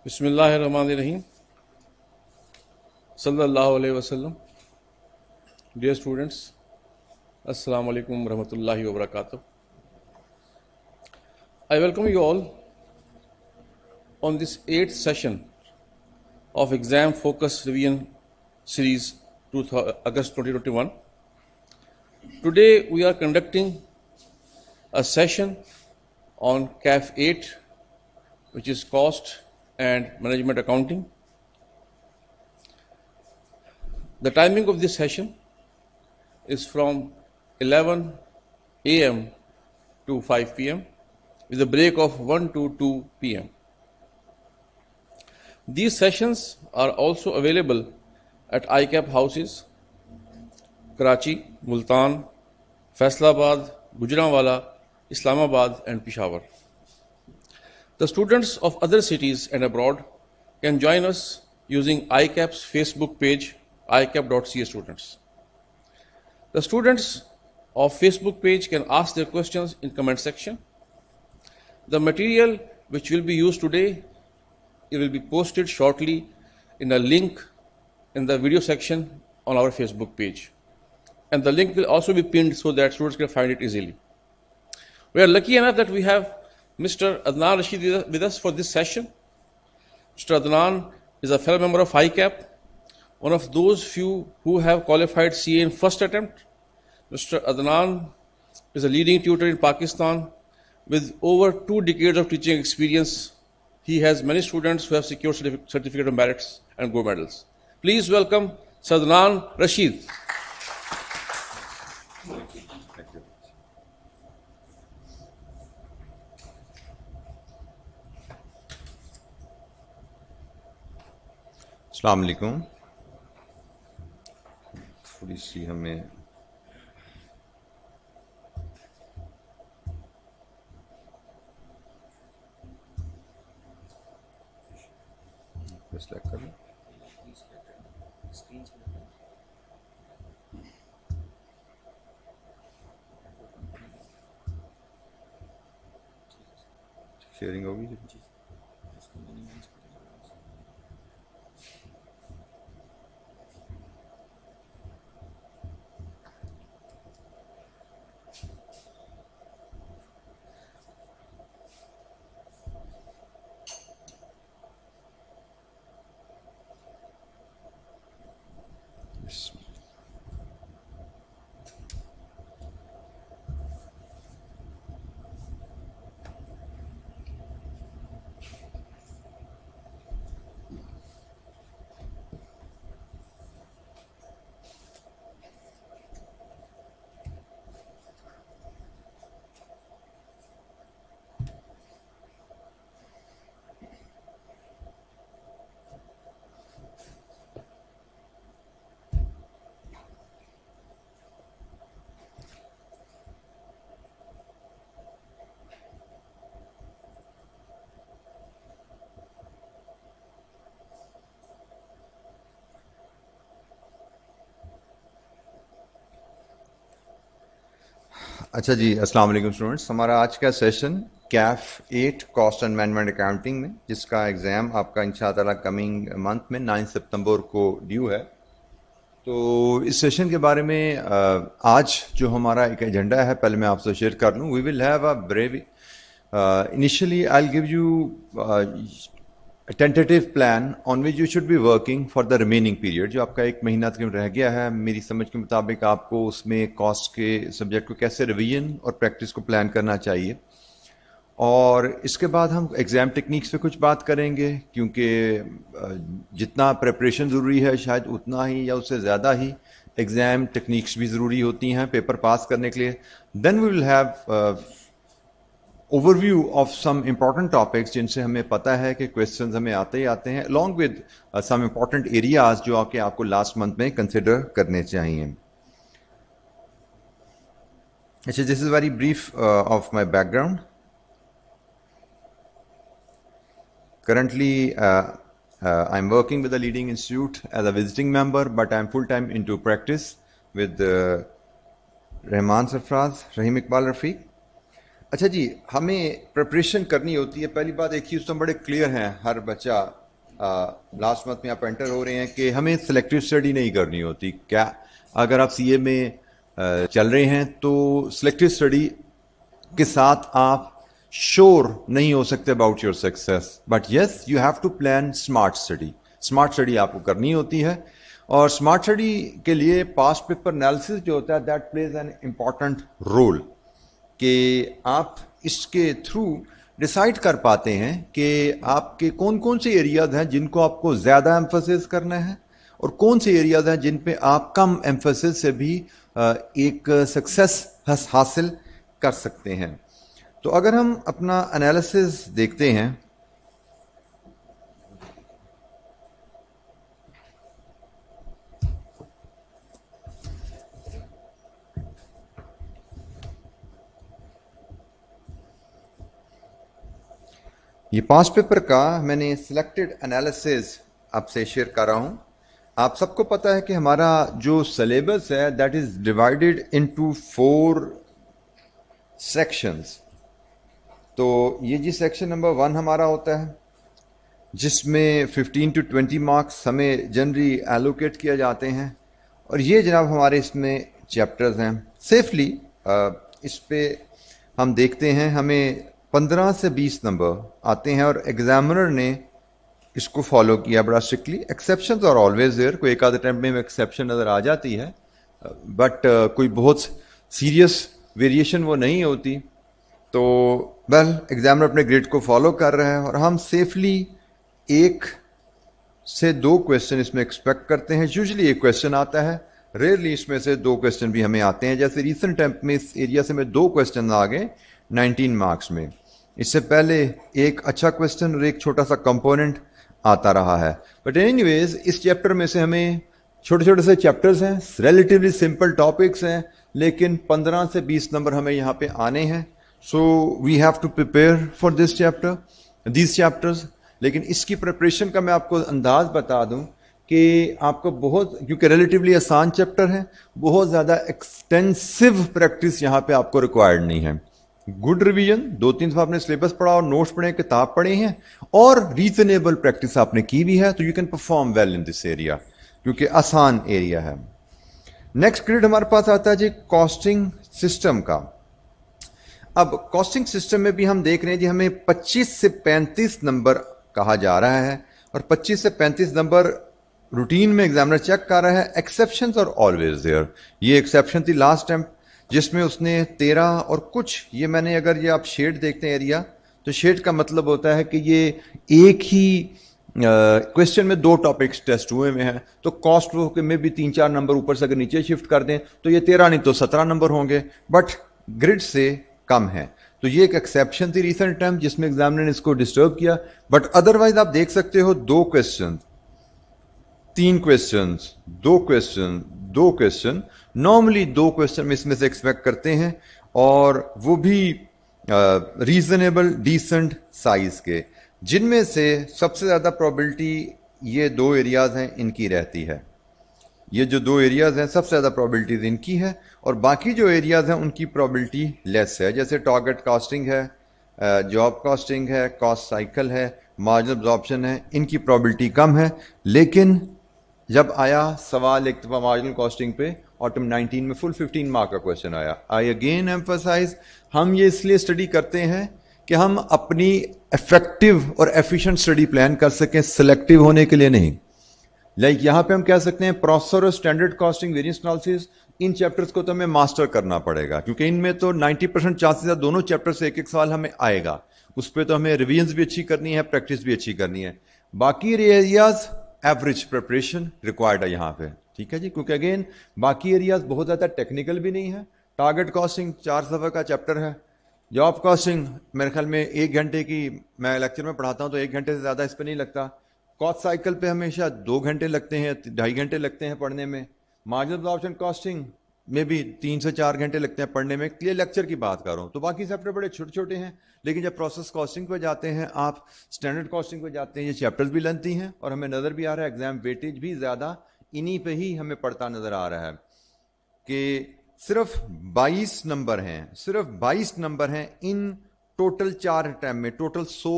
بسم اللہ الرحمن الرحیم. صلی اللہ علیہ وسلم. Dear students, Assalamu alaikum warahmatullahi wabarakatuh. I welcome you all on this 8th session of Exam Focus Revision Series August 2021. Today we are conducting a session on CAF 8, which is Cost and Management Accounting. The timing of this session is from 11 a.m. to 5 p.m. with a break of 1 to 2 p.m. These sessions are also available at ICAP houses, Karachi, Multan, Faisalabad, Gujranwala, Islamabad and Peshawar. The students of other cities and abroad can join us using ICAP's Facebook page, icap.ca students. The students of Facebook page can ask their questions in comment section. The material which will be used today, it will be posted shortly in a link in the video section on our Facebook page. And the link will also be pinned so that students can find it easily. We are lucky enough that we have Mr. Adnan Rashid with us for this session. Mr. Adnan is a fellow member of ICAP, one of those few who have qualified CA in first attempt. Mr. Adnan is a leading tutor in Pakistan with over 2 decades of teaching experience. He has many students who have secured certificate of merits and gold medals. Please welcome Sir Adnan Rashid. السلام علیکم. تھوڑی سی ہمیں select کر لیں. Sharing ہوگی جی. اچھا جی, السلام علیکم اسٹوڈنٹس. ہمارا آج کا سیشن کیف 8 کاسٹ اینڈ مینجمنٹ اکاؤنٹنگ میں, جس کا ایگزام آپ کا انشاء اللہ کمنگ منتھ میں 9 سپتمبر کو ڈیو ہے. تو اس سیشن کے بارے میں آج جو ہمارا ایک ایجنڈا ہے, پہلے میں آپ سے شیئر کر لوں. We will have a brief initially I will give you tentative plan on which you should be working for the remaining period. جو آپ کا 1 مہینہ تقریباً رہ گیا ہے, میری سمجھ کے مطابق آپ کو اس میں کاسٹ کے سبجیکٹ کو کیسے ریویژن اور پریکٹس کو پلان کرنا چاہیے. اور اس کے بعد ہم ایگزام ٹیکنیکس پہ کچھ بات کریں گے, کیونکہ جتنا پریپریشن ضروری ہے شاید اتنا ہی یا اس سے زیادہ ہی ایگزام ٹیکنیکس بھی ضروری ہوتی ہیں پیپر پاس کرنے کے لیے. Then we will have overview of some important topics جن سے ہمیں پتہ ہے کہ کویشچنز ہمیں آتے ہی آتے ہیں, along with some important areas جو کہ آپ کو لاسٹ منتھ میں کنسیڈر کرنے چاہیے. اچھا, this is very brief of my background. Currently, I'm working with a leading institute as a visiting member, but I'm full-time into practice with Rahman Sarfraz, Rahim Iqbal Rafiq. اچھا جی، ہمیں preparation کرنی ہوتی ہے. پہلی بات ایک چیز تو ہم بڑے کلیئر ہیں، ہر بچہ لاسٹ منتھ میں آپ انٹر ہو رہے ہیں کہ ہمیں سلیکٹیو اسٹڈی نہیں کرنی ہوتی. کیا اگر آپ سی اے میں چل رہے ہیں تو سلیکٹیو اسٹڈی کے ساتھ آپ شور نہیں ہو سکتے about your success, but yes you have to plan smart study. Smart study آپ کو کرنی ہوتی ہے، اور اسمارٹ اسٹڈی کے لیے پاسٹ پیپر انالیسس جو ہوتا ہے that plays an important role, کہ آپ اس کے تھرو ڈیسائیڈ کر پاتے ہیں کہ آپ کے کون کون سے ایریاز ہیں جن کو آپ کو زیادہ ایمفسس کرنا ہے، اور کون سے ایریاز ہیں جن پہ آپ کم ایمفسس سے بھی ایک سکسیس حاصل کر سکتے ہیں. تو اگر ہم اپنا انالیسس دیکھتے ہیں، یہ پاس پیپر کا میں نے سلیکٹڈ انالیسس آپ سے شیئر کر رہا ہوں. آپ سب کو پتا ہے کہ ہمارا جو سلیبس ہے that is divided into 4 sections. تو یہ جی سیکشن نمبر 1 ہمارا ہوتا ہے، جس میں 15 to 20 مارکس ہمیں جنرلی ایلوکیٹ کیا جاتے ہیں، اور یہ جناب ہمارے اس میں چیپٹرز ہیں. سیفلی اس پہ ہم دیکھتے ہیں ہمیں 15 سے 20 نمبر آتے ہیں، اور ایگزامنر نے اس کو فالو کیا بڑا strictly. Exceptions are always there, کوئی ایک آدھ اٹیمپٹ میں ایکسیپشن نظر آ جاتی ہے، بٹ کوئی بہت سیریس ویریشن وہ نہیں ہوتی. تو ویل ایگزامنر اپنے گریڈ کو فالو کر رہا ہے، اور ہم سیفلی 1 سے 2 کویسچن اس میں ایکسپیکٹ کرتے ہیں. یوزلی 1 کویسچن آتا ہے، ریئرلی اس میں سے 2 کویسچن بھی ہمیں آتے ہیں. جیسے ریسنٹ ٹائم میں اس ایریا سے میں 2 کویسچن آ گئے 19 مارکس میں. اس سے پہلے ایک اچھا کویسچن اور ایک چھوٹا سا کمپوننٹ آتا رہا ہے. بٹ اینی ویز اس چیپٹر میں سے ہمیں چھوٹے چھوٹے سے چیپٹرز ہیں، ریلیٹیولی سمپل ٹاپکس ہیں، لیکن 15 سے 20 نمبر ہمیں یہاں پہ آنے ہیں. So we have to prepare for this chapter, these chapters. لیکن اس کی پریپریشن کا میں آپ کو انداز بتا دوں کہ آپ کو بہت، کیونکہ ریلیٹیولی آسان چیپٹر ہے، بہت زیادہ ایکسٹینسو پریکٹس یہاں پہ آپ کو ریکوائرڈ نہیں ہے. گڈ ریویژن، 2-3 دفعہ آپ نے سلیبس پڑھا اور نوٹس پڑھے، کتاب پڑھے ہیں، اور ریزنیبل پریکٹس آپ نے کی بھی ہے، تو you can perform well in this area, کیونکہ آسان ایریا ہے. نیکسٹ گریڈ ہمارے پاس آتا ہے جی کاسٹنگ سسٹم کا. اب کاسٹنگ سسٹم میں بھی ہم دیکھ رہے ہیں جی ہمیں 25 سے 35 نمبر کہا جا رہا ہے، اور 25 سے 35 نمبر روٹین میں ایگزامنر چیک کر رہا ہے. ایکسیپشنز اور آلویز دیئر. یہ ایکسیپشن تھی لاسٹ ٹائم جس میں اس نے 13 اور کچھ، یہ میں نے اگر یہ آپ شیڈ دیکھتے ہیں ایریا، تو شیڈ کا مطلب ہوتا ہے کہ یہ ایک ہی کوشچن میں 2 ٹاپکس ٹیسٹ ہوئے ہیں، تو کاسٹ میں بھی 3-4 نمبر اوپر سے اگر نیچے شفٹ کر دیں تو یہ 13 نہیں تو 17 نمبر ہوں گے، بٹ گریڈ سے کم ہے. تو یہ ایک ایکسیپشن تھی ریسنٹ ٹائم جس میں ایگزامنر نے اس کو ڈسٹرب کیا. بٹ ادروائز آپ دیکھ سکتے ہو 2 question, 3 questions, 2 question, 2 question, normally 2 question اس میں سے ایکسپیکٹ کرتے ہیں، اور وہ بھی ریزنیبل ڈیسنٹ سائز کے، جن میں سے سب سے زیادہ پرابلٹی یہ 2 ایریاز ہیں ان کی رہتی ہے. یہ جو 2 ایریاز ہیں سب سے زیادہ پرابلٹیز ان کی ہے، اور باقی جو ایریاز ہیں ان کی پرابلٹی لیس ہے. جیسے ٹارگٹ کاسٹنگ ہے، جاب کاسٹنگ ہے، کاسٹ سائیکل ہے، مارجن ابزارپشن ہے، ان کی پرابلٹی کم ہے. لیکن جب آیا سوال ایک دفعہ مارجنل کاسٹنگ پہ آٹم 19 میں فل 15 مارک کا کویسچن آیا. آئی اگین ایمفسائز، ہم یہ اس لیے اسٹڈی کرتے ہیں کہ ہم اپنی افیکٹو اور ایفیشینٹ اسٹڈی پلان کر سکیں، سلیکٹو ہونے کے لیے نہیں. لائک یہاں پہ ہم کہہ سکتے ہیں پروسیسر اور اسٹینڈرڈ کاسٹنگ، ویریئنس انالیسس، ان چیپٹرز کو تو ہمیں ماسٹر کرنا پڑے گا، کیونکہ ان میں تو 90% چانسز ہے دونوں چیپٹر سے ایک سوال ہمیں آئے گا. اس پہ تو ہمیں ریویژنز بھی اچھی کرنی ہے، پریکٹس بھی اچھی کرنی ہے. باقی ایریاز ایوریج پریپریشن ریکوائرڈ ہے یہاں پہ، ٹھیک ہے جی، کیونکہ اگین باقی ایریاز بہت زیادہ ٹیکنیکل بھی نہیں ہے. ٹارگٹ کاسٹنگ 4 صفحے کا چیپٹر ہے. جاب کاسٹنگ میرے خیال میں 1 گھنٹے کی، میں لیکچر میں پڑھاتا ہوں تو 1 گھنٹے سے زیادہ اس پہ نہیں لگتا. کاسٹ سائیکل پہ ہمیشہ 2 گھنٹے لگتے ہیں، 2.5 گھنٹے لگتے ہیں پڑھنے میں. مارجن ابزارپشن کاسٹنگ میں بھی 3 سے 4 گھنٹے لگتے ہیں پڑھنے میں. کلیئر لیکچر کی بات کر رہا ہوں. تو باقی چیپٹر بڑے چھوٹے چھوٹے ہیں، لیکن جب پروسیس کاسٹنگ پہ جاتے ہیں، آپ اسٹینڈرڈ کاسٹنگ پہ جاتے ہیں، یہ چیپٹرز بھی لینتھی ہیں، اور ہمیں نظر بھی آ رہا ہے ایگزام ویٹیج بھی زیادہ انہی پہ ہی ہمیں پڑتا نظر آ رہا ہے. کہ صرف 22 نمبر ہیں، صرف 22 نمبر ہیں ان ٹوٹل 4 اٹیمپٹ میں، ٹوٹل 100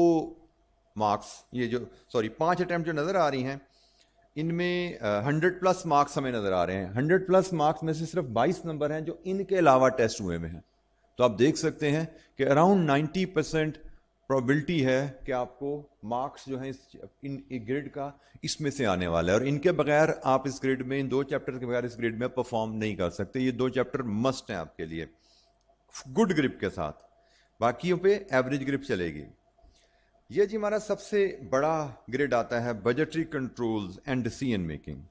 مارکس، یہ جو 5 اٹیمپٹ جو نظر آ رہی ہیں ان میں 100 پلس مارکس ہمیں نظر آ رہے ہیں. 100 پلس مارکس میں سے صرف 22 نمبر ہیں جو ان کے علاوہ ٹیسٹ ہوئے ہیں. تو آپ دیکھ سکتے ہیں کہ اراؤنڈ 90% پروبلٹی ہے کہ آپ کو مارکس جو ہیں ان گریڈ کا اس میں سے آنے والا ہے، اور ان کے بغیر آپ اس گریڈ میں، ان 2 چیپٹر کے بغیر اس گریڈ میں پرفارم نہیں کر سکتے. یہ 2 چیپٹر مسٹ ہیں آپ کے لیے گڈ گرپ کے ساتھ، باقیوں پہ ایوریج گرپ چلے گی. یہ جی ہمارا سب سے بڑا گریڈ آتا ہے budgetary controls and decision making.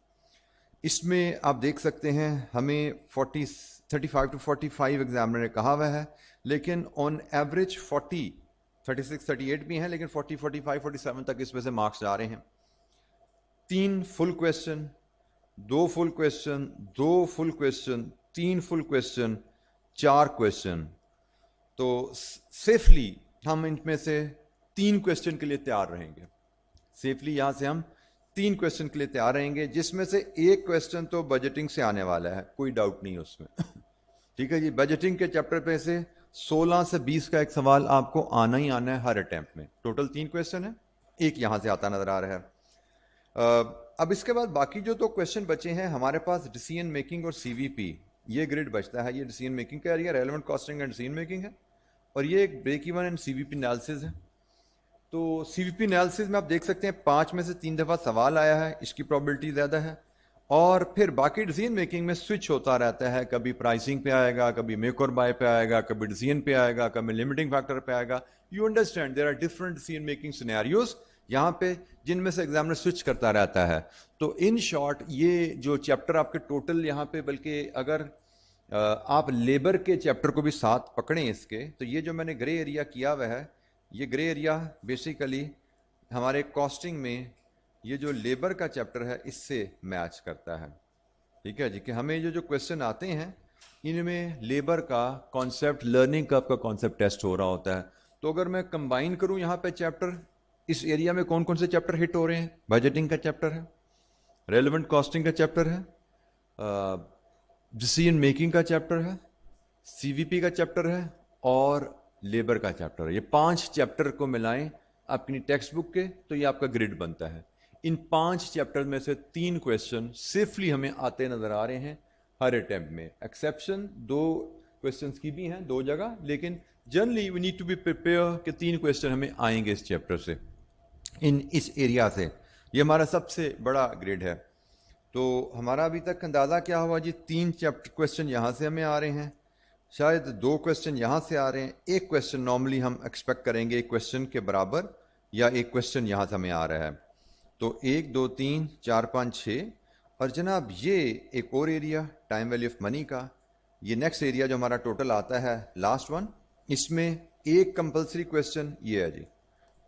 اس میں آپ دیکھ سکتے ہیں ہمیں 35 to 45 ایگزامنر نے کہا ہوا ہے، لیکن آن ایوریج 36 38 بھی ہیں، لیکن 40 45 47 تک اس میں سے مارکس جا رہے ہیں. 3 فل کویسچن، 2 فل کویسچن، 2 فل کویسچن، 3 فل کویسچن، 4 کویسچن. تو سیفلی ہم ان میں سے 3 کویسچن کے لیے تیار رہیں گے. سیفلی یہاں سے ہم 3 کویسچن کے لیے تیار رہیں گے، جس میں سے ایک کویسچن تو بجٹنگ سے آنے والا ہے، کوئی ڈاؤٹ نہیں اس میں. ٹھیک ہے جی، بجٹنگ کے چیپٹر پہ سے 16 سے 20 کا ایک سوال آپ کو آنا ہی آنا ہے ہر اٹیمپٹ میں. ٹوٹل 3 کویسچن ہے، ایک یہاں سے آتا نظر آ رہا ہے. اب اس کے بعد باقی جو 2 کویسچن بچے ہیں ہمارے پاس، ڈیسیژن میکنگ اور سی وی پی، یہ گریڈ بچتا ہے. یہ ڈیسیژن میکنگ کا area, relevant costing and decision making ہے، اور یہ ایک break even and C V P analysis ہے. تو سی وی پی انالیسز میں آپ دیکھ سکتے ہیں 5 میں سے 3 دفعہ سوال آیا ہے، اس کی پرابلٹی زیادہ ہے. اور پھر باقی ڈیسیژن میکنگ میں سوئچ ہوتا رہتا ہے، کبھی پرائسنگ پہ آئے گا، کبھی میک اور بائی پہ آئے گا، کبھی ڈیسیژن پہ آئے گا، کبھی لمیٹنگ فیکٹر پہ آئے گا. You understand there are different decision making scenarios یہاں پہ، جن میں سے ایگزامنر سوئچ کرتا رہتا ہے. تو ان شارٹ یہ جو چیپٹر آپ کے ٹوٹل یہاں پہ، بلکہ اگر آپ لیبر کے چیپٹر کو بھی ساتھ پکڑیں اس کے، تو یہ جو میں نے گرے ایریا کیا ہوا ہے، یہ گرے ایریا بیسیکلی ہمارے کاسٹنگ میں یہ جو لیبر کا چیپٹر ہے اس سے میچ کرتا ہے. ٹھیک ہے جی، کہ ہمیں جو کویسچن آتے ہیں ان میں لیبر کا کانسیپٹ، لرننگ کا آپ کا کانسیپٹ ٹیسٹ ہو رہا ہوتا ہے. تو اگر میں کمبائن کروں یہاں پہ چیپٹر، اس ایریا میں کون کون سے چیپٹر ہٹ ہو رہے ہیں؟ بجٹنگ کا چیپٹر ہے، ریلیونٹ کاسٹنگ کا چیپٹر ہے، ڈیسیژن میکنگ کا چیپٹر ہے، سی وی پی کا چیپٹر ہے، اور لیبر کا چیپٹر ہے. یہ 5 چیپٹر کو ملائیں اپنی ٹیکسٹ بک کے تو یہ آپ کا گریڈ بنتا ہے. ان 5 چیپٹر میں سے 3 کویسچن سیفلی ہمیں آتے نظر آ رہے ہیں ہر اٹیمپٹ میں. ایکسیپشن 2 کویسچنس کی بھی ہیں 2 جگہ، لیکن generally we need to be prepare کہ 3 کویسچن ہمیں آئیں گے اس چیپٹر سے، اس ایریا سے. یہ ہمارا سب سے بڑا گریڈ ہے. تو ہمارا ابھی تک اندازہ کیا ہوا جی؟ 3 چیپٹر کویسچن یہاں سے ہمیں آ رہے ہیں، شاید 2 کویسچن یہاں سے آ رہے ہیں، ایک کویسچن نارملی ہم ایکسپیکٹ کریں گے ایک کویسچن کے برابر، یا ایک کویسچن یہاں سے ہمیں آ رہا ہے. تو 1 2 3 4 5 6. اور جناب یہ ایک اور ایریا ٹائم ویلیو آف منی کا، یہ نیکسٹ ایریا جو ہمارا ٹوٹل آتا ہے لاسٹ ون، اس میں ایک کمپلسری کویسچن یہ ہے جی،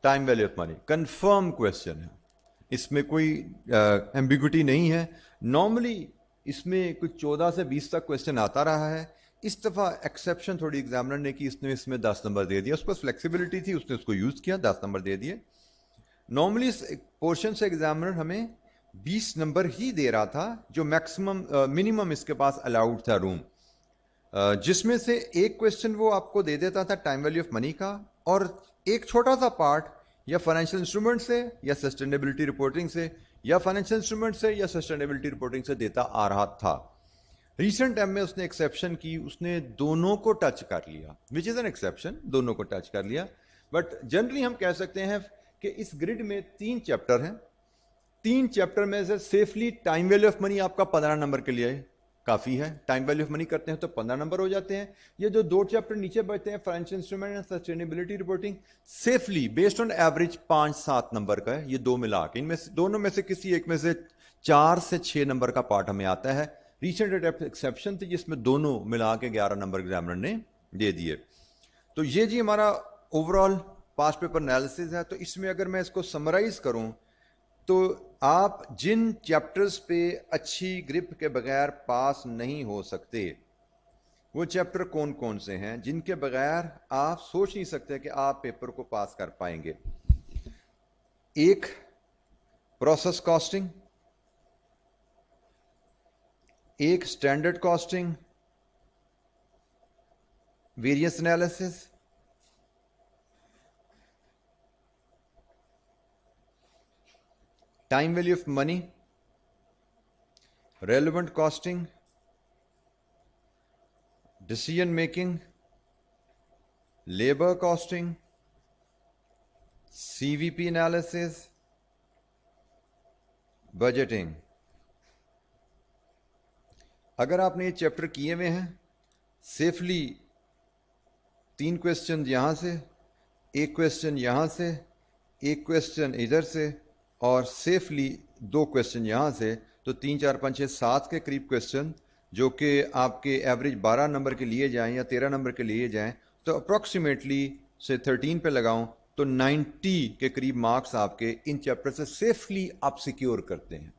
time value of money confirm question ہے، اس میں کوئی ایمبیگوٹی نہیں ہے. نارملی اس میں کچھ 14 سے 20 تک کویسچن آتا رہا ہے. اس دفعہ ایکسیپشن تھوڑی ایگزامنر نے کی، اس نے اس میں 10 نمبر دے دیا. اس پر فلیکسیبلٹی تھی، اس نے اس کو یوز کیا، 10 نمبر دے دیے. نارملی اس پورشن سے ایگزامنر ہمیں 20 نمبر ہی دے رہا تھا، جو میکسیمم منیمم اس کے پاس الاؤڈ تھا روم، جس میں سے ایک کویسچن وہ آپ کو دے دیتا تھا ٹائم ویلیو آف منی کا، اور ایک چھوٹا سا پارٹ یا فائنینشیل انسٹرومنٹ سے یا سسٹینیبلٹی رپورٹنگ سے، یا فائنینشیل انسٹرومنٹ سے یا سسٹینیبلٹی رپورٹنگ سے دیتا آ رہا تھا. ریسنٹ ٹائم میں اس نے ایکسیپشن کی، اس نے دونوں کو ٹچ کر لیا، وچ از این ایکسیپشن، دونوں کو ٹچ کر لیا. بٹ جنرلی ہم کہہ سکتے ہیں کہ اس گریڈ میں 3 چیپٹر ہیں، 3 چیپٹر میں سے سیفلی ٹائم ویلیو آف منی آپ کا 15 نمبر کے لیے کافی ہے. ٹائم ویلیو آف منی کرتے ہیں تو 15 نمبر ہو جاتے ہیں. یہ جو 2 چیپٹر نیچے بچتے ہیں، financial instrument and sustainability reporting, safely based on average 5-7 number کا ہے. یہ 2 ملا کے ان میں سے دونوں میں سے کسی ایک میں سے 4 سے 6 نمبر کا پارٹ ہمیں آتا ہے. ریسنٹ ایکسیپشن تھی جس میں دونوں ملا کے 11 نمبر ایگزامنر نے دے دیے. تو یہ جی ہمارا over all past paper analysis ہے. تو اس میں اگر میں اس کو سمرائز کروں تو آپ جن چیپٹرز پہ اچھی گرپ کے بغیر پاس نہیں ہو سکتے، وہ چیپٹر کون کون سے ہیں جن کے بغیر آپ سوچ نہیں سکتے کہ آپ پیپر کو پاس کر پائیں گے؟ ایک، پروسیس کاسٹنگ، ایک standard costing, variance analysis, time value of money, relevant costing, decision making, labor costing, CVP analysis, budgeting. اگر آپ نے یہ چیپٹر کیے ہوئے ہیں سیفلی 3 کویسچن یہاں سے، 1 کویسچن یہاں سے، 1 کویسچن ادھر سے، اور سیفلی 2 کویسچن یہاں سے، تو 3 4 5 6 7 کے قریب کویسچن جو کہ آپ کے ایوریج 12 نمبر کے لیے جائیں یا 13 نمبر کے لیے جائیں تو اپروکسیمیٹلی سے 13 پہ لگاؤں تو 90 کے قریب مارکس آپ کے ان چیپٹر سے سیفلی آپ سیکیور کرتے ہیں.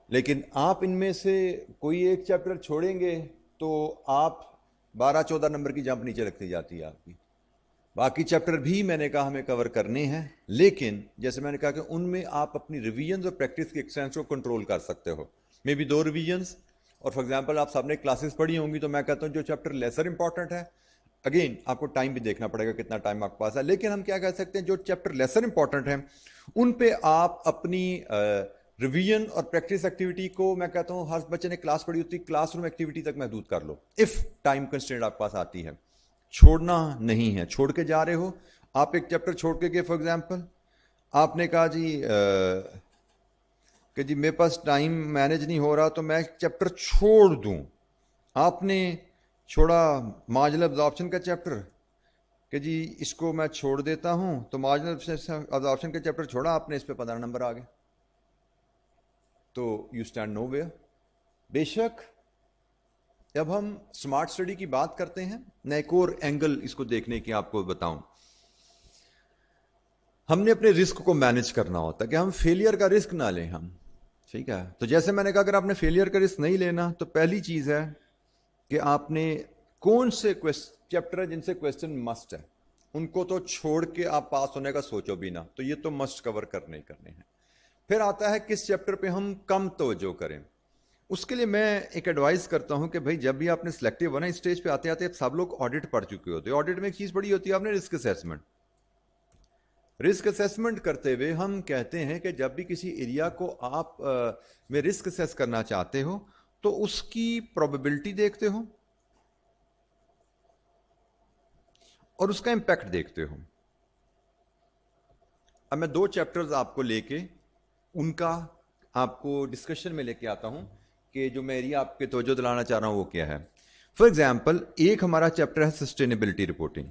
لیکن آپ ان میں سے کوئی ایک چیپٹر چھوڑیں گے تو آپ 12 14 نمبر کی جمپ نیچے رکھتی جاتی ہے آپ کی. باقی چیپٹر بھی میں نے کہا ہمیں کور کرنے ہیں، لیکن جیسے میں نے کہا کہ ان میں آپ اپنی ریویژنز اور پریکٹس کے ایکسٹینس کو کنٹرول کر سکتے ہو. مے بی 2 ریویژنز، اور فار ایگزامپل آپ سب نے کلاسز پڑھی ہوں گی تو میں کہتا ہوں جو چیپٹر لیسر امپورٹنٹ ہے، اگین آپ کو ٹائم بھی دیکھنا پڑے گا کتنا ٹائم آپ کے پاس ہے، لیکن ہم کیا کہہ سکتے ہیں جو چیپٹر لیسر امپورٹنٹ ہیں ان پہ آپ اپنی ریویژن اور پریکٹس ایکٹیویٹی کو، میں کہتا ہوں ہر بچے نے کلاس پڑھی ہوتی ہے، کلاس روم ایکٹیویٹی تک محدود کر لو اف ٹائم کنسٹرینٹ آپ کے پاس آتی ہے. چھوڑنا نہیں ہے. چھوڑ کے جا رہے ہو آپ ایک چیپٹر چھوڑ کے گئے، فار ایگزامپل آپ نے کہا جی کہ جی میرے پاس ٹائم مینج نہیں ہو رہا تو میں چیپٹر چھوڑ دوں. آپ نے چھوڑا مارجنل ابزارپشن کا چیپٹر کہ جی اس کو میں چھوڑ دیتا ہوں، تو مارجنل ابزارپشن کا چیپٹر چھوڑا آپ نے، اس پہ 15 نمبر آ گئے، تو یو اسٹینڈ نو ویئر. بے شک جب ہم اسمارٹ اسٹڈی کی بات کرتے ہیں، میں ایک اور اینگل اس کو دیکھنے کی آپ کو بتاؤں. ہم نے اپنے رسک کو مینج کرنا ہوتا ہے کہ ہم فیلئر کا رسک نہ لیں ہم. ٹھیک ہے، تو جیسے میں نے کہا اگر آپ نے فیلئر کا رسک نہیں لینا تو پہلی چیز ہے کہ آپ نے کون سے چیپٹر جن سے کویسچن مسٹ ہے ان کو تو چھوڑ کے آپ پاس ہونے کا سوچو بھی نہ، تو یہ تو مسٹ کور کرنے ہیں. پھر آتا ہے کس چیپٹر پہ ہم کم توجہ کریں. اس کے لیے میں ایک ایڈوائز کرتا ہوں کہ بھائی جب بھی آپ نے سلیکٹو ہونا اسٹیج پہ آتے آتے سب لوگ آڈٹ پڑھ چکے ہوتے ہیں. آڈٹ میں ایک چیز پڑھی ہوتی ہے آپ نے، رسک اسیسمنٹ. رسک اسیسمنٹ کرتے ہوئے ہم کہتے ہیں کہ جب بھی کسی ایریا کو آپ میں رسک اسیس کرنا چاہتے ہو تو اس کی پروبیبلٹی دیکھتے ہو اور اس کا امپیکٹ دیکھتے ہو. اب میں 2 چیپٹرز آپ کو لے کے ان کا آپ کو ڈسکشن میں لے کے آتا ہوں کہ جو میں ایریا آپ کے توجہ دلانا چاہ رہا ہوں وہ کیا ہے. فار ایگزامپل ایک ہمارا چیپٹر ہے سسٹینیبلٹی رپورٹنگ،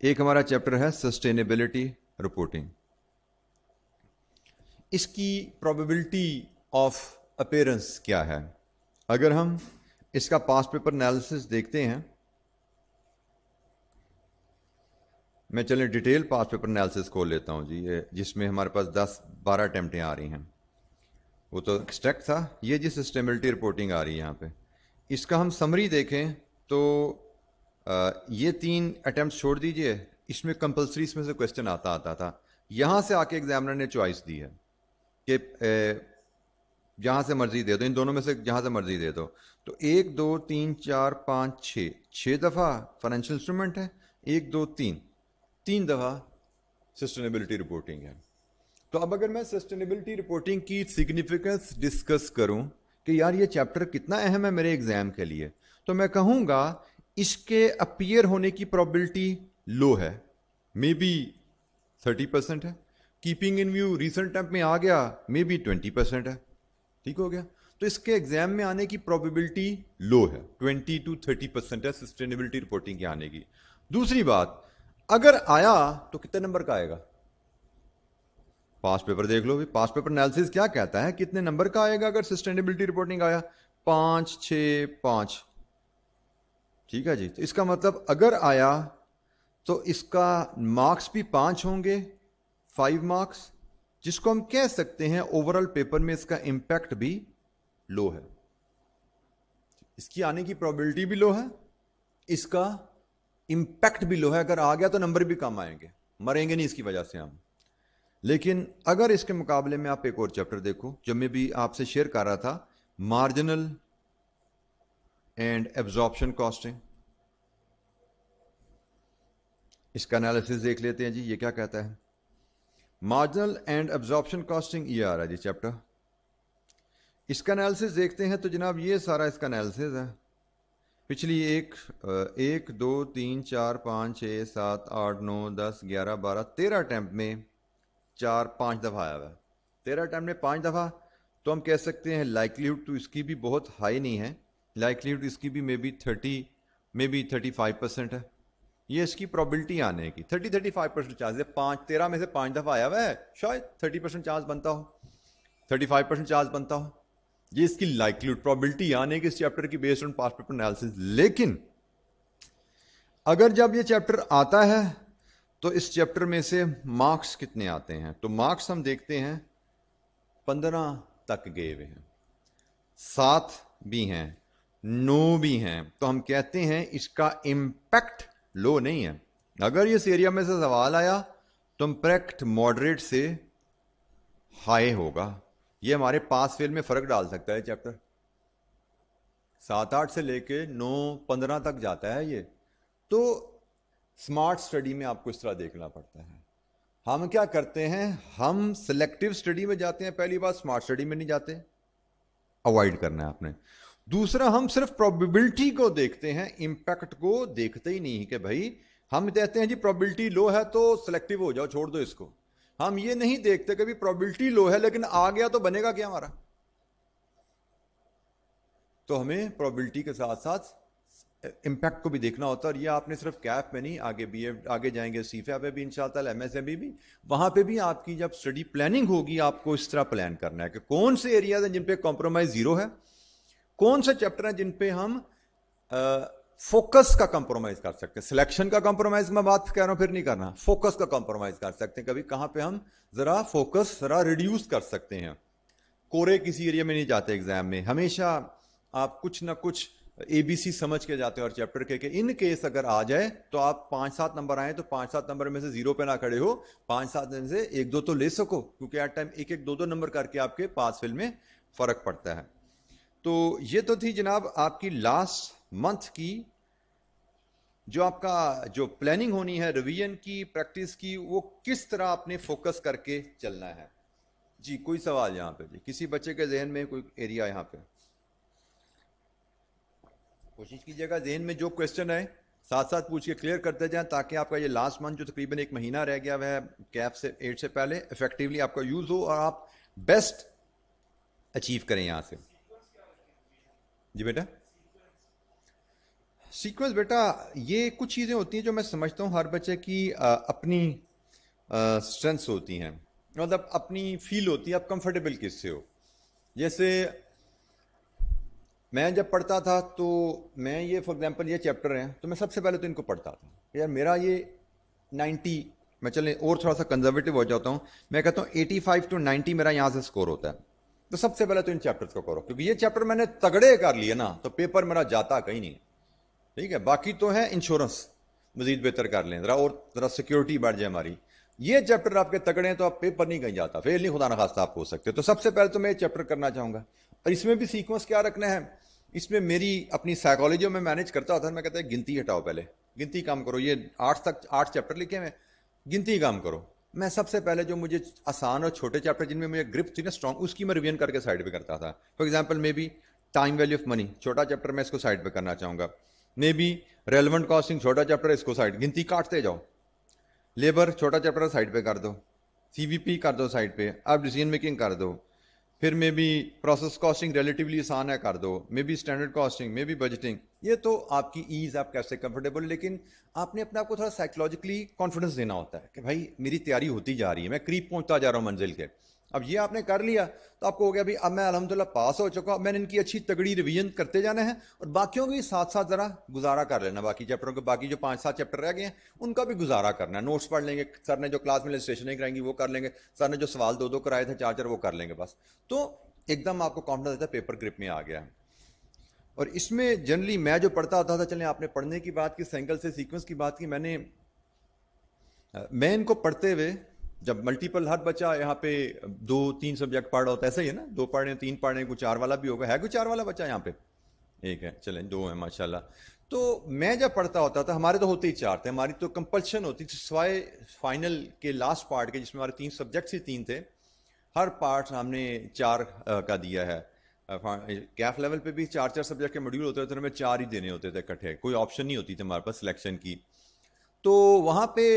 ایک ہمارا چیپٹر ہے سسٹینیبلٹی رپورٹنگ. اس کی پروبیبلٹی آف اپیرنس کیا ہے؟ اگر ہم اس کا پاسٹ پیپر انالیسس دیکھتے ہیں، میں چلیں ڈیٹیل پاسٹ پیپر انالیسس کھول لیتا ہوں جی، جس میں ہمارے پاس 10-12 اٹیمپٹیں آ رہی ہیں. وہ تو ایکسٹریکٹ تھا، یہ جی سسٹینیبلٹی رپورٹنگ آ رہی ہے یہاں پہ. اس کا ہم سمری دیکھیں تو یہ 3 اٹیمپٹس چھوڑ دیجئے، اس میں کمپلسری اس میں سے کویسچن آتا تھا. یہاں سے آ کے ایگزامنر نے چوائس دی ہے کہ جہاں سے مرضی دے دو، ان دونوں میں سے جہاں سے مرضی دے دو. تو 1 2 3 4 5 6 دفعہ فائنینشیل انسٹرومنٹ ہے، 1 2 3 دفعہ سسٹینیبلٹی رپورٹنگ ہے. تو اب اگر میں سسٹینیبلٹی رپورٹنگ کی سگنیفیکنس ڈسکس کروں کہ یار یہ چیپٹر کتنا اہم ہے میرے ایگزام کے لیے، تو میں کہوں گا اس کے اپیئر ہونے کی پروبیبلٹی لو ہے، مے بی 30% ہے. Keeping in view recent time میں آ گیا، مے بی 20% ہے. ٹھیک ہو گیا. تو اس کے ایگزام میں آنے کی پروبیبلٹی لو ہے، 20 to 30% ہے سسٹینیبلٹی رپورٹنگ کے آنے کی. دوسری بات، اگر آیا تو کتنے نمبر کا آئے گا؟ پاسٹ پیپر دیکھ لو بھی، پاسٹ پیپر انالیسس کیا کہتا ہے کتنے نمبر کا آئے گا اگر سسٹینیبلٹی رپورٹنگ آیا؟ 5 6 5. ٹھیک ہے جی. تو اس کا مطلب اگر آیا تو اس کا مارکس بھی 5 ہوں گے، 5 مارکس، جس کو ہم کہہ سکتے ہیں اوور آل پیپر میں اس کا امپیکٹ بھی لو ہے. اس کی آنے کی پروبیبلٹی بھی لو ہے، اس کا امپیکٹ بھی لو ہے. اگر آ گیا تو نمبر بھی کم آئیں گے، مریں گے نہیں اس کی وجہ سے ہم. لیکن اگر اس کے مقابلے میں آپ ایک اور چیپٹر دیکھو جو میں بھی آپ سے شیئر کر رہا تھا، مارجنل اینڈ ایبزارپشن کاسٹنگ. اس کا انالیسس دیکھ لیتے ہیں جی. یہ کیا کہتا ہے؟ مارجنل اینڈ ابزارپشن کاسٹنگ، یہ آ رہا ہے جی چیپٹر. اس کا انالیسس دیکھتے ہیں تو جناب یہ سارا اس کا انالیسس ہے. پچھلی 1 2 3 4 5 6 7 8 9 10 11 12 13 اٹیمپٹ میں 5 دفعہ آیا ہوا ہے. 13 اٹیمپٹ میں 5 دفعہ تو ہم کہہ سکتے ہیں لائکلیہڈ تو اس کی بھی بہت ہائی نہیں ہے. لائکلیہڈ اس کی بھی مے بی 35% ہے. یہ اس کی پرابلٹی آنے کی 35% چانس ہے. 13 میں سے 5 دفعہ آیا ہوا ہے، شاید 30% چانس بنتا ہو، 35% چانس بنتا ہو. یہ اس کی لائکلیہڈ پرابلٹی آنے کی اس چیپٹر کی based on past paper analysis. لیکن اگر جب یہ چیپٹر آتا ہے تو اس چیپٹر میں سے مارکس کتنے آتے ہیں؟ تو مارکس ہم دیکھتے ہیں 15 تک گئے ہوئے ہیں، 7 بھی ہیں، 9 بھی ہیں. تو ہم کہتے ہیں اس کا امپیکٹ لو نہیں ہے. اگر اس ایریا میں سے سوال آیا تو امپیکٹ ماڈریٹ سے ہائی ہوگا. یہ ہمارے پاس فیل میں فرق ڈال سکتا ہے. چیپٹر 7-8 سے لے کے 9-15 تک جاتا ہے یہ. تو اسمارٹ اسٹڈی میں آپ کو اس طرح دیکھنا پڑتا ہے. ہم کیا کرتے ہیں؟ ہم سلیکٹو اسٹڈی میں جاتے ہیں. پہلی بات اسمارٹ اسٹڈی میں نہیں جاتے، اوائڈ کرنا ہے آپ نے. دوسرا ہم صرف پروبیبلٹی کو دیکھتے ہیں، امپیکٹ کو دیکھتے ہی نہیں کہ بھائی ہم کہتے ہیں جی پروبیبلٹی لو ہے تو سلیکٹو ہو جاؤ، چھوڑ دو اس کو. ہم یہ نہیں دیکھتے کہ پروبیبلٹی لو ہے لیکن آ گیا تو بنے گا کیا ہمارا. تو ہمیں پروبیبلٹی کے ساتھ ساتھ امپیکٹ کو بھی دیکھنا ہوتا ہے. اور یہ آپ نے صرف کیپ میں نہیں، آگے بی ایف آگے جائیں گے سیفا پہ بھی انشاءاللہ، ایم ایس ایم بھی، وہاں پہ بھی آپ کی جب اسٹڈی پلاننگ ہوگی آپ کو اس طرح پلان کرنا ہے کہ کون سے ایریاز ہیں جن پہ کمپرومائز زیرو ہے، کون سے چیپٹر ہیں جن پہ ہم فوکس کا کمپرومائز کر سکتے ہیں. سلیکشن کا کمپرومائز میں بات کہہ رہا ہوں، پھر نہیں کرنا. فوکس کا کمپرومائز کر سکتے ہیں. کبھی کہاں پہ ہم ذرا فوکس ذرا ریڈیوس کر سکتے ہیں. کورے کسی ایریا میں نہیں جاتے ایگزام میں. ہمیشہ آپ کچھ نہ کچھ اے بی سی سمجھ کے جاتے ہیں اور چیپٹر کے کہ ان کیس اگر آ جائے تو آپ 5-7 نمبر آئیں تو 5-7 نمبر میں سے 0 پہ نہ کھڑے ہو، 5-7 میں سے 1-2 تو لے سکو، کیونکہ ایٹ ٹائم 1-2 نمبر کر کے آپ کے پاس فل میں فرق پڑتا ہے. تو یہ تو تھی جناب آپ کی لاسٹ منتھ کی جو آپ کا جو پلاننگ ہونی ہے ریویژن کی، پریکٹس کی، وہ کس طرح آپ نے فوکس کر کے چلنا ہے. جی کوئی سوال یہاں پہ؟ جی کسی بچے کے ذہن میں کوئی ایریا یہاں پہ؟ کوشش کیجیے گا ذہن میں جو کوشچن ہے ساتھ ساتھ پوچھ کے کلیئر کرتے جائیں تاکہ آپ کا یہ لاسٹ منتھ جو تقریباً 1 مہینہ رہ گیا ہے کیپ سے 8 سے پہلے افیکٹولی آپ کا یوز ہو اور آپ بیسٹ اچیو کریں یہاں سے. جی بیٹا سیکوینس بیٹا یہ کچھ چیزیں ہوتی ہیں جو میں سمجھتا ہوں ہر بچے کی اپنی اسٹرینتھس ہوتی ہیں، مطلب اپنی فیل ہوتی ہے آپ کمفرٹیبل کس سے ہو. جیسے میں جب پڑھتا تھا تو میں یہ فار ایگزامپل یہ چیپٹر ہیں تو میں سب سے پہلے تو ان کو پڑھتا تھا. یار میرا یہ 90، میں چلیں اور تھوڑا سا کنزرویٹو ہو جاتا ہوں، میں کہتا ہوں 85 to 90 میرا یہاں سے سکور ہوتا ہے. تو سب سے پہلے تو ان چیپٹرز کو کرو، کیونکہ یہ چیپٹر میں نے تگڑے کر لیے نا تو پیپر میرا جاتا کہیں نہیں. ٹھیک ہے، باقی تو ہے انشورنس مزید بہتر کر لیں ذرا سیکیورٹی بڑھ جائے ہماری. یہ چیپٹر آپ کے تگڑے ہیں تو آپ پیپر نہیں کہیں جاتا، فیل نہیں خدا نخواستہ آپ ہو سکتے. تو سب سے پہلے تو میں یہ چیپٹر کرنا چاہوں گا. اور اس میں بھی سیکوینس کیا رکھنا ہے، اس میں میری اپنی سائیکالوجی میں مینیج کرتا ہوتا ہے. میں کہتا ہے گنتی ہٹاؤ، پہلے گنتی کام کرو. یہ 8 چیپٹر لکھے میں گنتی کام کرو. میں سب سے پہلے جو مجھے آسان اور چھوٹے چیپٹر جن میں مجھے گرپ تھی نا اسٹرانگ، اس کی میں ریویژن کر کے سائڈ پہ کرتا تھا. فار ایگزامپل میں بھی ٹائم ویلیو آف منی چھوٹا چیپٹر میں اس کو سائڈ پہ کرنا چاہوں گا. میں بھی ریلیونٹ کاسٹنگ چھوٹا چیپٹر اس کو سائڈ، گنتی کاٹتے جاؤ. لیبر چھوٹا چیپٹر سائڈ پہ کر دو، سی وی پی کر دو سائڈ پہ، اب ڈیسیژن میکنگ کر دو. پھر میں بھی پروسیس کاسٹنگ ریلیٹیولی آسان ہے کر دو، میں بھی اسٹینڈرڈ کاسٹنگ، میں بھی بجٹنگ. یہ تو آپ کی ایز، آپ کیسے کمفرٹیبل. لیکن آپ نے اپنے آپ کو تھوڑا سائیکولوجیکلی کانفیڈنس دینا ہوتا ہے کہ بھائی میری تیاری ہوتی جا رہی ہے، میں قریب پہنچتا جا رہا ہوں منزل کے. اب یہ آپ نے کر لیا تو آپ کو ہو گیا بھی اب میں الحمدللہ پاس ہو چکا ہوں. اب میں نے ان کی اچھی تگڑی ریویژن کرتے جانا ہے اور باقیوں کی ساتھ ساتھ ذرا گزارا کر لینا. باقی چیپٹروں کے باقی جو 5-7 چیپٹر رہ گئے ہیں ان کا بھی گزارا کرنا ہے. نوٹس پڑھ لیں گے، سر نے جو کلاس میں رجسٹریشن کرائیں گی وہ کر لیں گے، سر نے جو سوال 2 کرائے تھے 4 وہ کر لیں گے بس. تو ایک دم آپ کو کانفیڈنس دیتا ہے پیپر گرپ میں آ گیا. اور اس میں جنرلی میں جو پڑھتا ہوتا تھا، چلیں آپ نے پڑھنے کی بات کی، سینگل سے سیکوینس کی بات کی، میں ان کو پڑھتے ہوئے جب ملٹیپل ہر بچہ یہاں پہ 2-3 سبجیکٹ پڑھ رہا ہوتا ہے، ایسا ہی ہے نا، 2 پڑھ رہے ہیں 3 پڑھ رہے ہیں، کوئی 4 والا بھی ہوگا. ہے کوئی 4 والا بچہ یہاں پہ؟ ایک ہے، چلیں 2 ہیں ماشاءاللہ. تو میں جب پڑھتا ہوتا تھا, ہمارے تو ہوتے ہی 4 تھے, ہماری تو کمپلشن ہوتی تھی سوائے فائنل کے لاسٹ پارٹ کے جس میں ہمارے 3 سبجیکٹس ہی 3 تھے, ہر پارٹ ہم نے 4 کا دیا ہے. کیف لیول پہ بھی 4 سبجیکٹ کے موڈیول ہوتے تھے, ہمیں 4 ہی دینے ہوتے تھے اکٹھے, کوئی آپشن نہیں ہوتی تھی ہمارے پاس سلیکشن کی. تو وہاں پہ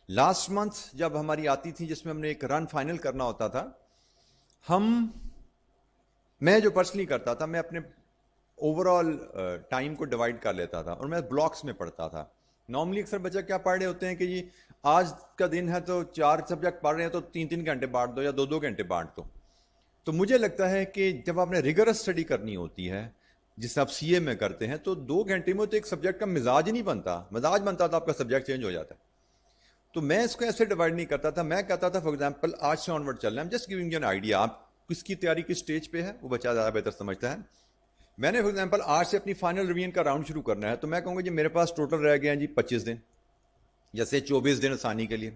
لاسٹ منتھ جب ہماری آتی تھی جس میں ہم نے ایک رن فائنل کرنا ہوتا تھا, میں جو پرسنلی کرتا تھا, میں اپنے اوور آل ٹائم کو ڈیوائڈ کر لیتا تھا اور میں بلاکس میں پڑھتا تھا. نارملی اکثر بچے کیا پڑھ رہے ہوتے ہیں کہ جی آج کا دن ہے تو 4 سبجیکٹ پڑھ رہے ہیں تو 3 گھنٹے بانٹ دو یا 2 گھنٹے بانٹ دو. تو مجھے لگتا ہے کہ جب آپ نے ریگرس اسٹڈی کرنی ہوتی ہے جس آپ سی اے میں کرتے ہیں تو 2 گھنٹے میں تو ایک سبجیکٹ کا مزاج نہیں بنتا, مزاج بنتا تو آپ کا سبجیکٹ چینج ہو جاتا ہے. تو میں اس کو ایسے ڈیوائڈ نہیں کرتا تھا, میں کہتا تھا فار ایگزامپل آج سے آن ورڈ چل رہا ہے, just giving you an idea, آپ کس کی تیاری کس سٹیج پہ ہے وہ بچہ زیادہ بہتر سمجھتا ہے. میں نے فار ایگزامپل آج سے اپنی فائنل ریویژن کا راؤنڈ شروع کرنا ہے, تو میں کہوں گا جی میرے پاس ٹوٹل رہ گیا ہے جی 25 دن, جیسے 24 دن آسانی کے لیے.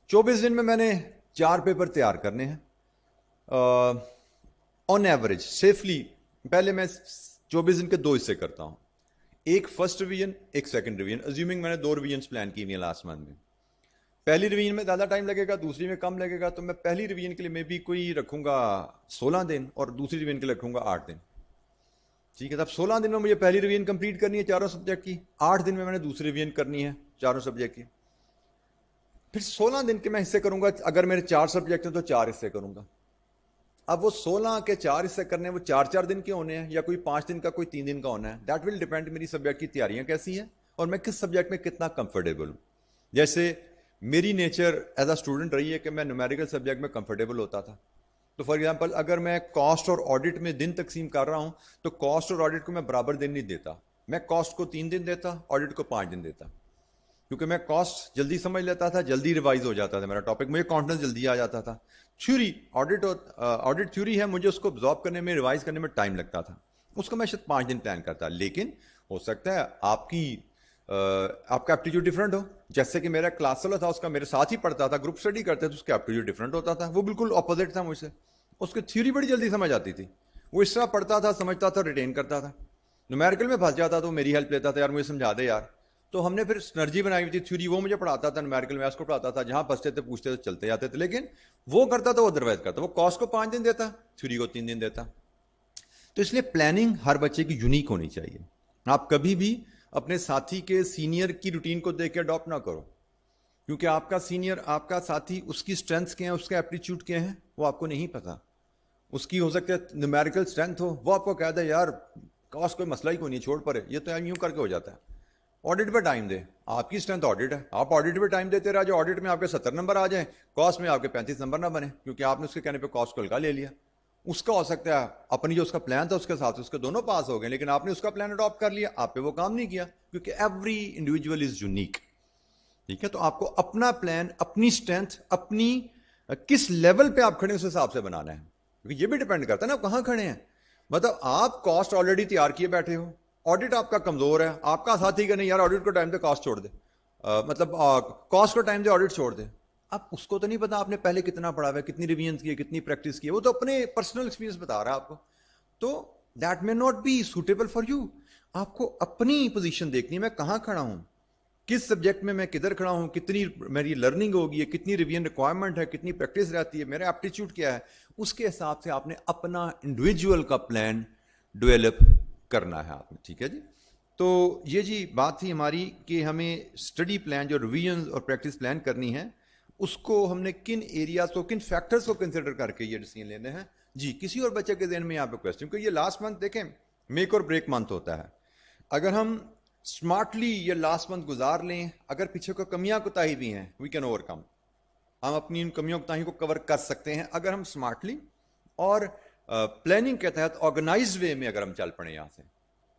24 دن میں نے 4 پیپر تیار کرنے ہیں آن ایوریج سیفلی. پہلے میں 24 دن کے 2 حصے کرتا ہوں, ایک فرسٹ ریویژن ایک سیکنڈ ریویژن, ازیومنگ میں نے 2 ریویژنس پلان کی ہوئی ہیں لاسٹ منتھ میں. پہلی ریویژن میں زیادہ ٹائم لگے گا, دوسری میں کم لگے گا, تو میں پہلی ریویژن کے لیے میں بھی کوئی رکھوں گا 16 دن اور دوسری ریویژن کے لیے رکھوں گا 8 دن. ٹھیک ہے, تب 16 دن میں مجھے پہلی ریویژن کمپلیٹ کرنی ہے 4 سبجیکٹ کی, 8 دن میں نے دوسری ریویژن کرنی ہے 4 سبجیکٹ کی. پھر 16 دن کے میں حصے کروں گا, اگر میرے 4 سبجیکٹ ہیں تو 4 حصے کروں گا. اب وہ 16 کے 4 حصے کرنے ہیں, وہ 4 دن کے ہونے ہیں یا کوئی 5 دن کا کوئی 3 دن کا ہونا ہے. دیٹ ول ڈیپینڈ میری سبجیکٹ کی تیاریاں کیسی ہیں اور میں کس سبجیکٹ میں کتنا کمفرٹیبل ہوں. جیسے میری نیچر ایز اے اسٹوڈنٹ رہی ہے کہ میں نیومیریکل سبجیکٹ میں کمفرٹیبل ہوتا تھا. تو فار ایگزامپل اگر میں کاسٹ اور آڈٹ میں دن تقسیم کر رہا ہوں تو کاسٹ اور آڈٹ کو میں برابر دن نہیں دیتا, میں کاسٹ کو 3 دن دیتا, آڈٹ کو 5 دن دیتا, کیونکہ میں کاسٹ جلدی سمجھ لیتا تھا, جلدی ریوائز ہو جاتا تھا میرا ٹاپک, مجھے کانفیڈنس جلدی آ جاتا تھا. تھیوری آڈٹ تھیوری ہے, مجھے اس کو ابزارو کرنے میں ریوائز کرنے میں ٹائم لگتا تھا, اس کو میں شاید 5 دن پلان کرتا. لیکن ہو سکتا ہے آپ کا ایپٹیٹیوڈ ڈفرینٹ ہو, جیسے کہ میرا کلاس والا تھا اس کا میرے ساتھ ہی پڑھتا تھا, گروپ اسٹڈی کرتے تھے, اس کا ایپٹیٹیوڈ ڈفرینٹ ہوتا تھا, وہ بالکل اپوزٹ تھا مجھ سے. اس کی تھیوری بڑی جلدی سمجھ آتی تھی, وہ اس طرح پڑھتا تھا, سمجھتا تھا, ریٹین کرتا تھا. نومیریکل میں پھنس جاتا تو میری ہیلپ لیتا تھا, یار مجھے سمجھا دے یار. تو ہم نے پھر سنرجی بنائی ہوئی تھی, تھیوری وہ مجھے پڑھاتا تھا, نومیریکل میں اس کو پڑھاتا تھا, جہاں پھنستے تھے پوچھتے تھے چلتے جاتے تھے. لیکن وہ کرتا تھا وہ ادروائز کرتا, وہ کاسٹ کو 5 دن دیتا, تھیوری کو 3 دن دیتا. تو اس لیے پلاننگ ہر بچے کی یونیک ہونی چاہیے. آپ کبھی بھی اپنے ساتھی کے سینئر کی روٹین کو دیکھ کے اڈاپٹ نہ کرو, کیونکہ آپ کا سینئر, آپ کا ساتھی, اس کی اسٹرینتھس کیا ہیں, اس کا ایپٹیچیوڈ کیا ہیں, وہ آپ کو نہیں پتا. اس کی ہو سکتا ہے نیومیریکل اسٹرینتھ ہو, وہ آپ کو کہہ دے یار کاسٹ کوئی مسئلہ ہی کوئی نہیں, چھوڑ پڑے, یہ تو یوں کر کے ہو جاتا ہے. آڈٹ پہ ٹائم دے, آپ کی اسٹرینتھ آڈٹ ہے, آپ آڈٹ پہ ٹائم دیتے رہے, جو آڈٹ میں آپ کے 70 نمبر آ جائیں, کاسٹ میں آپ کے 35 نمبر نہ بنے, کیونکہ آپ نے اس کے کہنے پہ کاسٹ کو ہلکا لے لیا. اس کا ہو سکتا ہے اپنی جو اس کا پلان تھا اس کے ساتھ اس کے دونوں پاس ہو گئے, لیکن آپ نے اس کا پلان اڈاپٹ کر لیا, آپ پہ وہ کام نہیں کیا, کیونکہ ایوری انڈیویجول از یونیک. ٹھیک ہے, تو آپ کو اپنا پلان, اپنی اسٹرینتھ, اپنی کس لیول پہ آپ کھڑے اس حساب سے بنانا ہے, کیونکہ یہ بھی ڈیپینڈ کرتا ہے نا آپ کہاں کھڑے ہیں. مطلب آپ کاسٹ آلریڈی تیار کیے بیٹھے ہو, آڈٹ آپ کا کمزور ہے, آپ کا ساتھی کہ نہیں یار آڈٹ کو ٹائم دے کاسٹ چھوڑ دے, مطلب کاسٹ کو ٹائم دے آڈٹ چھوڑ دے. اب اس کو تو نہیں پتا آپ نے پہلے کتنا پڑھا ہوا ہے, کتنی ریویژنس کی ہے, کتنی پریکٹس کی ہے, وہ تو اپنے پرسنل ایکسپیرینس بتا رہا ہے آپ کو. تو that may not be suitable for you. آپ کو اپنی پوزیشن دیکھنی ہے, میں کہاں کھڑا ہوں, کس سبجیکٹ میں کدھر کھڑا ہوں, کتنی میری لرننگ ہوگی, کتنی ریویژن ریکوائرمنٹ ہے, کتنی پریکٹس رہتی ہے, میرا ایپٹیچیوڈ کیا ہے, اس کے حساب سے آپ نے اپنا انڈیویجول کا پلان ڈیولپ کرنا ہے آپ نے. ٹھیک ہے جی, تو یہ جی بات تھی ہماری کہ ہمیں اسٹڈی پلان جو ریویژن اور پریکٹس پلان کرنی ہے, اس کو ہم نے کن ایریاز کو, کن فیکٹرز کو کنسیڈر کر کے یہ ڈیسیژن لینے ہیں. جی, کسی اور بچے کے ذہن میں یہاں پہ کوشچن, کیونکہ یہ لاسٹ منتھ دیکھیں میک اور بریک منتھ ہوتا ہے. اگر ہم اسمارٹلی یہ لاسٹ منتھ گزار لیں, اگر پیچھے کو کمیاں کوتاہی بھی ہیں, وی کین اوور کم, ہم اپنی ان کمیوں کوتاہیوں کو کور کر سکتے ہیں اگر ہم اسمارٹلی اور پلاننگ کے تحت آرگنائزڈ وے میں اگر ہم چل پڑیں. یہاں سے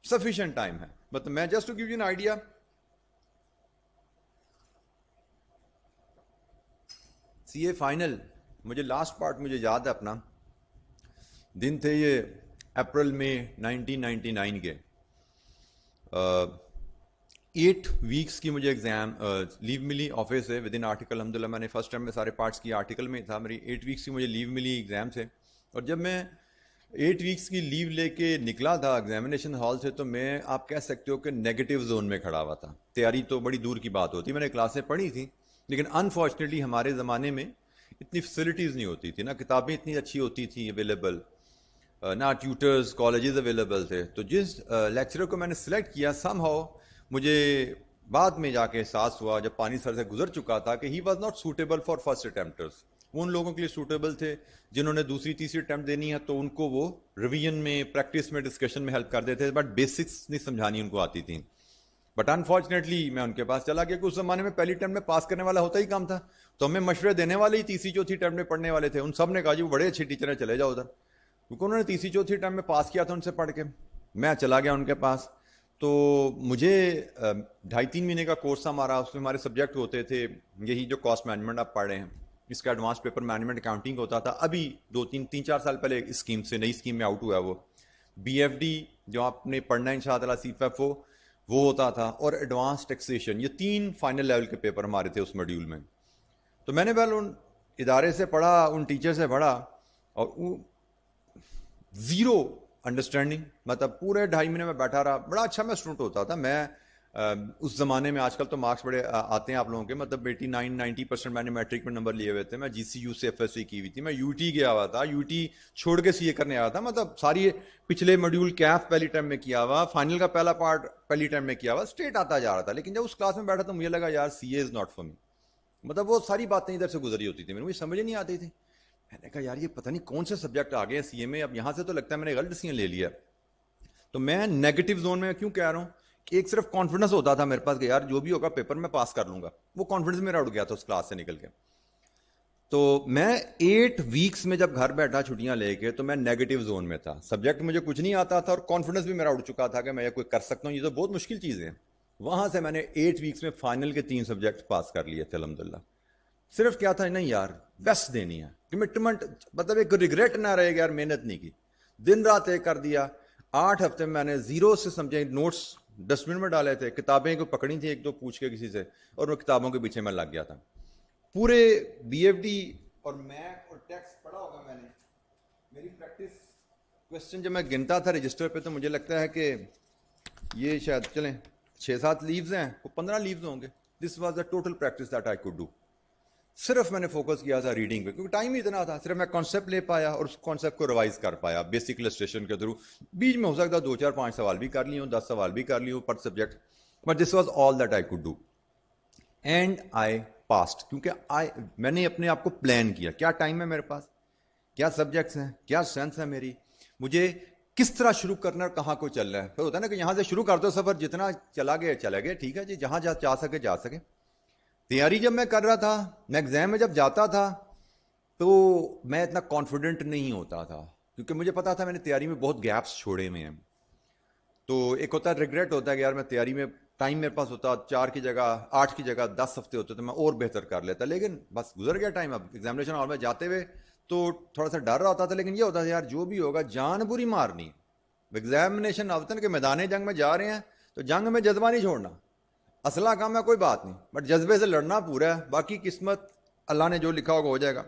سفیشینٹ ٹائم ہے. مطلب میں just to give you an idea, C A final مجھے لاسٹ پارٹ مجھے یاد ہے اپنا, دن تھے یہ اپریل میں 1999 کے, 8 ویکس کی مجھے ایگزام لیو ملی آفس سے ود ان آرٹیکل. الحمدللہ میں نے فرسٹ ٹائم میں سارے پارٹس کی آرٹیکل میں تھا, میری 8 ویکس کی مجھے لیو ملی ایگزام سے. اور جب میں 8 ویکس کی لیو لے کے نکلا تھا ایگزامینیشن ہال سے تو میں آپ کہہ سکتے ہو کہ نیگیٹو زون میں کھڑا ہوا تھا. تیاری تو بڑی دور کی بات ہوتی, میں نے کلاسیں پڑھی تھیں لیکن انفارچونیٹلی ہمارے زمانے میں اتنی فیسلٹیز نہیں ہوتی تھی, نہ کتابیں اتنی اچھی ہوتی تھیں اویلیبل, نہ ٹیوٹرز کالجز اویلیبل تھے. تو جس لیکچرر کو میں نے سلیکٹ کیا سم ہاؤ مجھے بعد میں جا کے احساس ہوا جب پانی سر سے گزر چکا تھا کہ he was not suitable for first attempters. وہ ان لوگوں کے لیے سوٹیبل تھے جنہوں نے دوسری تیسری اٹمپٹ دینی ہے تو ان کو وہ ریویژن میں پریکٹس میں ڈسکشن میں ہیلپ کر دیتے تھے, بٹ بیسکس نہیں سمجھانی ان کو آتی تھیں. بٹ انفارچونیٹلی میں ان کے پاس چلا گیا کہ اس زمانے میں پہلی اٹمپٹ میں پاس کرنے والا ہوتا ہی کم تھا, تو ہمیں مشورے دینے والے ہی تیسری چوتھی اٹمپٹ میں پڑھنے والے تھے. ان سب نے کہا جی وہ بڑے اچھے ٹیچر ہیں چلے جاؤ ادھر, کیونکہ انہوں نے تیسری چوتھی اٹمپٹ میں پاس کیا تھا ان سے پڑھ کے. میں چلا گیا ان کے پاس, تو مجھے 2.5-3 مہینے کا کورس تھا ہمارا. اس میں ہمارے سبجیکٹ ہوتے تھے یہی جو کاسٹ مینجمنٹ آپ پڑھ رہے ہیں, اس کا ایڈوانس پیپر مینجمنٹ اکاؤنٹنگ ہوتا تھا. ابھی 2-3-4 سال پہلے اس اسکیم سے نئی اسکیم میں آؤٹ ہوا ہے وہ بی ایف ڈی جو آپ نے پڑھنا ہے انشاءاللہ سی ایف ایف وہ ہوتا تھا, اور ایڈوانس ٹیکسیشن. یہ 3 فائنل لیول کے پیپر ہمارے تھے اس ماڈیول میں. تو میں نے پہلے ان ادارے سے پڑھا, ان ٹیچر سے پڑھا, اور زیرو انڈرسٹینڈنگ, مطلب پورے 2.5 مہینے میں بیٹھا رہا. بڑا اچھا میں اسٹوڈنٹ ہوتا تھا میں اس زمانے میں. آج کل تو مارکس بڑے آتے ہیں آپ لوگوں کے, مطلب 89-90% میں نے میٹرک میں نمبر لیے ہوئے تھے. میں جی سی یو سے ایف ایس سی کی ہوئی تھی, میں یو ٹی گیا ہوا تھا, یو ٹی چھوڑ کے سی اے کرنے آیا تھا. مطلب ساری پچھلے ماڈیول کیف پہلی ٹائم میں کیا ہوا, فائنل کا پہلا پارٹ پہلی ٹائم میں کیا ہوا, اسٹریٹ آتا جا رہا تھا. لیکن جب اس کلاس میں بیٹھا تو مجھے لگا یار سی اے از ناٹ فار می. مطلب وہ ساری باتیں ادھر سے گزری ہوتی تھی, مجھے سمجھ نہیں آتی تھی. میں نے کہا یار یہ پتہ نہیں کون سے سبجیکٹ آ گئے ہیں سی اے میں, اب یہاں سے تو لگتا ہے میں نے غلط ڈیسیژن لے لیا. تو میں نیگیٹو زون میں کیوں کہہ رہا ہوں کہ ایک صرف کانفیڈنس ہوتا تھا میرے پاس کہ یار جو بھی ہوگا پیپر میں پاس کر لوں گا. وہ کانفیڈنس میرا اڑ گیا تھا اس کلاس سے نکل کے. تو میں 8 ویکس میں جب گھر بیٹھا چھٹیاں لے کے تو میں نیگیٹو زون میں تھا. سبجیکٹ مجھے کچھ نہیں آتا تھا اور کانفیڈنس بھی میرا اڑ چکا تھا کہ میں یہ کوئی کر سکتا ہوں, یہ تو بہت مشکل چیزیں ہیں. وہاں سے میں نے 8 ویکس میں فائنل کے 3 سبجیکٹ پاس کر لیے تھے الحمدللہ. صرف کیا تھا, نہیں یار بیسٹ دینی ہے, کمٹمنٹ, مطلب ایک ریگریٹ نہ رہے گا یار محنت نہیں کی, دن رات ایک کر دیا. 8 ہفتے میں نے زیرو سے سمجھے نوٹس ڈسٹ بن میں ڈالے تھے, کتابیں کو پکڑی تھیں 1-2 پوچھ کے کسی سے, اور وہ کتابوں کے پیچھے میں لگ گیا تھا. پورے بی ایف ڈی اور میتھ اور ٹیکسٹ پڑھا ہوگا میں نے. میری پریکٹس کوشچن جب میں گنتا تھا رجسٹر پہ تو مجھے لگتا ہے کہ یہ شاید چلیں 6-7 لیوز ہیں, وہ 15 لیوز ہوں گے. This was the total practice that I could do. صرف میں نے فوکس کیا تھا ریڈنگ پہ, کیونکہ ٹائم ہی اتنا تھا. صرف میں کانسیپٹ لے پایا اور اس کانسیپٹ کو ریوائز کر پایا بیسک السٹریشن کے تھرو. بیچ میں ہو سکتا 2-4-5 سوال بھی کر لی ہوں, 10 سوال بھی کر لی ہوں پر subject, but this was all that I could do and I passed. کیونکہ میں نے اپنے آپ کو پلان کیا, کیا ٹائم ہے میرے پاس, کیا سبجیکٹس ہیں, کیا سینس ہے میری, مجھے کس طرح شروع کرنا اور کہاں کو چل رہا ہے. پھر ہوتا ہے نا کہ یہاں سے شروع کر دو سفر, جتنا چلا گیا ٹھیک ہے جی, جہاں جا سکے جا سکے. تیاری جب میں کر رہا تھا, میں ایگزام میں جب جاتا تھا تو میں اتنا کانفیڈنٹ نہیں ہوتا تھا, کیونکہ مجھے پتا تھا میں نے تیاری میں بہت گیپس چھوڑے ہوئے ہیں. تو ایک ہوتا ہے ریگریٹ ہوتا ہے کہ یار میں تیاری میں ٹائم میرے پاس ہوتا 4 کی جگہ 8 کی جگہ 10 ہفتے ہوتے تو میں اور بہتر کر لیتا, لیکن بس گزر گیا ٹائم. اب ایگزامینیشن ہال میں جاتے ہوئے تو تھوڑا سا ڈر ہوتا تھا, لیکن یہ ہوتا تھا یار جو بھی ہوگا جان بری مارنی. ایگزامینیشن ہوتا ہے کہ میدان جنگ میں جا رہے ہیں تو جنگ میں جذبہ نہیں چھوڑنا, اصلہ کام ہے کوئی بات نہیں, بٹ جذبے سے لڑنا پورا ہے, باقی قسمت اللہ نے جو لکھا ہوگا ہو جائے گا.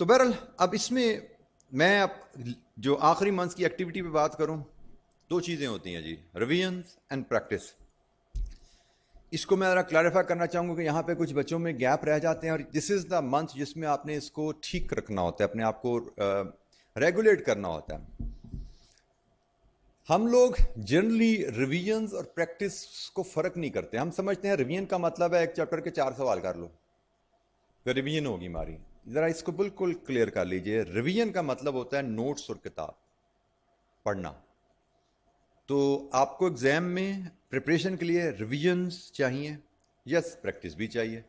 تو بہرحال اب اس میں اب جو آخری منتھ کی ایکٹیویٹی پہ بات کروں, 2 چیزیں ہوتی ہیں جی, ریویژنس اینڈ پریکٹس. اس کو میں ذرا کلیریفائی کرنا چاہوں گا کہ یہاں پہ کچھ بچوں میں گیپ رہ جاتے ہیں, اور دس از دا منتھ جس میں آپ نے اس کو ٹھیک رکھنا ہوتا ہے, اپنے آپ کو ریگولیٹ کرنا ہوتا ہے. ہم لوگ جنرلی ریویژنز اور پریکٹس کو فرق نہیں کرتے. ہم سمجھتے ہیں ریویژن کا مطلب ہے ایک چیپٹر کے 4 سوال کر لو, ریویژن ہوگی ہماری. ذرا اس کو بالکل کلیئر کر لیجئے. ریویژن کا مطلب ہوتا ہے نوٹس اور کتاب پڑھنا. تو آپ کو ایگزام میں پریپریشن کے لیے ریویژنز چاہیے, یس پریکٹس بھی چاہیے.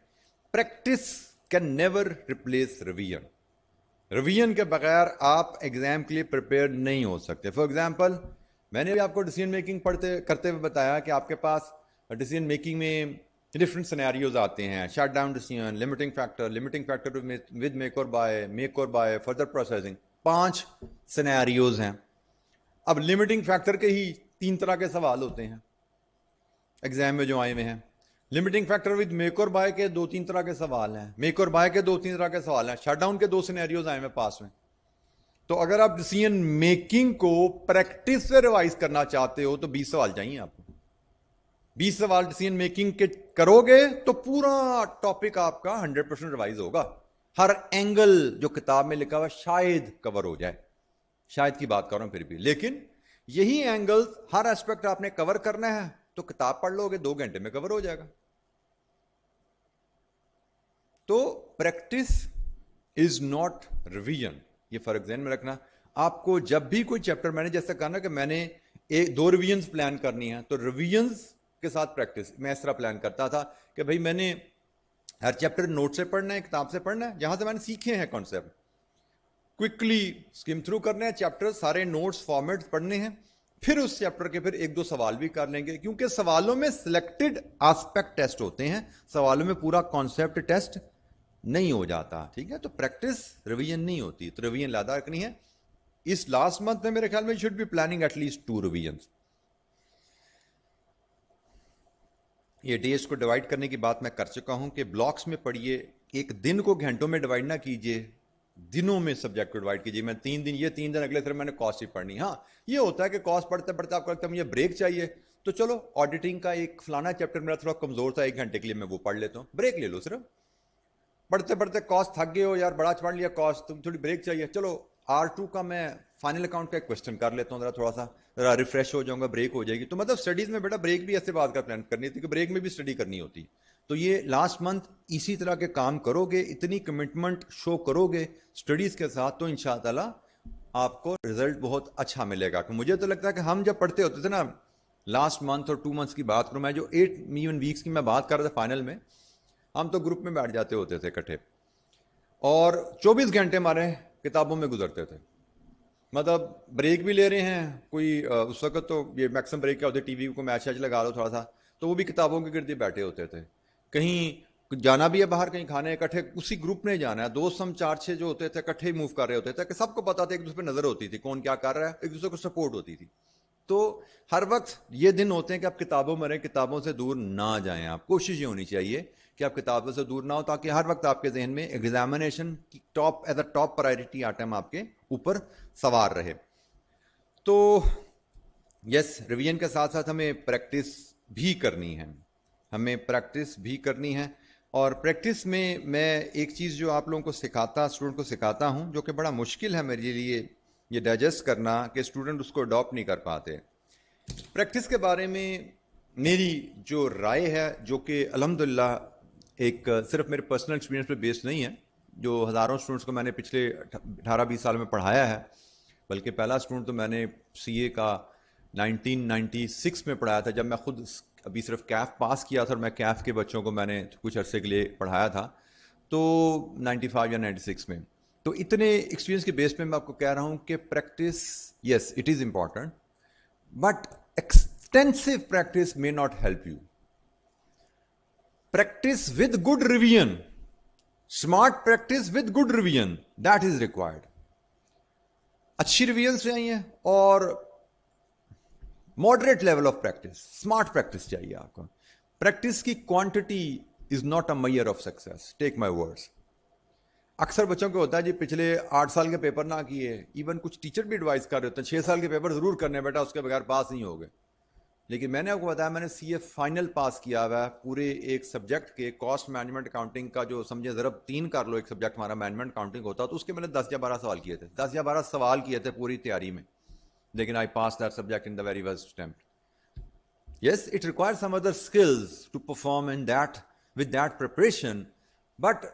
Practice can never replace revision. Revision کے بغیر آپ ایگزام کے لیے پریپیئر نہیں ہو سکتے. فار ایگزامپل میں نے بھی آپ کو ڈیسیژن میکنگ کرتے ہوئے بتایا کہ آپ کے پاس ڈیسیژن میکنگ میں ڈفرینٹ سینیریوز آتے ہیں. Shut down decision, limiting factor with make اور بائی, فردر پروسیسنگ, 5 سینیریوز ہیں. اب لمیٹنگ فیکٹر کے ہی 3 طرح کے سوال ہوتے ہیں ایگزام میں جو آئے ہوئے ہیں. لمیٹنگ فیکٹر ود میک اور بائی کے 2-3 طرح کے سوال ہیں, میک اور بائی کے 2-3 طرح کے سوال ہیں, شٹ ڈاؤن کے 2 سینیریوز آئے ہوئے پاس میں. تو اگر آپ ڈیسیجن میکنگ کو پریکٹس سے ریوائز کرنا چاہتے ہو تو 20 سوال چاہیے آپ کو. 20 سوال ڈیسیجن میکنگ کے کرو گے تو پورا ٹاپک آپ کا 100% ریوائز ہوگا. ہر اینگل جو کتاب میں لکھا ہوا شاید کور ہو جائے, شاید کی بات کر رہا ہوں پھر بھی, لیکن یہی اینگل ہر ایسپیکٹ آپ نے کور کرنا ہے تو کتاب پڑھ لو گے 2 گھنٹے میں کور ہو جائے گا. تو پریکٹس از ناٹ ریویژن, یہ فرق ذہن میں رکھنا. آپ کو جب بھی کوئی چیپٹر, میں نے جیسا کہا نا کہ میں نے 2 ریویژنز پلان کرنی ہے, تو ریویژنز کے ساتھ پریکٹس میں اس طرح پلان کرتا تھا کہ بھائی میں نے ہر چیپٹر نوٹ سے پڑھنا ہے, کتاب سے پڑھنا ہے, جہاں سے میں نے سیکھے ہیں کانسیپٹ, کوئکلی اسکم تھرو کرنے ہیں چیپٹر, سارے نوٹس فارمیٹ پڑھنے ہیں, پھر اس چیپٹر کے پھر 1-2 سوال بھی کر لیں گے, کیونکہ سوالوں میں سلیکٹڈ آسپیکٹ ٹیسٹ ہوتے ہیں, سوالوں میں پورا کانسیپٹ ٹیسٹ نہیں ہو جاتا. ٹھیک ہے, تو پریکٹس ریویژن نہیں ہوتی, تو ریویژن لادا رکھنی ہے. اس لاسٹ منتھ میں میرے خیال میں should be planning at least 2 revisions. یہ ڈیز کو ڈیوائڈ کرنے کی بات میں کر چکا ہوں کہ بلاکس میں پڑھیے, ایک دن کو گھنٹوں میں ڈیوائڈ نہ کیجیے, دنوں میں سبجیکٹ کو ڈیوائڈ کیجیے. میں 3 دن یہ 3 دن اگلے پھر میں نے کاسٹ ہی پڑھنی. ہاں یہ ہوتا ہے کہ کاسٹ پڑھتے پڑھتے آپ کو لگتا ہے مجھے بریک چاہیے, تو چلو آڈیٹنگ کا ایک فلانا چیپٹر میرا تھوڑا کمزور تھا, 1 گھنٹے کے لیے میں وہ پڑھ لیتا ہوں, بریک لے لو. صرف پڑھتے پڑھتے کاسٹ تھک گئے ہو یار, بڑا پڑھ لیا کاسٹ, تم تھوڑی بریک چاہیے, چلو R2 کا میں فائنل اکاؤنٹ کا ایک کوشچن کر لیتا ہوں, تھوڑا سا ریفریش ہو جاؤں گا, بریک ہو جائے گی. تو مطلب اسٹڈیز میں بیٹا بریک بھی ایسے بات کا پلان کرنی تھی کہ بریک میں بھی اسٹڈی کرنی ہوتی. تو یہ لاسٹ منتھ اسی طرح کے کام کرو گے, اتنی کمٹمنٹ شو کرو گے اسٹڈیز کے ساتھ, تو انشاءاللہ آپ کو رزلٹ بہت اچھا ملے گا. کہ مجھے تو لگتا ہے کہ ہم جب پڑھتے ہوتے تھے نا, لاسٹ منتھ اور 2 منتھس کی بات کروں, میں جو 8 ایون ویکس کی میں بات کر رہا تھا فائنل میں, ہم تو گروپ میں بیٹھ جاتے ہوتے تھے اکٹھے, اور 24 گھنٹے ہمارے کتابوں میں گزرتے تھے. مطلب بریک بھی لے رہے ہیں, کوئی اس وقت تو یہ میکسم بریک کیا ہوتے, ٹی وی کو میچ لگا لو تھوڑا سا, تو وہ بھی کتابوں کے گرد بیٹھے ہوتے تھے. کہیں جانا بھی ہے باہر, کہیں کھانے اکٹھے اسی گروپ میں جانا ہے, دوست ہم 4-6 جو ہوتے تھے اکٹھے ہی موو کر رہے ہوتے تھے, کہ سب کو پتا تھا, ایک دوسرے پہ نظر ہوتی تھی کون کیا کر رہا ہے, ایک دوسرے کو سپورٹ ہوتی تھی. تو ہر وقت یہ دن ہوتے ہیں کہ آپ کتابوں میں رہیں, کتابوں سے دور نہ جائیں. آپ کوشش یہ ہونی چاہیے کہ آپ کتابوں سے دور نہ ہو, تاکہ ہر وقت آپ کے ذہن میں ایگزامینیشن کی as a top priority item آپ کے اوپر سوار رہے. تو یس, ریویژن کے ساتھ ساتھ ہمیں پریکٹس بھی کرنی ہے, ہمیں پریکٹس بھی کرنی ہے. اور پریکٹس میں ایک چیز جو آپ لوگوں کو سکھاتا, اسٹوڈنٹ کو سکھاتا ہوں, جو کہ بڑا مشکل ہے میرے لیے یہ ڈائجسٹ کرنا, کہ اسٹوڈنٹ اس کو اڈاپٹ نہیں کر پاتے. پریکٹس کے بارے میں میری جو رائے ہے, جو کہ الحمدللہ ایک صرف میرے پرسنل ایکسپیرینس پہ بیس نہیں ہے, جو ہزاروں اسٹوڈنٹس کو میں نے پچھلے 18-20 سال میں پڑھایا ہے, بلکہ پہلا اسٹوڈنٹ تو میں نے CA کا 1996 میں پڑھایا تھا, جب میں خود ابھی صرف کیف پاس کیا تھا, اور میں کیف کے بچوں کو میں نے کچھ عرصے کے لیے پڑھایا تھا, تو 95 یا 96 میں. تو اتنے ایکسپیرینس کے بیس پہ میں آپ کو کہہ رہا ہوں کہ practice, yes it is important, but extensive practice may not help you. Practice with good revision, smart practice with good revision, that is required. اچھی ریویژن چاہیے اور moderate level of practice, smart practice چاہیے آپ کو. Practice کی quantity is not a measure of success, take my words. اکثر بچوں کو ہوتا ہے جی پچھلے 8 سال کے پیپر نہ کیے, ایون کچھ ٹیچر بھی ایڈوائز کر رہے ہوتے ہیں 6 سال کے پیپر ضرور کرنے بیٹا, اس کے بغیر پاس نہیں ہوگے. لیکن میں نے آپ کو بتایا, میں نے CA فائنل پاس کیا ہوا ہے پورے ایک سبجیکٹ کے, کاسٹ مینجمنٹ اکاؤنٹنگ کا, جو سمجھے ضرب 3 کر لو, ایک سبجیکٹ ہمارا مینجمنٹ اکاؤنٹنگ ہوتا, تو اس کے میں نے 10 یا 12 سوال کیے تھے, 10 یا 12 سوال کیے تھے پوری تیاری میں, لیکن I passed that subject in the very first attempt. Yes, it requires some other skills to perform in that, with that preparation, but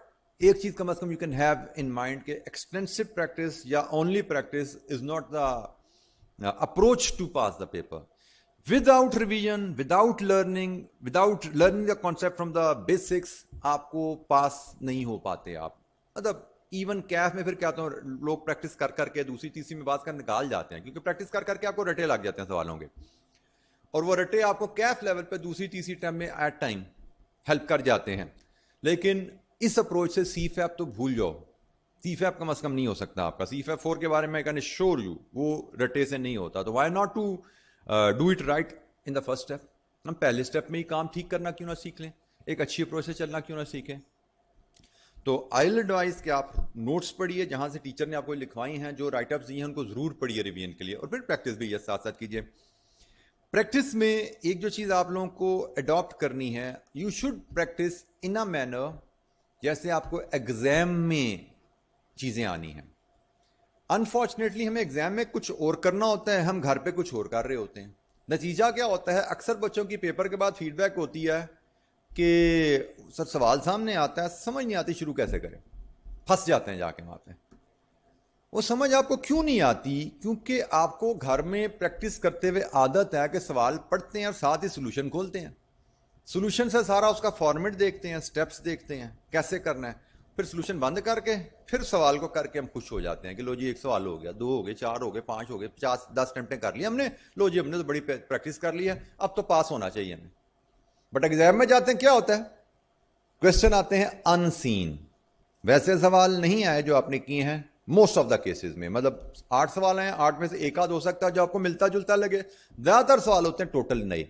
ایک چیز کم از کم you can have in mind کہ extensive practice یا only practice is not the approach to pass the paper. Without revision, without learning the concept from the basics, آپ کو پاس نہیں ہو پاتے. آپ مطلب ایون کیف میں پھر کیا ہوتا ہے, لوگ پریکٹس کر کر کے دوسری تیسری میں بات کر نکال جاتے ہیں, کیونکہ پریکٹس کر کر کے آپ کو رٹے لگ جاتے ہیں سوالوں کے, اور وہ رٹے آپ کو کیف لیول پہ دوسری تیسری ٹائم میں ایٹ ٹائم ہیلپ کر جاتے ہیں. لیکن اس اپروچ سے CFAP تو بھول جاؤ, CFAP کم از کم نہیں ہو سکتا آپ کا. CFAP 4 کے بارے میں کین ایشور یو وہ رٹے سے نہیں ہوتا. تو why not to do it right in the first step. ہم پہلے اسٹیپ میں ہی کام ٹھیک کرنا کیوں نہ سیکھ لیں, ایک اچھی اپروچ سے چلنا کیوں نہ سیکھیں. تو آئی ایڈوائز کہ آپ نوٹس پڑھیے جہاں سے ٹیچر نے آپ کو لکھوائی ہیں, جو رائٹ اپس دی ہیں ان کو ضرور پڑھیے ریویژن کے لیے, اور پھر پریکٹس بھی یہ ساتھ ساتھ کیجیے. پریکٹس میں ایک جو چیز آپ لوگوں کو اڈاپٹ کرنی ہے, you should practice in a manner جیسے آپ کو ایگزام میں چیزیں آنی ہیں. انفارچونیٹلی ہمیں ایگزام میں کچھ اور کرنا ہوتا ہے, ہم گھر پہ کچھ اور کر رہے ہوتے ہیں. نتیجہ کیا ہوتا ہے, اکثر بچوں کی پیپر کے بعد فیڈ بیک ہوتی ہے کہ سر سوال سامنے آتا ہے, سمجھ نہیں آتی شروع کیسے کریں, پھنس جاتے ہیں جا کے وہاں پہ. وہ سمجھ آپ کو کیوں نہیں آتی, کیونکہ آپ کو گھر میں پریکٹس کرتے ہوئے عادت ہے کہ سوال پڑھتے ہیں اور ساتھ ہی سولوشن کھولتے ہیں. سولوشن سے سارا اس کا فارمیٹ دیکھتے ہیں, سٹیپس دیکھتے ہیں کیسے کرنا ہے, پھر سولوشن بند کر کے پھر سوال کو کر کے ہم خوش ہو جاتے ہیں کہ لو جی ایک سوال ہو گیا, 2 ہو گئے, 4 ہو گئے, 5 ہو گئے, 50 10 اٹمپٹیں کر لی ہم نے, لو جی ہم نے تو بڑی پریکٹس کر لی ہے, اب تو پاس ہونا چاہیے ہمیں. بٹ ایگزام میں جاتے ہیں کیا ہوتا ہے, کوشچن آتے ہیں ان سین, ویسے سوال نہیں آئے جو آپ نے کیے ہیں موسٹ آف دا کیسز میں. مطلب 8 سوال ہیں, 8 میں سے ایک آدھ ہو سکتا ہے جو آپ کو ملتا جلتا لگے, زیادہ تر سوال ہوتے ہیں ٹوٹل نئے.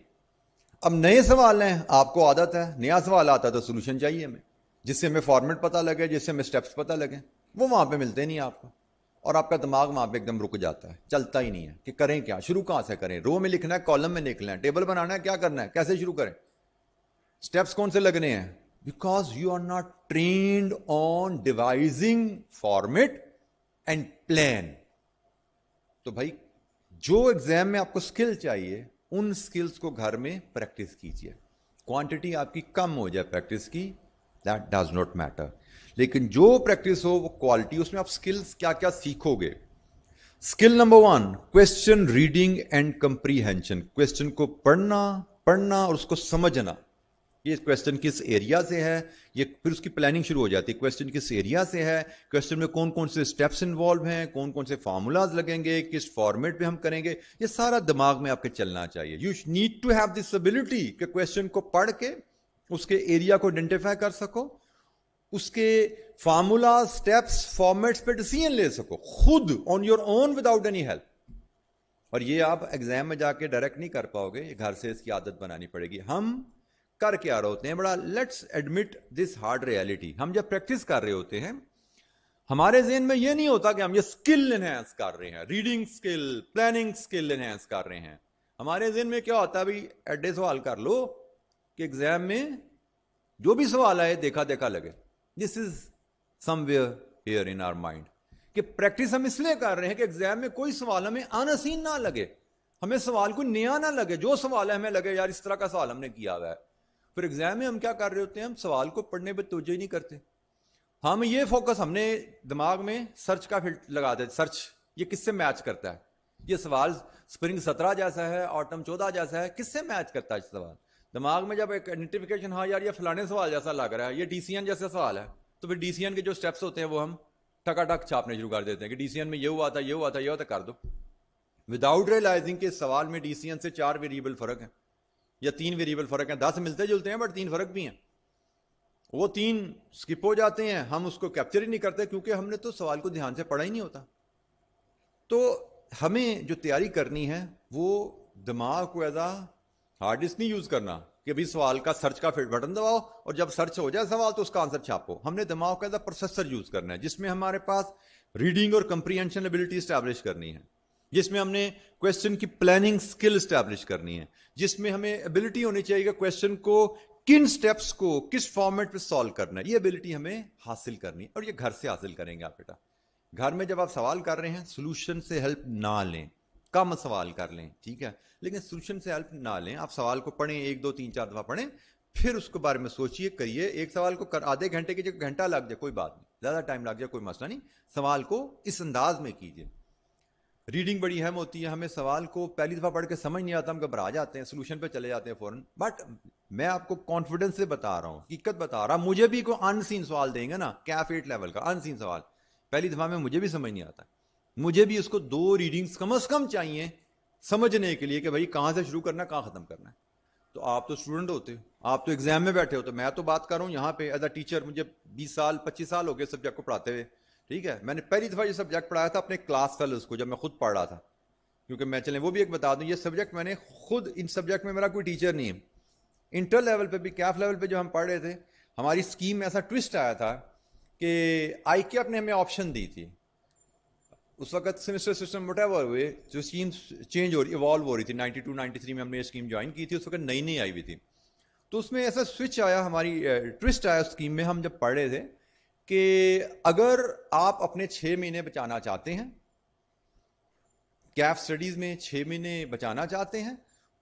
اب نئے سوال ہیں, آپ کو عادت ہے نیا سوال آتا ہے تو سولوشن چاہیے ہمیں, جس سے ہمیں فارمیٹ پتہ لگے, جس سے ہمیں سٹیپس پتہ لگے. وہ وہاں پہ ملتے نہیں آپ کو, اور آپ کا دماغ وہاں پہ ایک دم رک جاتا ہے, چلتا ہی نہیں ہے کہ کریں کیا, شروع کہاں سے کریں, رو میں لکھنا ہے, کالم میں لکھنا ہے, ٹیبل بنانا ہے, کیا کرنا ہے, کیسے شروع کریں, سٹیپس کون سے لگنے ہیں, because you are not trained on devising format and plan. تو بھائی جو ایگزام میں آپ کو اسکل چاہیے ان اسکلس کو گھر میں پریکٹس کیجیے. کوانٹٹی آپ کی کم ہو جائے پریکٹس کی, دیٹ ڈز ناٹ میٹر, لیکن جو پریکٹس ہو وہ کوالٹی, اس میں آپ اسکلس کیا کیا سیکھو گے. Skill number 1, question reading and comprehension. Question کو پڑھنا اور اس کو سمجھنا. یہ کوشچن کس ایریا سے ہے, یہ پھر اس کی پلاننگ شروع ہو جاتی ہے. کوشچن کس ایریا سے ہے, کوشچن میں کون کون سے سٹیپس انوالو ہیں, کون کون سے فارمولاز لگیں گے, کس فارمیٹ پہ ہم کریں گے, یہ سارا دماغ میں آپ کے چلنا چاہیے. You need to have this ability کہ کوشچن کو پڑھ کے اس کے ایریا کو آئیڈینٹیفائی کر سکو, اس کے فارمولا, سٹیپس, فارمیٹس پہ ڈیسیژن لے سکو خود on your own without any help. اور یہ آپ ایگزام میں جا کے ڈائریکٹ نہیں کر پاؤ گے, یہ گھر سے اس کی عادت بنانی پڑے گی. ہم کر کے آ رہے ہوتے ہیں بڑا, let's admit this hard reality. ہم جب پریکٹس کر رہے ہوتے ہیں ہمارے ذہن میں یہ نہیں ہوتا کہ ہم یہ اسکل انہینس کر رہے ہیں, reading skill, planning skill enhance کر رہے ہیں. ہمارے ذہن میں کیا ہوتا ہے, بھائی ایڈے سوال کر لو کہ ایگزام میں جو بھی سوال آئے دیکھا دیکھا لگے. This is somewhere here in our mind کہ پریکٹس ہم اس لیے کر رہے ہیں کہ ایگزام میں کوئی سوال ہمیں انسین نہ لگے, ہمیں سوال کوئی نیا نہ لگے. جو سوال ہے ہمیں لگے یار اس طرح کا سوال ہم نے کیا ہوا ہے. پھر ایگزام میں ہم کیا کر رہے ہوتے ہیں, ہم سوال کو پڑھنے پہ توجہ ہی نہیں کرتے. ہم یہ فوکس, ہم نے دماغ میں سرچ کا فلٹر لگا دیا, سرچ یہ کس سے میچ کرتا ہے, یہ سوال سپرنگ 17 جیسا ہے, آٹم 14 جیسا ہے, کس سے میچ کرتا ہے سوال. دماغ میں جب ایک آئیڈینٹیفیکیشن, ہاں یار یہ فلانے سوال جیسا لگ رہا ہے, یہ ڈی سی این جیسا سوال ہے, تو پھر ڈی سی این کے جو سٹیپس ہوتے ہیں وہ ہم ٹکا ٹک چھاپنے شروع کر دیتے ہیں کہ ڈی سی این میں یہ ہوا تھا, یہ ہوا تھا, یہ ہوتا, کر دو, وداؤٹ ریئلائزنگ کہ سوال میں ڈی سی این سے 4 ویریبل فرق ہیں یا 3 ویریبل فرق ہیں. 10 ملتے جلتے ہیں بٹ 3 فرق بھی ہیں. وہ 3 سکپ ہو جاتے ہیں, ہم اس کو کیپچر ہی نہیں کرتے کیونکہ ہم نے تو سوال کو دھیان سے پڑھا ہی نہیں ہوتا. تو ہمیں جو تیاری کرنی ہے وہ دماغ کو ایز اے ہارڈ ڈسک نہیں یوز کرنا کہ بھی سوال کا سرچ کا بٹن دباؤ اور جب سرچ ہو جائے سوال تو اس کا آنسر چھاپو. ہم نے دماغ کو ایز اے پروسیسر یوز کرنا ہے جس میں ہمارے پاس ریڈنگ اور کمپریہنشن ایبلٹی اسٹیبلش کرنی ہے, جس میں ہم نے کوشچن کی پلاننگ اسکل اسٹیبلش کرنی ہے, جس میں ہمیں ایبلٹی ہونی چاہیے کہ کوشچن کو کن سٹیپس کو کس فارمیٹ پہ سالو کرنا ہے. یہ ایبلٹی ہمیں حاصل کرنی ہے اور یہ گھر سے حاصل کریں گے آپ بیٹا. گھر میں جب آپ سوال کر رہے ہیں سولوشن سے ہیلپ نہ لیں, کم سوال کر لیں ٹھیک ہے, لیکن سولوشن سے ہیلپ نہ لیں. آپ سوال کو پڑھیں, 1 2 3 4 دفعہ پڑھیں, پھر اس کے بارے میں سوچئے, کریے. ایک سوال کو آدھے گھنٹے کی جگہ گھنٹہ لگ جائے کوئی بات نہیں, زیادہ ٹائم لگ جائے کوئی مسئلہ نہیں, سوال کو اس انداز میں کیجیے. ریڈنگ بڑی اہم ہوتی ہے, ہمیں سوال کو پہلی دفعہ پڑھ کے سمجھ نہیں آتا, ہم گھبرا جاتے ہیں, سولوشن پہ چلے جاتے ہیں فوراً. بٹ میں آپ کو کانفیڈنس سے بتا رہا ہوں, حقیقت بتا رہا ہوں, مجھے بھی کوئی ان سین سوال دیں گے نا, کیف 8 لیول کا ان سین سوال, پہلی دفعہ میں مجھے بھی سمجھ نہیں آتا, مجھے بھی اس کو 2 ریڈنگز کم از کم چاہیے سمجھنے کے لیے کہ بھائی کہاں سے شروع کرنا ہے, کہاں ختم کرنا ہے. تو آپ تو اسٹوڈنٹ ہوتے ہو, آپ تو ایگزام میں بیٹھے ہوتے, میں تو بات کر رہا ہوں یہاں پہ ایز اے ٹیچر. مجھے 20 سال 25 سال ہو گئے سبجیکٹ کو پڑھاتے ہوئے, ٹھیک ہے. میں نے پہلی دفعہ یہ سبجیکٹ پڑھایا تھا اپنے کلاس فیلوز کو, جب میں خود پڑھ رہا تھا, کیونکہ میں چلیں وہ بھی ایک بتا دوں, یہ سبجیکٹ میں نے خود, ان سبجیکٹ میں میرا کوئی ٹیچر نہیں ہے. انٹر لیول پہ بھی, کیف لیول پہ جو ہم پڑھ رہے تھے, ہماری اسکیم میں ایسا ٹوسٹ آیا تھا کہ آئی کیپ نے ہمیں آپشن دی تھی اس وقت سیمسٹر سسٹم وٹ ایور ہوئے جو اسکیم چینج ہو رہی ایوالو ہو رہی تھی 92 93 میں ہم نے یہ اسکیم جوائن کی تھی اس وقت نئی نئی آئی ہوئی تھی تو اس میں ایسا سوئچ آیا ہماری ٹوسٹ آیا اسکیم میں ہم جب پڑھ رہے تھے کہ اگر آپ اپنے 6 مہینے بچانا چاہتے ہیں کیف سٹڈیز میں 6 مہینے بچانا چاہتے ہیں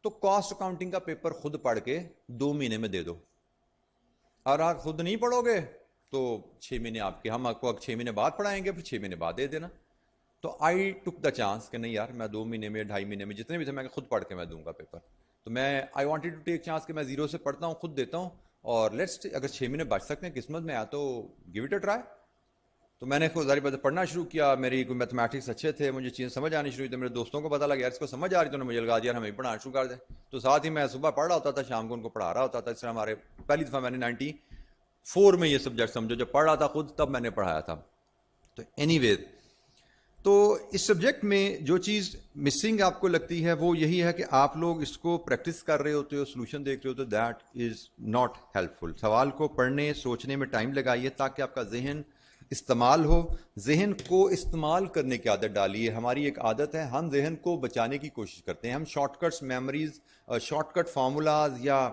تو کاسٹ اکاؤنٹنگ کا پیپر خود پڑھ کے 2 مہینے میں دے دو اور آپ خود نہیں پڑھو گے تو 6 مہینے آپ کے ہم آپ کو 6 مہینے بعد پڑھائیں گے پھر 6 مہینے بعد دے دینا تو آئی ٹک دا چانس کہ نہیں یار میں 2 مہینے میں 2.5 مہینے میں جتنے بھی تھے میں خود پڑھ کے میں دوں گا پیپر تو میں I wanted to take chance کہ میں 0 سے پڑھتا ہوں خود دیتا ہوں اور لیٹس اگر 6 مہینے بچ سکتے ہیں قسمت میں آیا تو گیو اٹ اے ٹرائی تو میں نے ظاہر بات پڑھنا شروع کیا میری کوئی میتھمیٹکس اچھے تھے مجھے چیزیں سمجھ آنی شروع ہوئی تو میرے دوستوں کو پتا لگا یار اس کو سمجھ آ رہی تو انہوں نے مجھے لگا دیا ہمیں پڑھانا شروع کر دیں تو ساتھ ہی میں صبح پڑھ رہا ہوتا تھا شام کو ان کو پڑھا رہا ہوتا تھا اس طرح ہمارے پہلی دفعہ میں نے 94 میں یہ سبجیکٹ سمجھو جب پڑھ رہا تھا خود تب میں نے پڑھایا تھا تو اینی ویز تو اس سبجیکٹ میں جو چیز مسنگ آپ کو لگتی ہے وہ یہی ہے کہ آپ لوگ اس کو پریکٹس کر رہے ہوتے ہو سولوشن دیکھ رہے ہوتے ہو دیٹ از ناٹ ہیلپ فل سوال کو پڑھنے سوچنے میں ٹائم لگائیے تاکہ آپ کا ذہن استعمال ہو ذہن کو استعمال کرنے کی عادت ڈالیے ہماری ایک عادت ہے ہم ذہن کو بچانے کی کوشش کرتے ہیں ہم short cuts memories short cut formulas یا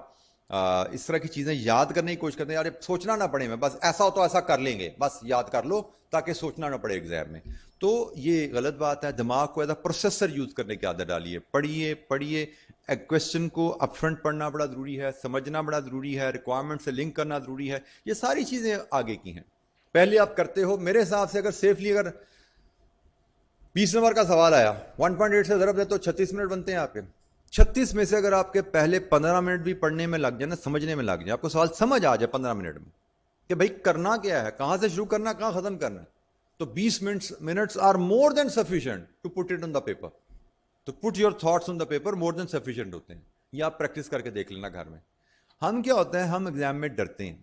اس طرح کی چیزیں یاد کرنے کی کوشش کرتے ہیں یار سوچنا نہ پڑے میں بس ایسا ہو تو ایسا کر لیں گے بس یاد کر لو تاکہ سوچنا نہ پڑے ایگزام میں تو یہ غلط بات ہے دماغ کو ایز اے پروسیسر یوز کرنے کی عادت ڈالیے پڑھیے کوشچن کو اپ فرنٹ پڑھنا بڑا ضروری ہے سمجھنا بڑا ضروری ہے ریکوائرمنٹ سے لنک کرنا ضروری ہے یہ ساری چیزیں آگے کی ہیں پہلے آپ کرتے ہو میرے حساب سے اگر سیفلی اگر 20 نمبر کا سوال آیا 1.8 سے ضرب دے تو 36 منٹ بنتے ہیں آپ کے 36 میں سے اگر آپ کے پہلے 15 منٹ بھی پڑھنے میں لگ جائے نا سمجھنے میں لگ جائے آپ کو سوال سمجھ آ جائے 15 منٹ میں کہ بھائی کرنا کیا ہے کہاں سے شروع کرنا کہاں ختم کرنا تو 20 minutes are more than sufficient to put it on the paper to put your thoughts on the paper more than sufficient ہوتے ہیں یہ آپ پریکٹس کر کے دیکھ لینا گھر میں ہم کیا ہوتا ہے ہم ایگزام میں ڈرتے ہیں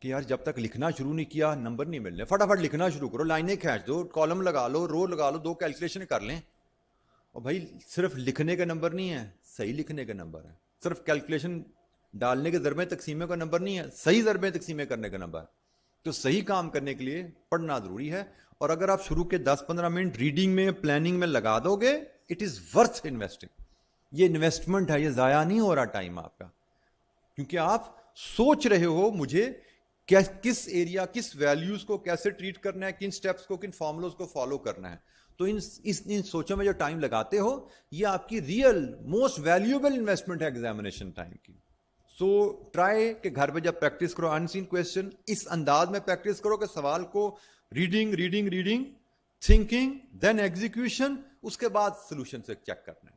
کہ یار جب تک لکھنا شروع نہیں کیا نمبر نہیں ملنے فٹافٹ لکھنا شروع کرو لائنیں کھینچ دو کالم لگا لو رو لگا لو 2 کیلکولیشن کر لیں اور بھائی صرف لکھنے کا نمبر نہیں ہے صحیح لکھنے کا نمبر ہے صرف کیلکولیشن ڈالنے کے ضربیں تقسیمیں کا نمبر نہیں ہے صحیح ضربیں تقسیمیں کرنے کا نمبر تو صحیح کام کرنے کے لیے پڑھنا ضروری ہے اور اگر آپ شروع کے 10-15 منٹ ریڈنگ میں پلاننگ میں لگا دو گے اٹ از ورتھ انویسٹنگ یہ انویسٹمنٹ ہے یہ ضائع نہیں ہو رہا ٹائم آپ کا کیونکہ آپ سوچ رہے ہو مجھے کس ایریا کس ویلیوز کو کیسے ٹریٹ کرنا ہے کن سٹیپس کو کن فارمولوز کو فالو کرنا ہے تو ان سوچوں میں جو ٹائم لگاتے ہو یہ آپ کی ریئل موسٹ ویلیوبل انویسٹمنٹ ہے ایگزامینیشن ٹائم کی سو ٹرائی کہ گھر پہ جب پریکٹس کرو ان سین کویسچن اس انداز میں پریکٹس کرو کہ سوال کو ریڈنگ تھنکنگ دین ایگزیکیوشن اس کے بعد سولوشن سے چیک کرنا ہے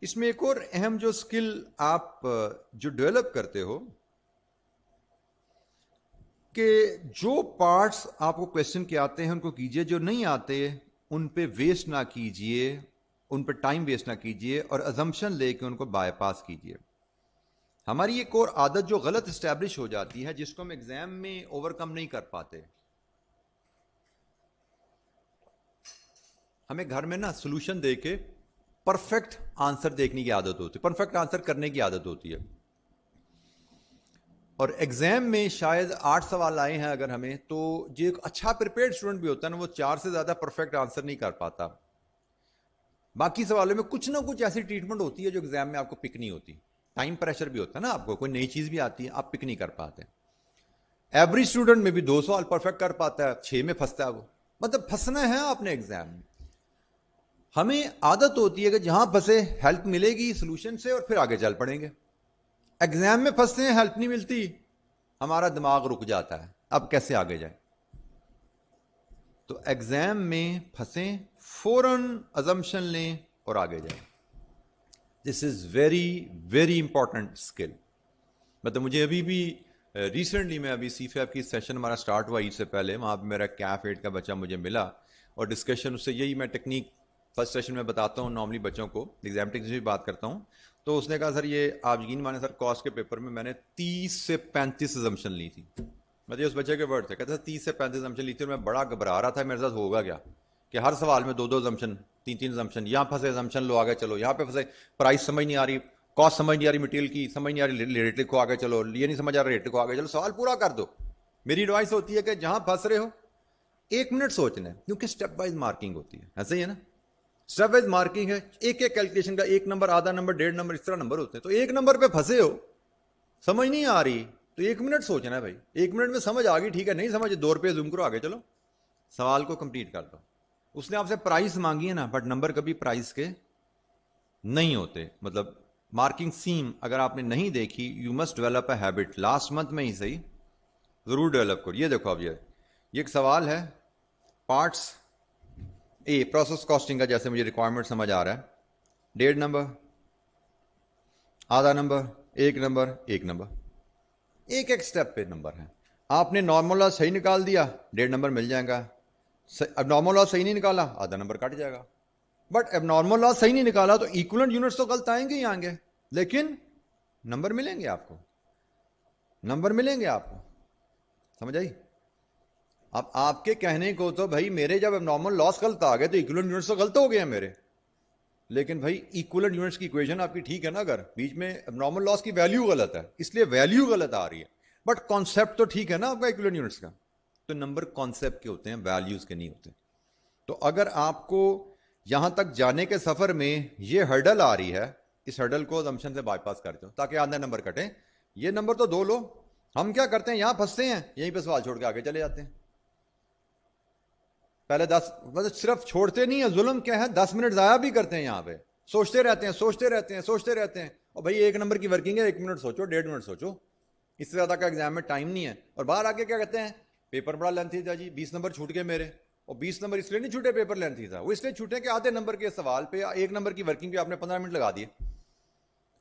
اس میں ایک اور اہم جو اسکل آپ جو ڈیولپ کرتے ہو کہ جو پارٹس آپ کو کویسچن کے آتے ہیں ان کو کیجئے جو نہیں آتے ان پہ ویسٹ نہ کیجئے ان پہ ٹائم ویسٹ نہ کیجئے اور ازمپشن لے کے ان کو بائی پاس کیجئے ہماری ایک اور عادت جو غلط اسٹیبلش ہو جاتی ہے جس کو ہم ایگزام میں اوور کم نہیں کر پاتے ہمیں گھر میں نا سولوشن دے کے پرفیکٹ آنسر دیکھنے کی عادت ہوتی ہے پرفیکٹ آنسر کرنے کی عادت ہوتی ہے اور ایگزام میں شاید 8 سوال آئے ہیں اگر ہمیں تو جو ایک اچھا پریپیئرڈ اسٹوڈنٹ بھی ہوتا ہے نا وہ 4 سے زیادہ پرفیکٹ آنسر نہیں کر پاتا باقی سوالوں میں کچھ نہ کچھ ایسی ٹریٹمنٹ ہوتی ہے جو ایگزام میں آپ کو پک نہیں ہوتی ٹائم پریشر بھی ہوتا ہے نا آپ کو کوئی نئی چیز بھی آتی ہے آپ پک نہیں کر پاتے ایوریج اسٹوڈنٹ میں بھی 2 سوال پرفیکٹ کر پاتا ہے 6 میں پھنستا ہے وہ مطلب پھنسنا ہے آپ نے ایگزام میں ہمیں عادت ہوتی ہے کہ جہاں پھنسے ہیلپ ملے گی سولوشن سے اور پھر آگے چل پڑیں گے ایگزام میں پھنستے ہیں ہیلپ نہیں ملتی ہمارا دماغ رک جاتا ہے اب کیسے آگے جائیں تو ایگزام میں پھنسیں فوراً ازمپشن لیں اور آگے جائیں this is very very important skill مطلب مجھے ابھی بھی ریسنٹلی میں ابھی سی فیب کی سیشن ہمارا اسٹارٹ ہوا عید سے پہلے وہاں پہ میرا کیف 8 کا بچہ مجھے ملا اور ڈسکشن اس سے یہی میں ٹیکنیک فرسٹ سیشن میں بتاتا ہوں نارملی بچوں کو ایگزام ٹیکنیک سے بھی بات کرتا ہوں تو اس نے کہا سر یہ آپ یقین مانیں سر کاسٹ کے پیپر میں نے 30 سے 35 ازمپشن لی تھی مطلب اس بچے کے ورڈ تھے کہتے 30 سے 35 ازمپشن لی تھی اور میں بڑا گھبرا رہا تھا میرے ساتھ ہوگا کیا کہ ہر سوال میں 2 ازمپشن 3 ازمپشن یہاں پھنسے ازمپشن لو آگے چلو یہاں پہ پھنسے پرائس سمجھ نہیں آ رہی کاسٹ سمجھ نہیں آ رہی مٹیریل کی سمجھ نہیں آ رہی ریٹ لکھو آگے چلو یہ نہیں سمجھ آ رہا ریٹ لکھو آگے چلو سوال پورا کر دو میری ایڈوائس ہوتی ہے کہ جہاں پھنس رہے ہو 1 منٹ سوچنا ہے, کیونکہ اسٹیپ وائز مارکنگ ہوتی ہے, ایسا ہی ہے نا, اسٹیپ وائز مارکنگ ہے, ایک ایک کیلکولیشن کا 1 نمبر, آدھا نمبر, 1.5 نمبر, اس طرح نمبر ہوتے ہیں. تو 1 نمبر پہ پھنسے ہو, سمجھ نہیں آ رہی, تو 1 منٹ سوچنا ہے بھائی. 1 منٹ میں سمجھ آ گئی, ٹھیک ہے, نہیں سمجھ 2 روپے زوم کرو, آگے چلو, سوال کو کمپلیٹ کر دو. اس نے آپ سے پرائز مانگی ہے نا, بٹ نمبر کبھی پرائز کے نہیں ہوتے. مطلب مارکنگ سیم اگر آپ نے نہیں دیکھی, you must develop a habit, last month میں ہی صحیح ضرور ڈیولپ کرو. یہ دیکھو اب یہ ایک سوال ہے, پارٹس اے پروسیس کاسٹنگ کا, جیسے مجھے ریکوائرمنٹ سمجھ آ رہا ہے, 1.5 نمبر, آدھا نمبر, 1 نمبر, 1 نمبر, ایک ایک سٹیپ پہ نمبر ہے. آپ نے نارمل لاس صحیح نکال دیا, 1.5 نمبر مل جائے گا. اب نارمل لاس صحیح نہیں نکالا, آدھا نمبر کٹ جائے گا. بٹ اب نارمل لاس صحیح نہیں نکالا تو ایکولنٹ یونٹس تو غلط آئیں گے ہی آئیں گے, لیکن نمبر ملیں گے آپ کو, نمبر ملیں گے آپ کو, سمجھ آئی؟ اب آپ کے کہنے کو تو بھائی میرے جب اب نارمل لاس غلط آ گئے تو ایکولنٹ یونٹس تو غلط ہو گئے ہیں میرے, لیکن بھائی ایکولنٹ یونٹس کی اکویشن آپ کی ٹھیک ہے نا, اگر بیچ میں نارمل لاس کی ویلیو غلط ہے اس لیے ویلیو غلط آ رہی ہے, بٹ کانسیپٹ تو ٹھیک ہے نا آپ کا ایکولنٹ یونٹس کا. تو نمبر کانسیپٹ کے ہوتے ہیں, ویلیوز کے نہیں ہوتے. تو اگر آپ کو یہاں تک جانے کے سفر میں یہ ہرڈل آ رہی ہے, اس ہرڈل کو assumption سے بائی پاس کر دو تاکہ آدھا نمبر کٹے. یہ نمبر تو 2 لو. ہم کیا کرتے ہیں, یہاں پھنستے ہیں, یہیں پہ سوال چھوڑ کے آگے چلے جاتے ہیں. پہلے 10 مطلب صرف چھوڑتے نہیں ہیں, ظلم کیا ہے, 10 منٹ ضائع بھی کرتے ہیں یہاں پہ, سوچتے رہتے ہیں, سوچتے رہتے ہیں, سوچتے رہتے ہیں. اور بھائی 1 نمبر کی ورکنگ ہے, 1 منٹ سوچو, 1.5 منٹ سوچو, اس سے زیادہ کا ایگزام میں ٹائم نہیں ہے. اور باہر آ کے کیا کہتے ہیں, پیپر بڑا لینتھی تھا جی, 20 نمبر چھوٹ گئے میرے. اور 20 نمبر اس لیے نہیں چھوٹے پیپر لینتھی تھا, وہ اس لیے چھوٹے کہ آدھے نمبر کے سوال پہ 1 نمبر کی ورکنگ پہ آپ نے 15 منٹ لگا دیے,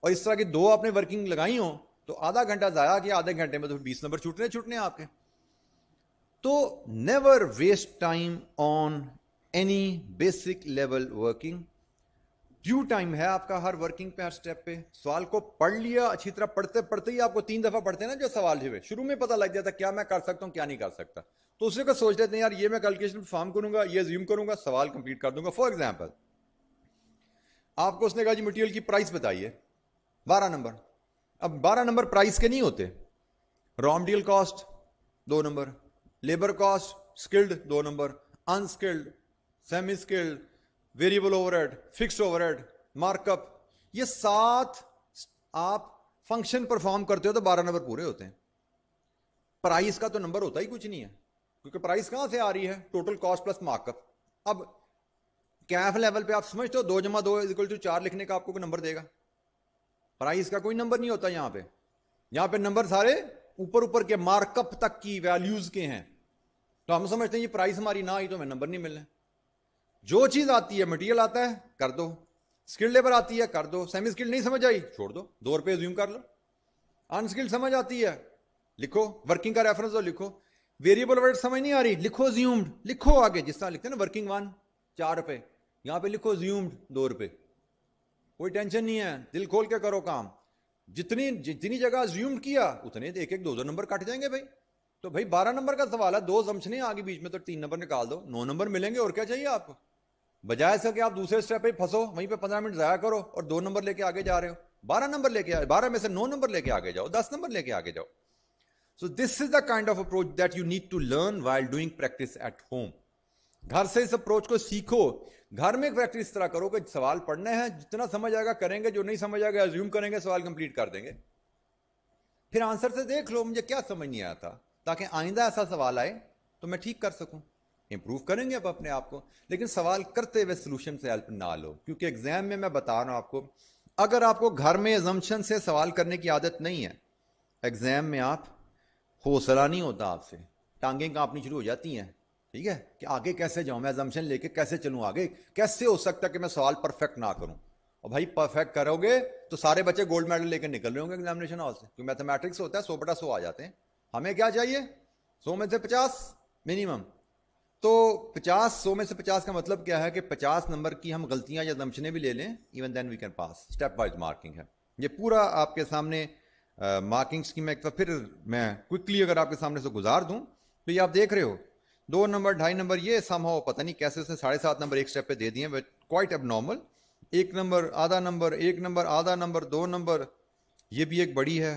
اور اس طرح کی 2 آپ نے ورکنگ لگائی ہوں تو آدھا گھنٹہ ضائع کیا, آدھے گھنٹے میں تو 20 نمبر چھوٹنے آپ کے. تو never waste time on any basic level working. Due time ہے آپ کا ہر ورکنگ پہ, ہر سٹیپ پہ. سوال کو پڑھ لیا اچھی طرح, پڑھتے پڑھتے ہی آپ کو 3 دفعہ پڑھتے ہیں نا جو سوال جو ہے, شروع میں پتہ لگ جاتا کیا میں کر سکتا ہوں کیا نہیں کر سکتا. تو اسے کو سوچ لیتے ہیں یار یہ میں کیلکولیشن پرفارم کروں گا, یہ زیوم کروں گا, سوال کمپلیٹ کر دوں گا. فار ایگزامپل آپ کو اس نے کہا جی مٹیریل کی پرائس بتائیے, 12 نمبر. اب 12 نمبر پرائس کے نہیں ہوتے, raw material cost 2 number, labour cost, skilled 2 number, unskilled, semi skilled, variable overhead, fixed overhead, mark up, یہ 7 آپ فنکشن پرفارم کرتے ہو تو 12 نمبر پورے ہوتے ہیں. پرائز کا تو نمبر ہوتا ہی کچھ نہیں ہے, کیونکہ پرائز کہاں سے آ رہی ہے, total cost plus mark up. اب کیف لیول پہ آپ سمجھتے ہو 2 + 2 = 4 لکھنے کا آپ کو کوئی نمبر دے گا, پرائز کا کوئی نمبر نہیں ہوتا یہاں پہ. یہاں پہ نمبر سارے اوپر کے مارک اپ تک کی ویلیوز کے ہیں. تو ہم سمجھتے ہیں یہ پرائز ہماری نہ آئی تو ہمیں نمبر نہیں ملنے. جو چیز آتی ہے, مٹیریل آتا ہے کر دو, اسکل لیبر آتی ہے کر دو, سیمی اسکل نہیں سمجھ آئی چھوڑ دو, 2 روپے زیوم کر لو. انسکل سمجھ آتی ہے لکھو, ورکنگ کا ریفرنس ہو لکھو, ویریبل ورڈ سمجھ نہیں آ رہی لکھو زیومڈ, لکھو آگے جس طرح لکھتے ہیں نا ورکنگ 1 4 روپے, یہاں پہ لکھو زیومڈ 2 روپے. کوئی ٹینشن نہیں ہے, دل کھول کے کرو کام. جتنی جگہ زیومڈ کیا اتنے ایک 2 نمبر کٹ جائیں گے بھائی. تو بھائی 12 نمبر کا سوال ہے, 2 زمچنے آگے بیچ میں, تو 3 نمبر نکال دو, 9 نمبر ملیں گے. اور کیا چاہیے آپ کو, بجائے سے کہ آپ دوسرے سٹیپ پہ پھنسو, وہیں پہ 15 منٹ ضائع کرو اور 2 نمبر لے کے آگے جا رہے ہو. 12 نمبر لے کے 12 میں سے 9 نمبر لے کے آگے جاؤ, 10 نمبر لے کے آگے جاؤ. So this is the kind of approach that you need to learn while doing practice at home. گھر سے اس اپروچ کو سیکھو, گھر میں پریکٹس اس طرح کرو کہ سوال پڑھنا ہے, جتنا سمجھ آئے گا کریں گے, جو نہیں سمجھ آئے گا زیوم کریں گے, سوال کمپلیٹ کر دیں گے. پھر آنسر سے دیکھ لو مجھے کیا سمجھ نہیں آیا تھا, تاکہ آئندہ ایسا سوال آئے تو میں ٹھیک کر سکوں. امپروو کریں گے اب اپنے آپ کو, لیکن سوال کرتے ہوئے سولوشن سے ہیلپ نہ لو, کیونکہ ایگزام میں بتا رہا ہوں آپ کو, اگر آپ کو گھر میں assumption سے سوال کرنے کی عادت نہیں ہے, ایگزام میں آپ حوصلہ نہیں ہوتا آپ سے, ٹانگیں کانپنی شروع ہو جاتی ہیں. ٹھیک ہے, کہ آگے کیسے جاؤں, میں assumption لے کے کیسے چلوں آگے, کیسے ہو سکتا کہ میں سوال پرفیکٹ نہ کروں. اور بھائی پرفیکٹ کرو گے تو سارے بچے گولڈ میڈل لے کے نکل رہے ہوں گے ایگزامینیشن ہال سے, کیونکہ میتھمیٹکس ہوتا ہے 100/100 آ جاتے ہیں. ہمیں کیا چاہیے, 100 میں سے 50 منیمم. تو 100 میں سے 50 کا مطلب کیا ہے کہ 50 نمبر کی ہم غلطیاں یا assumptions بھی لے لیں, even then we can pass. Step wise marking ہے یہ پورا آپ کے سامنے. مارکنگ اسکیم ایک پھر میں کوئکلی اگر آپ کے سامنے سے گزار دوں تو یہ آپ دیکھ رہے ہو 2 نمبر 2.5 نمبر, یہ سم ہو پتہ نہیں کیسے اس نے 7.5 نمبر ایک سٹیپ پہ دے دیے, کوائٹ اب نارمل. 1 نمبر آدھا نمبر, 1 نمبر آدھا نمبر, 2 نمبر, یہ بھی ایک بڑی ہے.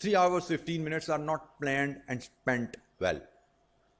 3 hours 15 minutes are not planned and spent well।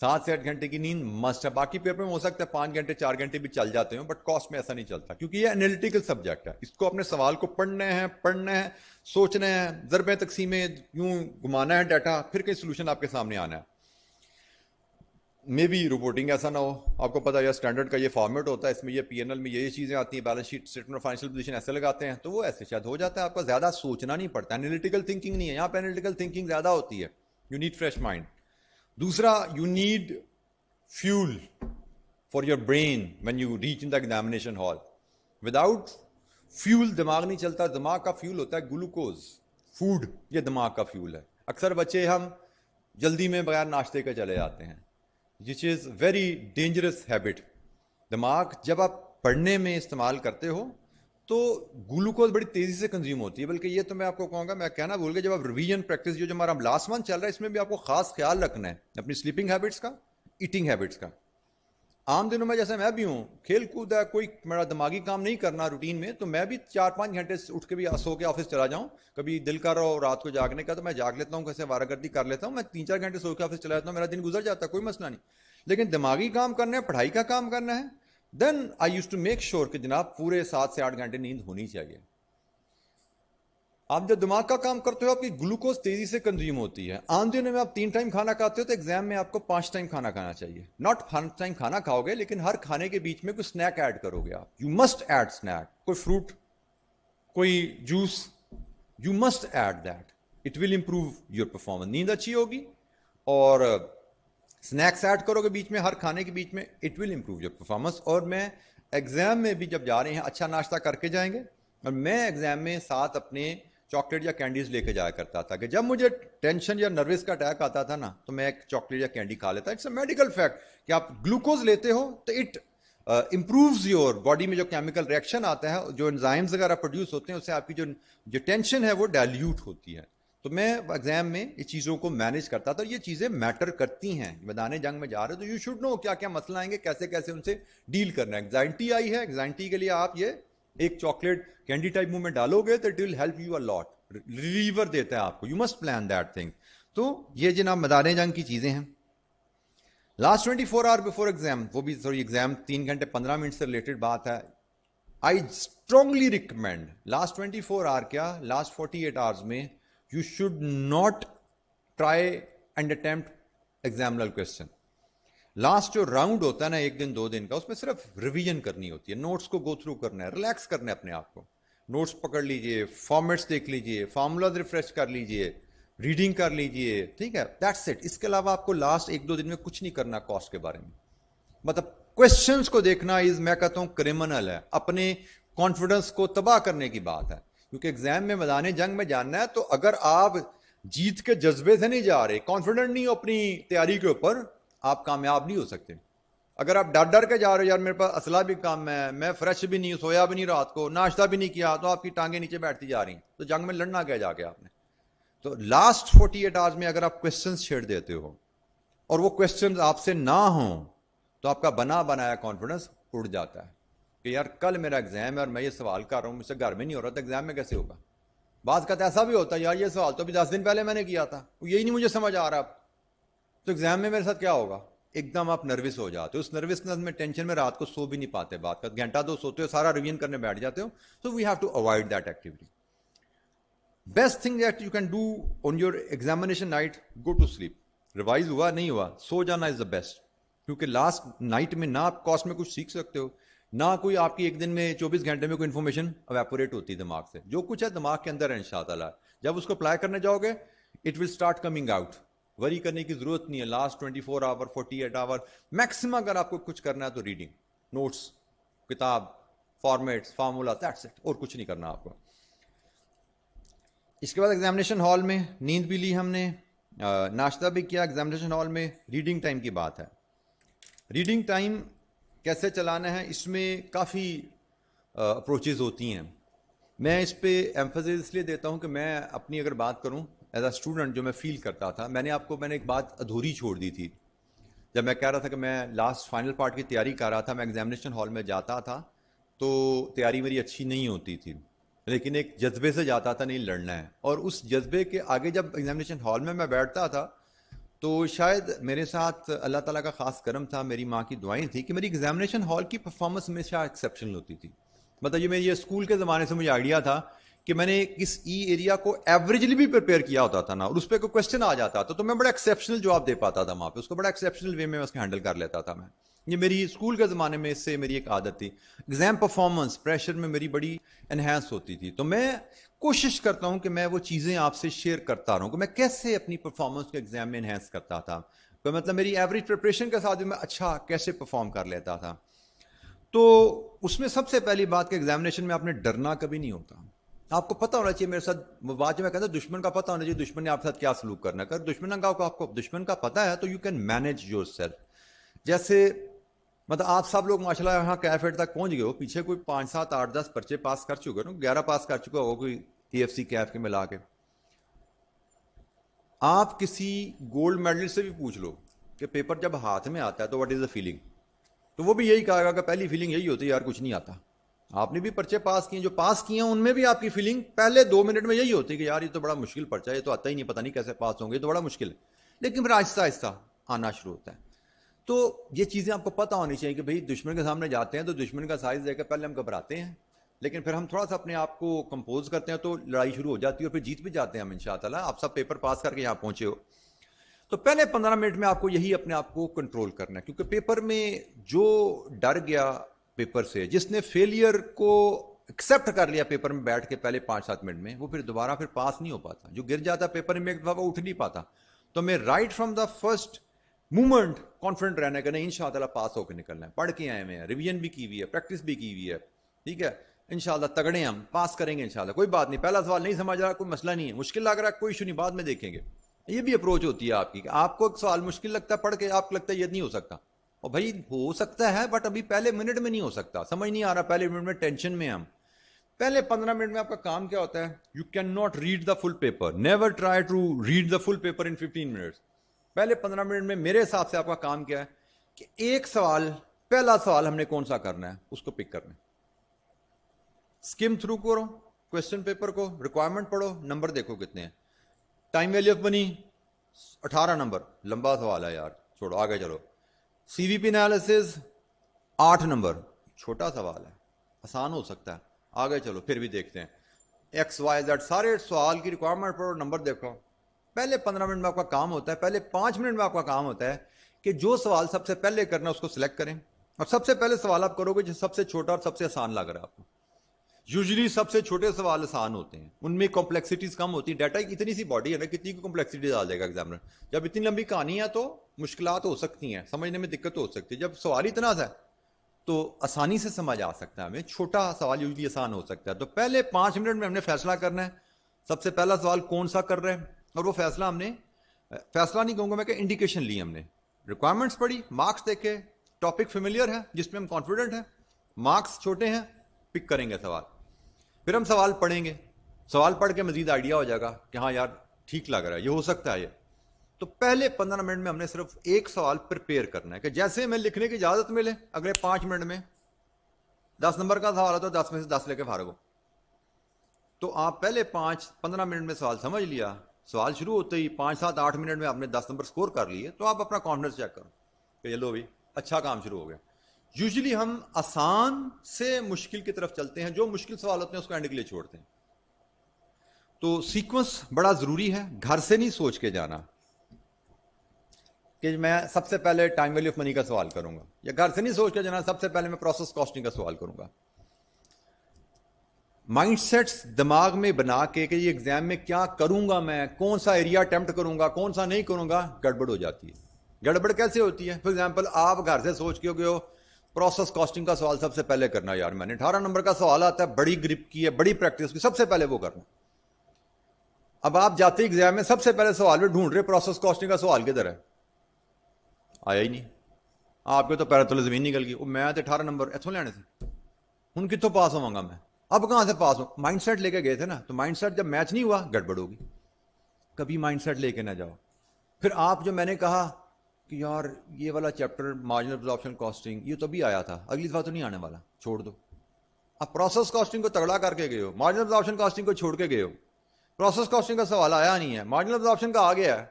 7 سے 8 گھنٹے کی نیند مسٹ ہے. باقی پیپر میں ہو سکتا ہے 5 گھنٹے 4 گھنٹے بھی چل جاتے ہوں, بٹ کاسٹ میں ایسا نہیں چلتا, کیونکہ یہ انالیٹیکل سبجیکٹ ہے. اس کو اپنے سوال کو پڑھنا ہے, سوچنا ہے, ضربیں تقسیمیں یوں گھمانا ہے ڈیٹا, پھر کئی سولوشن آپ کے سامنے آنا ہے. میں بھی رپورٹنگ ایسا نہ ہو, آپ کو پتا ہے اسٹینڈرڈ کا یہ فارمیٹ ہوتا ہے, اس میں یہ پی این ایل میں یہ چیزیں آتی ہیں, balance sheet statement of financial position ایسے لگاتے ہیں, تو وہ ایسے شاید ہو جاتا ہے. آپ کا زیادہ سوچنا نہیں پڑتا, انالیٹیکل تھنکنگ نہیں ہے یہاں پہ, انالیٹیکل تھنکنگ زیادہ ہوتی ہے. You need fresh mind. دوسرا, you need fuel for your brain when you reach in the examination hall. Without fuel دماغ نہیں چلتا. دماغ کا fuel ہوتا ہے گلوکوز, فوڈ, یہ دماغ کا fuel ہے. اکثر بچے ہم جلدی میں بغیر ناشتے کے چلے جاتے ہیں, which is very dangerous habit. دماغ جب آپ پڑھنے میں استعمال کرتے ہو تو گلوکوز بڑی تیزی سے کنزیوم ہوتی ہے. بلکہ یہ تو میں آپ کو کہوں گا, میں کہنا بھول گیا, جب آپ ریویژن پریکٹس جو ہمارا لاسٹ منتھ چل رہا ہے, اس میں بھی آپ کو خاص خیال رکھنا ہے اپنی سلیپنگ ہیبٹس کا, ایٹنگ ہیبٹس کا. عام دنوں میں جیسے میں بھی ہوں, کھیل کود ہے, کوئی میرا دماغی کام نہیں کرنا روٹین میں, تو میں بھی 4-5 گھنٹے اٹھ کے بھی سو کے آفس چلا جاؤں. کبھی دل کر رہا ہو رات کو جاگنے کا تو میں جاگ لیتا ہوں, کیسے وارہ گردی کر لیتا ہوں, میں 3-4 گھنٹے سو کے آفس چلا جاتا ہوں, میرا دن گزر جاتا ہے, کوئی مسئلہ نہیں. لیکن دماغی کام کرنا ہے, پڑھائی کا کام کرنا ہے, دین آئی یوز ٹو میک شیور کہ جناب پورے 7 سے 8 گھنٹے نیند ہونی چاہیے. آپ جب دماغ کا کام کرتے ہو آپ کی گلوکوز تیزی سے کنزیوم ہوتی ہے. عام دنوں میں آپ 3 ٹائم کھانا کھاتے ہو, تو ایگزام میں آپ کو 5 ٹائم کھانا کھانا چاہیے. ناٹ 5 ٹائم کھانا کھاؤ گے, لیکن ہر کھانے کے بیچ میں کوئی اسنیک ایڈ کرو گے آپ. یو مسٹ ایڈ اسنیک, کوئی فروٹ, کوئی juice, you must add that. It will improve your performance. نیند اچھی ہوگی اور اسنیکس ایڈ کرو گے بیچ میں, ہر کھانے کے بیچ میں, it will improve your performance. اور میں ایگزام میں بھی جب جا رہے ہیں اچھا ناشتہ کر کے جائیں گے, اور میں ایگزام میں ساتھ اپنے چاکلیٹ یا کینڈیز لے کے جایا کرتا تھا, کہ جب مجھے ٹینشن یا نروس کا اٹیک آتا تھا نا, تو میں ایک چاکلیٹ یا کینڈی کھا لیتا. اٹس اے میڈیکل فیکٹ کہ آپ گلوکوز لیتے ہو تو اٹ امپرووز یور باڈی میں جو کیمیکل ریئیکشن آتا ہے, جو انزائمز وغیرہ پروڈیوس ہوتے ہیں, اس سے آپ کی جو ٹینشن ہے وہ ڈائلیوٹ ہوتی ہے. تو میں ایگزام میں اس چیزوں کو مینیج کرتا تھا, اور یہ چیزیں میٹر کرتی ہیں. میدان جنگ میں جا رہے تو یو شوڈ نو کیا کیا مسئلہ آئیں گے, کیسے کیسے ان سے ڈیل کرنا ہے. اینگزائٹی آئی ہے, اینگزائٹی کے لیے آپ یہ ایک چاکلیٹ کینڈی ٹائپ منہ میں ڈالو گے تو اٹ ول ہیلپ یو اے لاٹ, ریلیور دیتا ہے آپ کو. You must plan that thing. تو یہ جناب میدان جنگ کی چیزیں ہیں. لاسٹ 24 آور بفور ایگزام, وہ بھی سوری ایگزام 3 گھنٹے 15 منٹ سے ریلیٹڈ بات ہے. I strongly recommend last 24 hour کیا, لاسٹ 48 آورز میں you should not try and attempt exam level question. Last جو راؤنڈ ہوتا ہے نا 1 دن 2 دن کا, اس میں صرف ریویژن کرنی ہوتی ہے, نوٹس کو گو تھرو کرنا ہے, ریلیکس کرنا ہے اپنے آپ کو. نوٹس پکڑ لیجئے, فارمیٹس دیکھ لیجئے, فارمولاز ریفریش کر لیجئے, ریڈنگ کر لیجئے, ٹھیک ہے, دیٹس اٹ. اس کے علاوہ آپ کو لاسٹ 1-2 دن میں کچھ نہیں کرنا کاسٹ کے بارے میں. مطلب کوشچنس کو دیکھنا از, میں کہتا ہوں, کرمنل ہے, اپنے کانفیڈنس کو تباہ کرنے کی بات ہے. کیونکہ ایگزام میں میدان جنگ میں جاننا ہے, تو اگر آپ جیت کے جذبے سے نہیں جا رہے, کانفیڈنٹ نہیں ہو اپنی تیاری کے اوپر, آپ کامیاب نہیں ہو سکتے. اگر آپ ڈر ڈر کے جا رہے ہو, یار میرے پاس اسلحہ بھی کم ہے, میں فریش بھی نہیں, سویا بھی نہیں رات کو, ناشتہ بھی نہیں کیا, تو آپ کی ٹانگیں نیچے بیٹھتی جا رہی ہیں, تو جنگ میں لڑنا کیا جا کے آپ نے. تو لاسٹ 48 آورز میں اگر آپ کوشچنس چھیڑ دیتے ہو, اور وہ کوشچنز آپ سے نہ ہوں, تو آپ کا بنا بنایا کانفیڈنس اڑ جاتا ہے کہ یار کل میرا ایگزام ہے اور میں یہ سوال کر رہا ہوں, مجھ سے گھر میں نہیں ہو رہا, تو ایگزام میں کیسے ہوگا. بعض کا ایسا بھی ہوتا ہے, یار یہ سوال تو بھی 10 دن پہلے میں نے کیا تھا, یہی نہیں مجھے سمجھ آ رہا, تو ایگزام میں میرے ساتھ کیا ہوگا. ایک دم آپ نروس ہو جاتے ہو, اس نروسنس میں ٹینشن میں رات کو سو بھی نہیں پاتے, بات کا گھنٹہ 2 سوتے ہو, سارا ریویژن کرنے بیٹھ جاتے ہو. So we have to avoid that activity. Best thing that you can do on your examination night, go to sleep. Revise ہوا نہیں ہوا, سو جانا از دا بیسٹ. کیونکہ لاسٹ نائٹ میں نہ آپ کاسٹ میں کچھ سیکھ سکتے ہو, نہ کوئی آپ کی ایک دن میں 24 گھنٹے میں کوئی انفارمیشن ایویپوریٹ ہوتی ہے دماغ سے. جو کچھ ہے دماغ کے اندر ہے انشاءاللہ, جب اس کو اپلائی کرنے جاؤ گے it will start coming out. وری کرنے کی ضرورت نہیں ہے. لاسٹ 24 آور 48 آور میکسیمم اگر آپ کو کچھ کرنا ہے تو ریڈنگ, نوٹس, کتاب, فارمیٹس, فارمولا, دیٹس اٹ, اور کچھ نہیں کرنا آپ کو. اس کے بعد ایگزامینیشن ہال میں نیند بھی لی ہم نے, ناشتہ بھی کیا. ایگزامینیشن ہال میں ریڈنگ ٹائم کی بات ہے. ریڈنگ ٹائم کیسے چلانا ہے, اس میں کافی اپروچز ہوتی ہیں. میں اس پہ ایمفسس اس لیے دیتا ہوں کہ میں اپنی اگر بات کروں ایز اے اسٹوڈنٹ, جو میں فیل کرتا تھا, میں نے ایک بات ادھوری چھوڑ دی تھی. جب میں کہہ رہا تھا کہ میں لاسٹ فائنل پارٹ کی تیاری کر رہا تھا, میں ایگزامینیشن ہال میں جاتا تھا تو تیاری میری اچھی نہیں ہوتی تھی, لیکن ایک جذبے سے جاتا تھا, نہیں لڑنا ہے. اور اس جذبے کے آگے جب ایگزامینیشن ہال میں بیٹھتا تھا تو شاید میرے ساتھ اللہ تعالیٰ کا خاص کرم تھا, میری ماں کی دعائیں تھی کہ میری ایگزامینیشن ہال کی پرفارمنس ہمیشہ ایکسیپشنل ہوتی تھی. مطلب یہ میری اسکول کے زمانے سے مجھے آئیڈیا تھا کہ میں نے کس ای ایریا کو ایوریجلی بھی پریپیئر کیا ہوتا تھا نا, اور اس پہ کوئی کوشچن آ جاتا تھا تو میں بڑا ایکسیپشنل جواب دے پاتا تھا وہاں پہ, اس کو بڑا ایکسیپشنل وے میں اس کو ہینڈل کر لیتا تھا میں. یہ میری اسکول کے زمانے میں اس سے میری ایک عادت تھی. ایگزام پرفارمنس پریشر میں میری بڑی انہینس ہوتی تھی, تو میں کوشش کرتا ہوں کہ میں وہ چیزیں آپ سے شیئر کرتا رہوں کہ میں کیسے اپنی پرفارمنس کو ایگزام میں انہینس کرتا تھا. تو مطلب میری ایوریج پریپریشن کے ساتھ بھی میں اچھا کیسے پرفارم کر لیتا تھا. تو اس میں سب سے پہلی بات کہ ایگزامینیشن میں آپ نے ڈرنا کبھی نہیں ہوتا. آپ کو پتہ ہونا چاہیے, میرے ساتھ بات میں کہتا ہوں دشمن کا پتہ ہونا چاہیے دشمن نے آپ کے ساتھ کیا سلوک کرنا ہے. اگر دشمن کا پتہ ہے تو you can manage your self. جیسے مطلب آپ سب لوگ ماشاء اللہ یہاں کیف ایٹ تک پہنچ گئے ہو, پیچھے کوئی 5 7 8 10 پرچے پاس کر چکے ہو, 11 پاس کر چکا ہو کوئی TFC کیف کے ملا کے. آپ کسی گولڈ میڈل سے بھی پوچھ لو کہ پیپر جب ہاتھ میں آتا ہے تو واٹ از دا فیلنگ, تو وہ بھی یہی کہے گا کہ پہلی فیلنگ یہی ہوتی ہے یار کچھ نہیں آتا. آپ نے بھی پرچے پاس کیے, جو پاس کیے ہیں ان میں بھی آپ کی فیلنگ پہلے 2 منٹ میں یہی ہوتی ہے کہ یار یہ تو بڑا مشکل پرچہ ہے, یہ تو آتا ہی نہیں, پتہ نہیں کیسے پاس ہوں گے, یہ تو بڑا مشکل ہے. لیکن پھر آہستہ آہستہ آنا شروع ہوتا ہے. تو یہ چیزیں آپ کو پتہ ہونی چاہیے کہ بھئی دشمن کے سامنے جاتے ہیں تو دشمن کا سائز دے کر پہلے ہم گھبراتے ہیں, لیکن پھر ہم تھوڑا سا اپنے آپ کو کمپوز کرتے ہیں تو لڑائی شروع ہو جاتی ہے اور پھر جیت بھی جاتے ہیں ہم انشاءاللہ. آپ سب پیپر پاس کر کے یہاں پہنچے ہو, تو پہلے 15 منٹ میں آپ کو یہی اپنے آپ کو کنٹرول کرنا ہے. کیونکہ پیپر میں جو ڈر گیا پیپر سے, جس نے فیلئر کو ایکسیپٹ کر لیا پیپر میں بیٹھ کے پہلے 5 7 منٹ میں, وہ پھر دوبارہ پھر پاس نہیں ہو پاتا. جو گر جاتا پیپر میں ایک دفعہ وہ اٹھ نہیں پاتا. تو میں right from the first moment confident رہنا کہ نہیں انشاءاللہ پاس ہو کے نکلنا ہے. پڑھ کے آئے ہوئے ہیں, ریویژن بھی کی ہوئی ہے, پریکٹس بھی کی ہوئی ہے, ٹھیک ہے, انشاءاللہ تگڑے ہم پاس کریں گے انشاءاللہ. کوئی بات نہیں, پہلا سوال نہیں سمجھ رہا کوئی مسئلہ نہیں ہے, مشکل لگ رہا ہے کوئی ایشو نہیں, بعد میں دیکھیں گے. یہ بھی اپروچ ہوتی ہے آپ کی کہ آپ کو ایک سوال مشکل لگتا ہے پڑھ کے, آپ کو لگتا ہے یہ نہیں ہو سکتا, اور بھائی ہو سکتا ہے بٹ ابھی پہلے منٹ میں نہیں ہو سکتا, سمجھ نہیں آ رہا, پہلے منٹ میں ٹینشن میں ہم. پہلے 15 منٹ میں آپ کا کام کیا ہوتا ہے, you can not read the full paper, never try to read the full paper in 15 minutes. پہلے 15 منٹ میں میرے حساب سے آپ کا کام کیا ہے کہ ایک سوال, پہلا سوال ہم نے کون سا کرنا ہے اس کو پک کرنا ہے. سکم تھرو کرو کوشچن پیپر کو, ریکوائرمنٹ پڑھو, نمبر دیکھو کتنے ہیں. Time value of money 18 number, لمبا سوال ہے یار, چھوڑو آگے چلو. CVP انالیسز 8 نمبر, چھوٹا سوال ہے, آسان ہو سکتا ہے, آگے چلو پھر بھی دیکھتے ہیں. XYZ سارے سوال کی ریکوائرمنٹ پڑھو, نمبر دیکھو. پہلے 15 منٹ میں آپ کا کام ہوتا ہے, پہلے 5 منٹ میں آپ کا کام ہوتا ہے کہ جو سوال سب سے پہلے کرنا اس کو سلیکٹ کریں, اور سب سے پہلے سوال آپ کرو گے جو سب سے چھوٹا اور سب سے آسان لگ رہا ہے آپ کو. یوزلی سب سے چھوٹے سوال آسان ہوتے ہیں, ان میں کمپلیکسٹیز کم ہوتی ہیں. ڈیٹا کی اتنی سی باڈی ہے نا, کتنی کی کمپلیکسٹی ڈال دے گا ایگزامنر. جب اتنی لمبی کہانی ہے تو مشکلات ہو سکتی ہیں, سمجھنے میں دقت ہو سکتی ہے. جب سوال اتنا سا ہے تو آسانی سے سمجھ آ سکتا ہے ہمیں, چھوٹا سوال یوزلی آسان ہو سکتا ہے. تو پہلے 5 منٹ میں ہم نے فیصلہ کرنا ہے سب سے پہلا سوال کون سا کر رہے ہیں, اور وہ فیصلہ ہم نے, فیصلہ نہیں کہوں گا میں کہ انڈیکیشن لی ہم نے. ریکوائرمنٹس پڑھی, مارکس دیکھے, ٹاپک فیملیئر ہے جس میں ہم کانفیڈنٹ ہیں, مارکس چھوٹے ہیں, پک کریں گے سوال. پھر ہم سوال پڑھیں گے, سوال پڑھ کے مزید آئیڈیا ہو جائے گا کہ ہاں یار ٹھیک لگ رہا ہے, یہ ہو سکتا ہے یہ. تو پہلے 15 منٹ میں ہم نے صرف ایک سوال پریپیئر کرنا ہے کہ جیسے ہمیں لکھنے کی اجازت ملے اگلے 5 منٹ میں 10 نمبر کا سوال ہے تو 10 میں سے 10 لے کے فارغ ہو. تو آپ پہلے 15 منٹ میں سوال سمجھ لیا, سوال شروع ہوتے ہی 5 7 8 منٹ میں آپ نے 10 نمبر سکور کر لیے, تو آپ اپنا کانفیڈنس چیک کرو کہ چلو بھائی اچھا کام شروع ہو گیا. یوزلی ہم آسان سے مشکل کی طرف چلتے ہیں, جو مشکل سوال ہوتے ہیں اس کو اینڈ کے لیے چھوڑتے ہیں. تو سیکوینس بڑا ضروری ہے, گھر سے نہیں سوچ کے جانا کہ میں سب سے پہلے ٹائم ویلیو آف منی کا سوال کروں گا, یا گھر سے نہیں سوچ کے جانا سب سے پہلے میں پروسیس کاسٹنگ کا سوال کروں گا. مائنڈ سیٹس دماغ میں بنا کے کہ یہ ایگزام میں کیا کروں گا, میں کون سا ایریا اٹیمپٹ کروں گا, کون سا نہیں کروں گا, گڑبڑ ہو جاتی ہے. گڑبڑ کیسے ہوتی ہے, فار ایگزامپل آپ گھر سے سوچ کے گئے ہو پروسیس کاسٹنگ کا سوال سب سے پہلے کرنا, یار میں نے 18 نمبر کا سوال آتا ہے, بڑی گرپ کی ہے, بڑی پریکٹس کی, سب سے پہلے وہ کرنا. اب آپ جاتے ایگزام میں سب سے پہلے سوال میں ڈھونڈ رہے پروسیس کاسٹنگ کا سوال کدھر ہے, آیا ہی نہیں. آپ کے تو پیر تلے زمین نکل گئی, میں تو 18 نمبر اتوں لینے سے ہوں کتوں پاس ہوا گا میں, اب کہاں سے پاس ہوں. مائنڈ سیٹ لے کے گئے تھے نا, تو مائنڈ سیٹ جب میچ نہیں ہوا گڑبڑ ہوگی. کبھی مائنڈ سیٹ لے کے نہ جاؤ. پھر آپ جو میں نے کہا کہ یار یہ والا چیپٹر مارجنل ابزارپشن کاسٹنگ یہ تو بھی آیا تھا, اگلی دفعہ تو نہیں آنے والا, چھوڑ دو. اب پروسیس کاسٹنگ کو تگڑا کر کے گئے ہو, مارجنل ابزارپشن کاسٹنگ کو چھوڑ کے گئے ہو, پروسیس کاسٹنگ کا سوال آیا نہیں ہے, مارجنل ابزارپشن کا آ گیا ہے,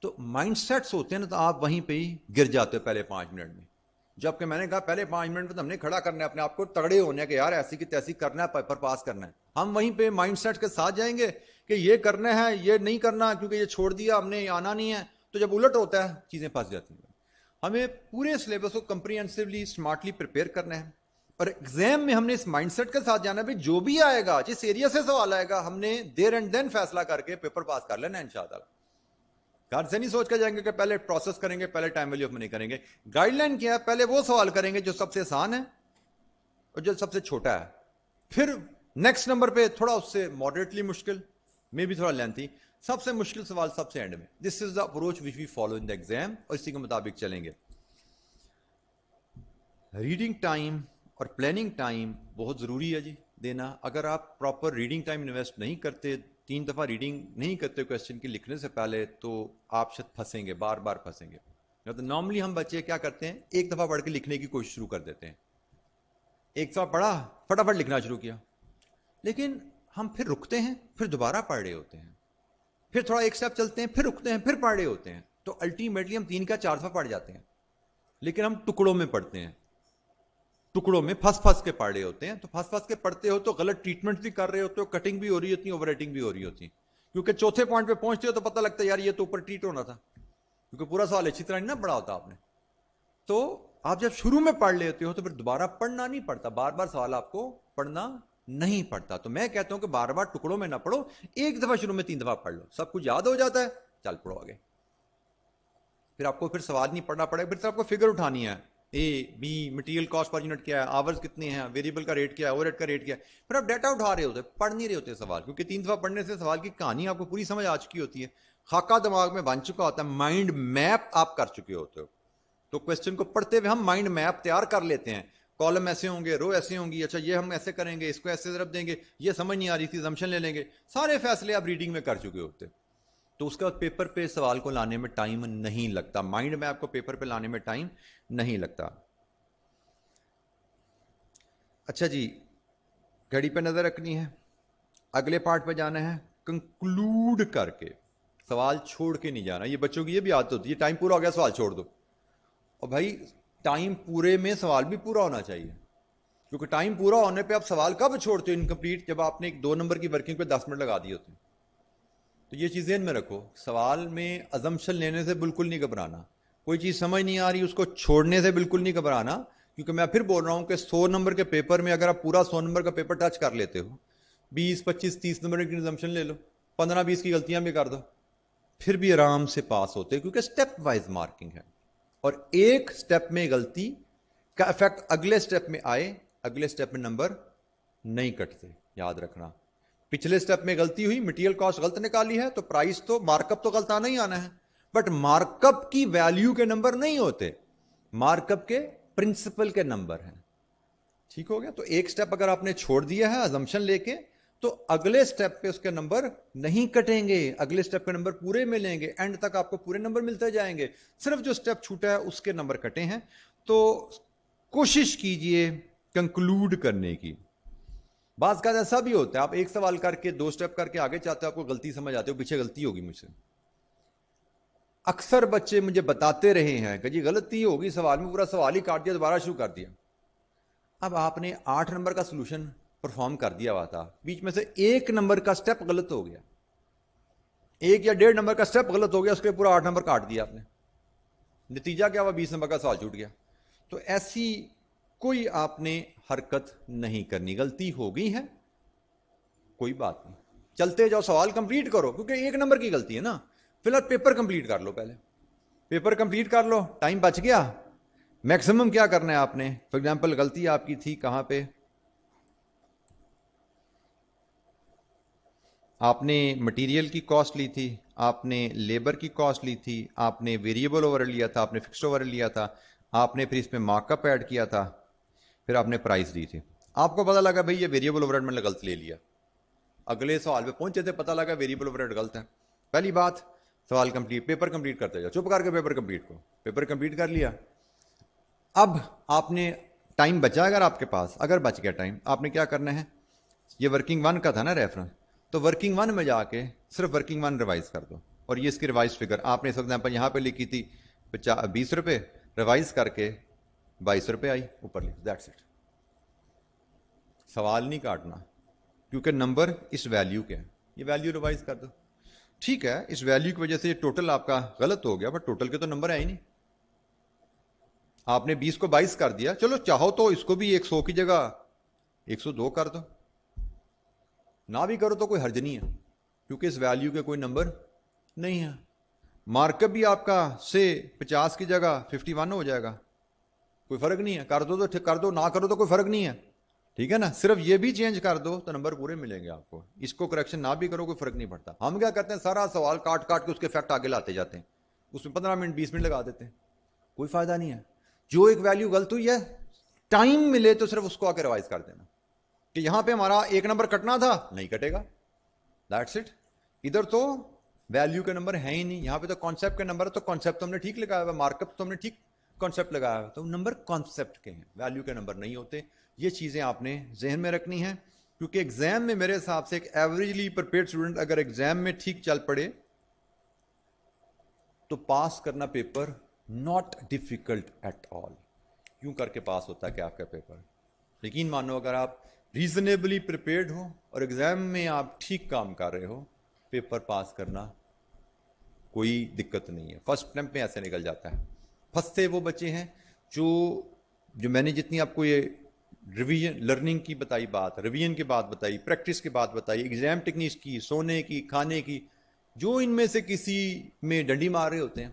تو مائنڈ سیٹس ہوتے ہیں نا، تو آپ وہیں پہ ہی گر جاتے ہو پہلے 5 منٹ میں. جبکہ میں نے کہا پہلے 5 منٹ میں تو ہم نے کھڑا کرنا ہے اپنے آپ کو، تگڑے ہونے کہ یار ایسی کی تیسی کرنا ہے، پیپر پاس کرنا ہے. ہم وہیں پہ مائنڈ سیٹ کے ساتھ جائیں گے کہ یہ کرنا ہے، یہ نہیں کرنا کیونکہ یہ چھوڑ دیا ہم نے، آنا نہیں ہے. تو جب الٹ ہوتا ہے چیزیں پھنس جاتی ہیں. ہمیں پورے سلیبس کو کمپریہنسولی اسمارٹلی پریپیئر کرنا ہے، اور ایگزام میں ہم نے اس مائنڈ سیٹ کے ساتھ جانا ہے جو بھی آئے گا، جس ایریا سے سوال آئے گا، ہم نے دیر اینڈ دین فیصلہ کر کے پیپر پاس کر لینا ہے انشاءاللہ. گھر سے نہیں سوچ کے جائیں گے کہ پہلے پروسیس کریں گے، پہلے ٹائم ویلیو آف منی کریں گے. گائیڈ لائن کیا ہے؟ پہلے وہ سوال کریں گے جو سب سے آسان ہے اور جو سب سے چھوٹا ہے، پھر نیکسٹ نمبر پہ تھوڑا اس سے ماڈریٹلی مشکل، میں بھی تھوڑا لینتھی، سب سے مشکل سوال سب سے اینڈ میں. This is the approach which we follow in the exam, اور اسی کے مطابق چلیں گے. ریڈنگ ٹائم اور پلاننگ ٹائم بہت ضروری ہے جی دینا. اگر آپ پراپر ریڈنگ ٹائم انویسٹ نہیں کرتے، 3 دفعہ ریڈنگ نہیں کرتے کویسچن کی لکھنے سے پہلے، تو آپ شاید پھنسیں گے، بار بار پھنسیں گے. نارملی ہم بچے کیا کرتے ہیں، ایک دفعہ پڑھ کے لکھنے کی کوشش شروع کر دیتے ہیں. ایک دفعہ پڑھا، فٹافٹ لکھنا شروع کیا، لیکن ہم پھر رکتے ہیں، پھر دوبارہ پڑھ رہے ہوتے ہیں، پھر تھوڑا ایک سٹیپ چلتے ہیں، پھر رکتے ہیں، پھر پڑھ رہے ہوتے ہیں. تو الٹیمیٹلی ہم 3 کا 4 دفعہ پڑھ جاتے ہیں، لیکن ہم ٹکڑوں میں پڑھتے ہیں، ٹکڑوں میں پھنس کے پڑھ رہے ہوتے ہیں. تو پھنس کے پڑھتے ہو تو غلط ٹریٹمنٹ بھی کر رہے ہوتے ہو، کٹنگ بھی ہو رہی ہوتی ہے، اوور رائٹنگ بھی ہو رہی ہوتی ہے. کیونکہ چوتھے پوائنٹ پہ پہنچتے ہو تو پتہ لگتا ہے یار یہ تو اوپر ٹریٹ ہونا تھا، کیونکہ پورا سوال اچھی طرح نہیں نہ پڑھا ہوتا آپ نے. تو آپ جب شروع میں پڑھ لیتے ہو تو پھر دوبارہ پڑھنا نہیں پڑتا، بار بار سوال آپ کو پڑھنا نہیں پڑتا. تو میں کہتا ہوں کہ بار بار ٹکڑوں میں نہ پڑھو، ایک دفعہ شروع میں 3 دفعہ پڑھ لو، سب کچھ یاد ہو جاتا ہے، چل پڑھو آگے. پھر آپ کو پھر سوال نہیں پڑھنا پڑے، پھر آپ کو فگر اٹھانی ہے، A B, material cost per unit کیا ہے، آورز کتنے ہیں، ویریبل کا ریٹ کیا ہے، اوور ہیڈ کا ریٹ کیا ہے. پھر آپ ڈیٹا اٹھا رہے ہوتے، پڑھ نہیں رہے ہوتے سوال، کیونکہ 3 دفعہ پڑھنے سے سوال کی کہانی آپ کو پوری سمجھ آ چکی ہوتی ہے، خاکہ دماغ میں بن چکا ہوتا ہے، مائنڈ میپ آپ کر چکے ہوتے ہو. تو کوسچن کو پڑھتے ہوئے ہم مائنڈ میپ تیار کر لیتے ہیں، کالم ایسے ہوں گے، رو ایسے ہوں گی، اچھا یہ ہم ایسے کریں گے، اس کو ایسے ضرب دیں گے، یہ سمجھ نہیں آ رہی تھی زمشن لے لیں گے. سارے فیصلے آپ ریڈنگ میں کر چکے ہوتے. تو اس کے بعد پیپر پہ سوال کو لانے میں ٹائم نہیں لگتا، مائنڈ میں آپ کو پیپر پہ لانے میں ٹائم نہیں لگتا. اچھا جی، گھڑی پہ نظر رکھنی ہے، اگلے پارٹ پہ جانا ہے. کنکلوڈ کر کے، سوال چھوڑ کے نہیں جانا. یہ بچوں کی یہ بھی عادت ہوتی ہے، ٹائم پورا ہو گیا سوال چھوڑ دو. اور بھائی ٹائم پورے میں سوال بھی پورا ہونا چاہیے، کیونکہ ٹائم پورا ہونے پہ آپ سوال کب چھوڑتے ہو انکمپلیٹ؟ جب آپ نے ایک 2 نمبر کی ورکنگ پہ 10 منٹ لگا دیے ہوتے ہیں. تو یہ چیز ذہن میں رکھو، سوال میں ازمپشن لینے سے بالکل نہیں گھبرانا. کوئی چیز سمجھ نہیں آ رہی اس کو چھوڑنے سے بالکل نہیں گھبرانا، کیونکہ میں پھر بول رہا ہوں کہ 100 نمبر کے پیپر میں اگر آپ پورا 100 نمبر کا پیپر ٹچ کر لیتے ہو، 20 25 30 نمبر کی ازمپشن لے لو، 15 20 کی غلطیاں بھی کر دو، پھر بھی آرام سے پاس ہوتے، کیونکہ اسٹیپ وائز مارکنگ ہے. اور ایک سٹیپ میں غلطی کا افیکٹ اگلے سٹیپ میں آئے، اگلے سٹیپ میں نمبر نہیں کٹتے، یاد رکھنا. پچھلے سٹیپ میں غلطی ہوئی، مٹیریل کاسٹ غلط نکالی ہے، تو پرائس تو مارک اپ تو غلط آنا ہی آنا ہے، بٹ مارک اپ کی ویلیو کے نمبر نہیں ہوتے، مارک اپ کے پرنسپل کے نمبر ہیں. ٹھیک ہو گیا؟ تو ایک سٹیپ اگر آپ نے چھوڑ دیا ہے ازمپشن لے کے، تو اگلے سٹیپ پہ اس کے نمبر نہیں کٹیں گے، اگلے سٹیپ کے نمبر پورے ملیں گے، اینڈ تک آپ کو پورے نمبر ملتے جائیں گے. صرف جو سٹیپ چھوٹا ہے اس کے نمبر کٹے ہیں. تو کوشش کیجئے کنکلوڈ کرنے کی. بعض کا ایسا بھی ہوتا ہے، آپ ایک سوال کر کے 2 سٹیپ کر کے آگے چاہتے ہو، آپ کو غلطی سمجھ آتے ہو، پیچھے غلطی ہوگی مجھ سے. اکثر بچے مجھے بتاتے رہے ہیں کہ جی غلطی ہوگی سوال میں، پورا سوال ہی کاٹ دیا، دوبارہ شروع کر دیا. اب آپ نے 8 نمبر کا سولوشن پرفارم کر دیا ہوا تھا، بیچ میں سے 1 نمبر کا سٹیپ غلط ہو گیا، 1 یا 1.5 نمبر کا سٹیپ غلط ہو گیا، اس کے پورا 8 نمبر کاٹ دیا آپ نے. نتیجہ کیا ہوا؟ 20 نمبر کا سوال چھوٹ گیا. تو ایسی کوئی آپ نے حرکت نہیں کرنی. غلطی ہو گئی ہے، کوئی بات نہیں، چلتے جاؤ، سوال کمپلیٹ کرو، کیونکہ 1 نمبر کی غلطی ہے نا. فی الحال پیپر کمپلیٹ کر لو، پہلے پیپر کمپلیٹ کر لو، ٹائم بچ گیا. میکسیمم کیا کرنا ہے آپ نے؟ فار ایگزامپل غلطی آپ کی تھی کہاں پہ؟ آپ نے مٹیریل کی کاسٹ لی تھی، آپ نے لیبر کی کاسٹ لی تھی، آپ نے ویریبل اوور لیا تھا، آپ نے فکسڈ اوور لیا تھا، آپ نے پھر اس میں مارک اپ ایڈ کیا تھا، پھر آپ نے پرائز دی تھی. آپ کو پتا لگا بھائی یہ ویریبل اوور میں نے غلط لے لیا، اگلے سوال پہ پہنچے تھے، پتا لگا ویریبل اوور غلط ہے. پہلی بات، سوال کمپلیٹ، پیپر کمپلیٹ کرتے جاؤ، چپ کر کے پیپر کمپلیٹ کرو. پیپر کمپلیٹ کر لیا. اب آپ نے ٹائم بچا، اگر آپ کے پاس اگر بچ گیا ٹائم، آپ نے کیا کرنا ہے؟ یہ ورکنگ 1 کا تھا نا ریفرنس، تو ورکنگ 1 میں جا کے صرف ورکنگ 1 ریوائز کر دو، اور یہ اس کی ریوائز فگر آپ نے اس ایگزامپل یہاں پہ لکھی تھی 20 روپے، ریوائز کر کے 22 روپے آئی اوپر لکھ، دیٹس اٹ. سوال نہیں کاٹنا کیونکہ نمبر اس ویلیو کے ہیں، یہ ویلیو ریوائز کر دو. ٹھیک ہے، اس ویلیو کی وجہ سے یہ ٹوٹل آپ کا غلط ہو گیا، بٹ ٹوٹل کے تو نمبر ہے ہی نہیں. آپ نے 20 کو 22 کر دیا، چلو چاہو تو اس کو بھی 100 کی جگہ 102 کر دو، نہ بھی کرو تو کوئی حرج نہیں ہے کیونکہ اس ویلیو کے کوئی نمبر نہیں ہے. مارک اپ بھی آپ کا سے 50 کی جگہ 51 ہو جائے گا، کوئی فرق نہیں ہے. کر دو تو کر دو، نہ کرو تو کوئی فرق نہیں ہے. ٹھیک ہے نا، صرف یہ بھی چینج کر دو تو نمبر پورے ملیں گے آپ کو. اس کو کریکشن نہ بھی کرو کوئی فرق نہیں پڑتا. ہم کیا کرتے ہیں، سارا سوال کاٹ کاٹ کے اس کے فیکٹ آگے لاتے جاتے ہیں، اس میں 15 منٹ 20 منٹ لگا دیتے ہیں، کوئی فائدہ نہیں ہے. جو ایک ویلیو غلط ہوئی ہے، ٹائم ملے تو صرف اس کو آ کے ریوائز کر دینا کہ یہاں پہ ہمارا ایک نمبر کٹنا تھا، نہیں کٹے گا، دیٹس اٹ. ادھر تو ویلیو کے نمبر ہیں ہی نہیں، یہاں پہ تو کانسیپٹ کے نمبر ہے، تو کانسیپٹ تو ہم نے ٹھیک لگایا ہوا، مارک اپ تو ہم نے ٹھیک کانسیپٹ لگایا ہوا، تو نمبر کانسیپٹ کے ہیں، ویلیو کے نمبر نہیں ہوتے. یہ چیزیں آپ نے ذہن میں رکھنی ہیں کیونکہ ایگزام میں میرے حساب سے ایک ایوریجلی پرپیئرڈ اسٹوڈنٹ اگر ایگزام میں ٹھیک چل پڑے تو پاس کرنا paper not difficult at all. کیوں کر کے پاس ہوتا ہے کہ آپ کا پیپر، یقین مانو اگر آپ ریزنیبلی پریپیئرڈ ہو اور ایگزام میں آپ ٹھیک کام کر رہے ہو، پیپر پاس کرنا کوئی دقت نہیں ہے. فرسٹ اٹمپٹ میں ایسے نکل جاتا ہے. پھنستے وہ بچے ہیں جو میں نے جتنی آپ کو یہ ریویژن لرننگ کی بتائی بات، ریویژن کی بات بتائی، پریکٹس کی بات بتائی، ایگزام ٹیکنیکس کی، سونے کی، کھانے کی، جو ان میں سے کسی میں ڈنڈی مار رہے ہوتے ہیں.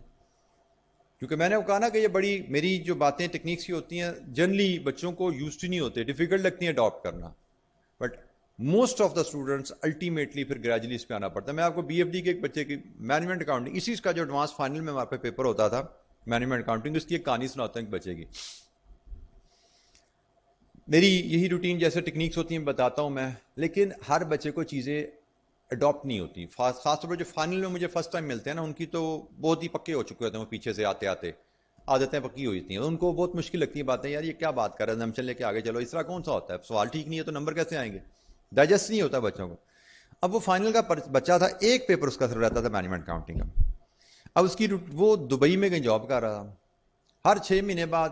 کیونکہ میں نے کہا نا کہ یہ بڑی میری جو باتیں ٹیکنیکس کی ہوتی ہیں جنرلی بچوں کو یوزڈ نہیں ہوتے، ڈیفیکلٹ لگتی ہیں اڈاپٹ کرنا، but most of the students ultimately پھر گریجولی اس پہ آنا پڑتا ہے. میں آپ کو بی ایف ڈی کے ایک بچے کی مینجمنٹ اکاؤنٹنگ، اسی کا جو ایڈوانس فائنل میں ہمارے پہ پیپر ہوتا تھا مینجمنٹ اکاؤنٹنگ، اس کی ایک کہانی سناتا ہوں ایک بچے کی. میری یہی روٹین جیسے ٹیکنیکس ہوتی ہیں بتاتا ہوں میں، لیکن ہر بچے کو چیزیں اڈاپٹ نہیں ہوتی. خاص طور پر جو فائنل میں مجھے فرسٹ ٹائم ملتے ہیں نا، ان کی تو بہت ہی پکے ہو چکے ہوتے ہیں، وہ پیچھے سے آتے آتے عادتیں پکی ہوئی ہوتی ہیں، ان کو بہت مشکل لگتی ہیں باتیں، یار یہ کیا بات کر رہا ہے، نمچن لے کے آگے چلو. اس طرح کون سا ہوتا ہے، سوال ٹھیک نہیں ہے تو نمبر کیسے آئیں گے، ڈائجسٹ نہیں ہوتا بچوں کو. اب وہ فائنل کا بچہ تھا، ایک پیپر اس کا صرف رہتا تھا مینجمنٹ اکاؤنٹنگ کا. اب اس کی وہ دبئی میں کہیں جاب کر رہا تھا، ہر 6 مہینے بعد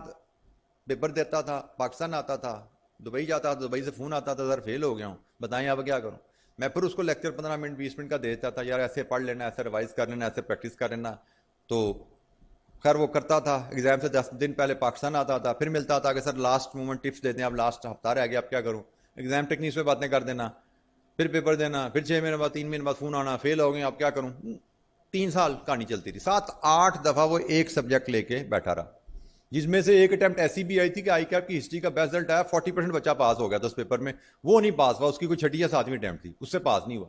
پیپر دیتا تھا، پاکستان آتا تھا، دبئی جاتا تھا، دبئی سے فون آتا تھا، سر فیل ہو گیا ہوں، بتائیں اب کیا کروں. میں پھر اس کو لیکچر 15 منٹ 20 منٹ کا دیتا تھا، یار ایسے پڑھ لینا، ایسے ریوائز کر لینا، ایسے پریکٹس کر لینا. تو خیر وہ کرتا تھا. ایگزام سے 10 دن پہلے پاکستان آتا تھا، پھر ملتا تھا کہ سر لاسٹ مومنٹ ٹپس دیتے ہیں، اب لاسٹ ہفتہ رہ گیا، اب کیا کروں. ایگزام ٹیکنیکس پہ باتیں کر دینا، پھر پیپر دینا، پھر 6 مہینے بعد 3 مہینے بعد فون آنا، فیل ہو گئے اب کیا کروں. 3 سال کہانی چلتی تھی. 7-8 دفعہ وہ ایک سبجیکٹ لے کے بیٹھا رہا، جس میں سے ایک اٹمپٹ ایسی بھی آئی تھی کہ آئی کیپ کی ہسٹری کا بیسٹ رزلٹ آیا، 40% بچہ پاس ہو گیا تھا اس پیپر میں، وہ نہیں پاس ہوا، اس کی کوئی 6 یا 7ویں اٹمپٹ تھی، اس سے پاس نہیں ہوا.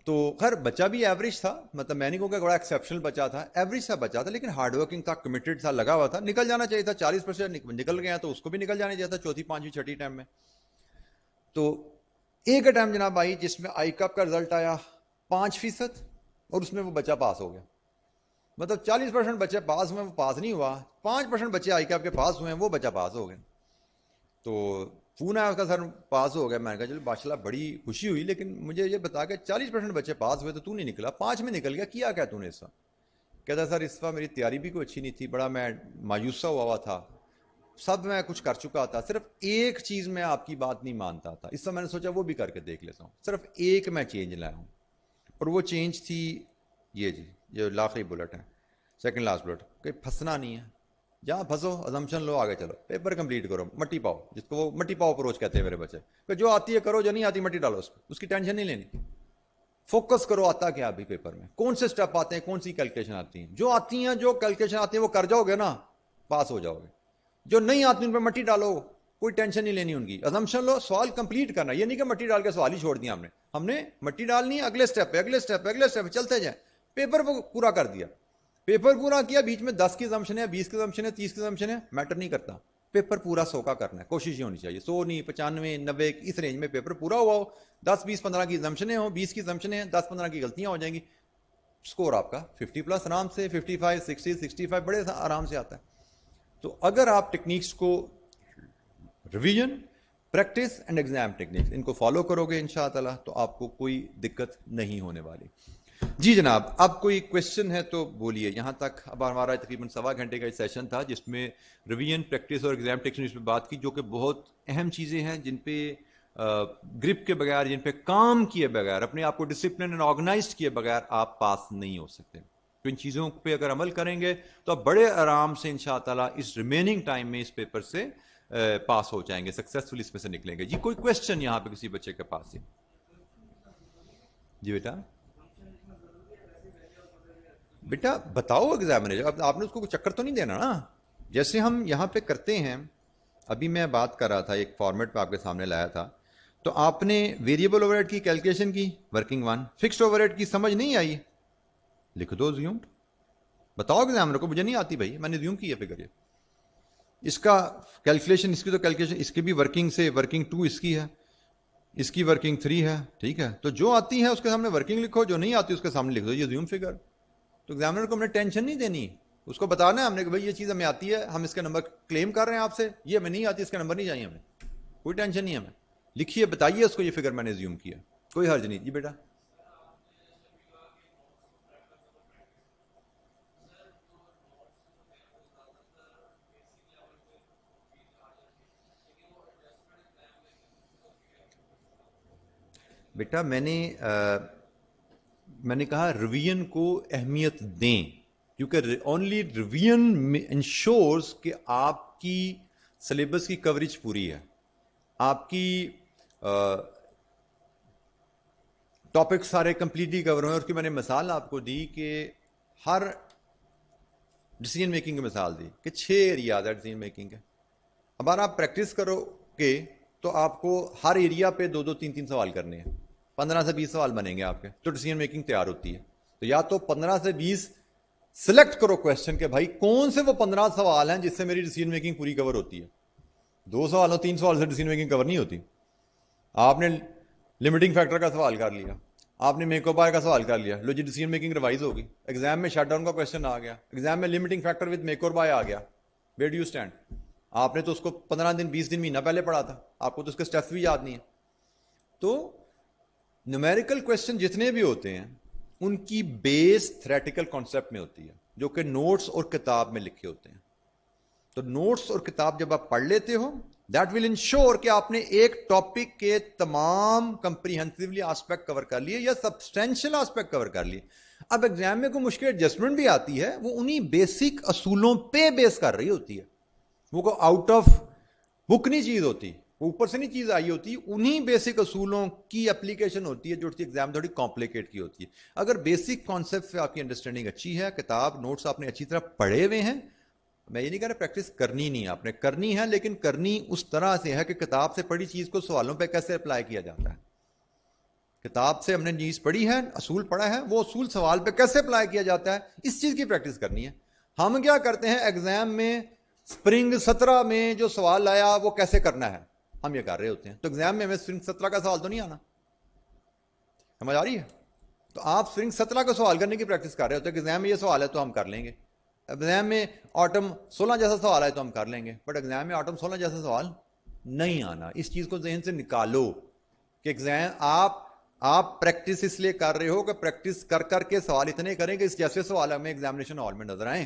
تو خیر بچہ بھی ایوریج تھا، مطلب میں نہیں کہوں کہ بڑا ایکسیپشنل بچہ تھا، ایوریج سا بچہ تھا، لیکن ہارڈ ورکنگ تھا، کمیٹڈ تھا، لگا ہوا تھا. نکل جانا چاہیے تھا، 40% نکل گیا تو اس کو بھی نکل جانا چاہیے تھا 4تھی 5ویں 6ٹھی اٹمپٹ میں. تو ایک اٹمپٹ جناب آئی جس میں آئی کیپ کا رزلٹ آیا 5% اور اس میں وہ بچہ پاس ہو گیا. مطلب 40% بچے پاس ہوئے، وہ پاس نہیں ہوا، 5% بچے آئی کیپ کے پاس ہوئے ہیں، وہ بچہ پاس ہو گئے. تو فون آیا اس کا، سر پاس ہو گیا. میں نے کہا چلو ماشاءاللہ بڑی خوشی ہوئی، لیکن مجھے یہ بتا کہ 40% بچے پاس ہوئے تو نہیں نکلا، 5 میں نکل گیا، کیا کیا تو نے اس وقت. کہتا سر اس وقت میری تیاری بھی کوئی اچھی نہیں تھی، بڑا میں مایوسا ہوا تھا، سب میں کچھ کر چکا تھا، صرف ایک چیز میں آپ کی بات نہیں مانتا تھا. اس وقت میں نے سوچا وہ بھی کر کے دیکھ لیتا ہوں، صرف ایک میں چینج لایا ہوں، اور وہ چینج تھی یہ جی، یہ آخری بلٹ ہے، سیکنڈ لاسٹ بلٹ، کہ پھنسنا نہیں ہے. جہاں پھنسو ازمپشن لو، آگے چلو، پیپر کمپلیٹ کرو، مٹی پاؤ، جس کو وہ مٹی پاؤ اپروچ کہتے ہیں میرے بچے، کہ جو آتی ہے کرو، جو نہیں آتی مٹی ڈالو، اس کی ٹینشن نہیں لینی. فوکس کرو آتا کیا ابھی پیپر میں، کون سے سٹیپ آتے ہیں، کون سی کیلکولیشن آتی ہیں، جو آتی ہیں، جو کیلکولیشن آتی ہیں وہ کر جاؤ گے نا، پاس ہو جاؤ گے. جو نہیں آتی ان پہ مٹی ڈالو، کوئی ٹینشن نہیں لینی ان کی، ازمپشن لو، سوال کمپلیٹ کرنا. یہ نہیں کہ مٹی ڈال کے سوال ہی چھوڑ دیا ہم نے مٹی ڈالنی ہے، اگلے سٹیپ پہ اگلے سٹیپ پہ اگلے سٹیپ پہ چلتے جائیں. پیپر پورا کر دیا، پیپر پورا کیا، بیچ میں 10 کی ازمپشن ہے، 20 کی ازمپشن ہے، 30 کی ازمپشن ہے، میٹر نہیں کرتا. پیپر پورا 100 کا کرنا ہے، کوشش یہ ہونی چاہیے 100 نہیں، 95 90 اس رینج میں پیپر پورا ہوا ہو. 10 20 15 کی ازمپشنیں ہوں، 20 کی ازمپشنیں ہیں، 10 15 کی غلطیاں ہو جائیں گی، سکور آپ کا 50+ آرام سے، 55 60 65 بڑے آرام سے آتا ہے. تو اگر آپ ٹیکنیکس کو revision, practice and exam techniques ان کو فالو کرو گے انشاءاللہ تو آپ کو کوئی دقت نہیں ہونے والی. جی جناب، اب کوئی کوشچن ہے تو بولیے. یہاں تک اب ہمارا تقریباً 1.25 گھنٹے کا سیشن تھا جس میں ریویژن، پریکٹس اور ایگزام ٹیکنیکس پہ بات کی، جو کہ بہت اہم چیزیں ہیں جن پہ گرپ کے بغیر، جن پہ کام کیے بغیر، اپنے آپ کو ڈسپلن اور آرگنائزڈ کیے بغیر آپ پاس نہیں ہو سکتے. تو ان چیزوں پہ اگر عمل کریں گے تو آپ بڑے آرام سے انشاءاللہ اس ریمیننگ ٹائم میں اس پیپر سے پاس ہو جائیں گے، سکسیسفلی اس میں سے نکلیں گے. جی کوئی کوشچن یہاں پہ کسی بچے کے پاس ہے؟ جی بیٹا بتاؤ ایگزامینر، اب آپ نے اس کو چکر تو نہیں دینا نا. جیسے ہم یہاں پہ کرتے ہیں، ابھی میں بات کر رہا تھا ایک فارمیٹ پہ آپ کے سامنے لایا تھا، تو آپ نے ویریبل اوور ہیڈ کی کیلکولیشن کی ورکنگ 1، فکسڈ اوور ہیڈ کی سمجھ نہیں آئی، لکھ دو زیومڈ. بتاؤ ایگزامینر کو مجھے نہیں آتی بھائی، میں نے زیوم کی ہے فگر، یہ اس کا کیلکولیشن، اس کی تو کیلکولیشن اس کی بھی ورکنگ سے ورکنگ 2 اس کی ہے، اس کی ورکنگ 3 ہے. ٹھیک ہے، تو جو آتی ہے اس کے سامنے ورکنگ لکھو، جو نہیں آتی اس کے سامنے لکھ دو یہ زیوم فگر. تو ایگزامنر کو ہم نے ٹینشن نہیں دینی، اس کو بتانا ہے ہم نے کہ بھائی یہ چیز ہمیں آتی ہے، ہم اس کا نمبر کلیم کر رہے ہیں آپ سے، یہ ہمیں نہیں آتی، اس کا نمبر نہیں چاہیے ہمیں، کوئی ٹینشن نہیں ہے ہمیں. لکھیے، بتائیے اس کو یہ فگر میں نے زیوم کیا، کوئی حرج نہیں. جی بیٹا بیٹا میں نے کہا ریویژن کو اہمیت دیں، کیونکہ اونلی ریویژن انشورز کہ آپ کی سلیبس کی کوریج پوری ہے، آپ کی ٹاپک سارے کمپلیٹلی کور ہوئے. اور اس کی میں نے مثال آپ کو دی کہ ہر ڈیسیجن میکنگ کی مثال دی کہ 6 ایریاز ہے ڈیسیجن میکنگ کے. اب اگر آپ پریکٹس کرو گے تو آپ کو ہر ایریا پہ 2 3 سوال کرنے ہیں، 15 سے 20 سوال بنیں گے آپ کے، تو ڈیسیجن میکنگ تیار ہوتی ہے. تو یا تو 15 سے 20 سلیکٹ کرو کوشچن کہ بھائی کون سے وہ 15 سوال ہیں جس سے میری ڈیسیجن میکنگ پوری کور ہوتی ہے. 2 سوالوں 3 سوال سے ڈیسیجن میکنگ کور نہیں ہوتی. آپ نے لمیٹنگ فیکٹر کا سوال کر لیا، آپ نے میکوبار کا سوال کر لیا، لو جی ڈیسیجن میکنگ ریوائز ہوگی. ایگزام میں شٹ ڈاؤن کا کوشچن آ گیا، ایگزام میں لمیٹنگ فیکٹر وتھ میکوبار آ گیا، ویئر ڈو یو اسٹینڈ؟ آپ نے تو اس کو 15 دن 20 دن مہینہ پہلے پڑھا تھا، آپ کو تو اس کے اسٹیپس بھی یاد نہیں ہیں. تو نیومیریکل کوشچن جتنے بھی ہوتے ہیں ان کی بیس تھریٹیکل کانسیپٹ میں ہوتی ہے جو کہ نوٹس اور کتاب میں لکھے ہوتے ہیں. تو نوٹس اور کتاب جب آپ پڑھ لیتے ہو دیٹ ول انشور کہ آپ نے ایک ٹاپک کے تمام کمپریہنسولی آسپیکٹ کور کر لیے یا سبسٹینشیل آسپیکٹ کور کر لیے. اب ایگزام میں کوئی مشکل ایڈجسٹمنٹ بھی آتی ہے، وہ انہی بیسک اصولوں پہ بیس کر رہی ہوتی ہے، وہ کو آؤٹ آف بک نہیں چیز ہوتی، وہ اوپر سے نہیں چیز آئی ہوتی، انہی بیسک اصولوں کی اپلیکیشن ہوتی ہے جو ایگزام تھوڑی کمپلیکیٹ کی ہوتی ہے. اگر بیسک کانسیپٹ سے آپ کی انڈرسٹینڈنگ اچھی ہے، کتاب نوٹس آپ نے اچھی طرح پڑھے ہوئے ہیں، میں یہ نہیں کہہ رہا پریکٹس کرنی نہیں، آپ نے کرنی ہے، لیکن کرنی اس طرح سے ہے کہ کتاب سے پڑھی چیز کو سوالوں پہ کیسے اپلائی کیا جاتا ہے. کتاب سے ہم نے چیز پڑھی ہے، اصول پڑھا ہے، وہ اصول سوال پہ کیسے اپلائی کیا جاتا ہے، اس چیز کی پریکٹس کرنی ہے. ہم کیا کرتے ہیں ایگزام میں سپرنگ 17 میں جو سوال آیا وہ کیسے کرنا ہے ہم یہ کر رہے ہوتے ہیں. تو ایگزام میں ہمیں سپرنگ 17 کا سوال تو نہیں آنا، سمجھ آ رہی ہے؟ تو آپ سپرنگ 17 کا سوال کرنے کی پریکٹس کر رہے ہوتے ہیں، ایگزام میں یہ سوال ہے تو ہم کر لیں گے. ایگزام میں آٹم 16 جیسا سوال ہے تو ہم کر لیں گے، بٹ ایگزام میں آٹم 16 جیسا سوال نہیں آنا. اس چیز کو ذہن سے نکالو کہ ایگزام آپ پریکٹس اس لیے کر رہے ہو کہ پریکٹس کر کر کے سوال اتنے کریں کہ اس جیسے سوال ہمیں ایگزامینیشن ہال میں نظر آئیں.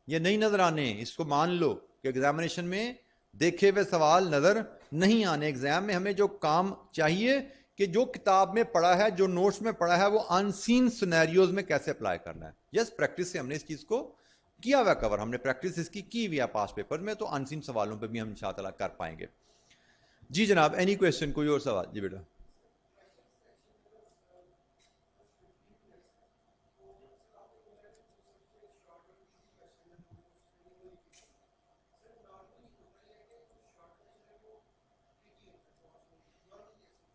یہ نہیں نظر آنے، اس کو مان لو کہ ایگزامینیشن میں دیکھے ہوئے سوال نظر نہیں آنے. ایگزام میں ہمیں جو کام چاہیے کہ جو کتاب میں پڑھا ہے، جو نوٹس میں پڑھا ہے، وہ ان سین سینیریوز میں کیسے اپلائی کرنا ہے. یس پریکٹس سے ہم نے اس چیز کو کیا ہوا کور، ہم نے پریکٹس اس کی ہوئی ہے پاس پیپر میں، تو ان سین سوالوں پہ بھی ہم انشاءاللہ کر پائیں گے. جی جناب، اینی کویسچن، کوئی اور سوال؟ جی بیٹا.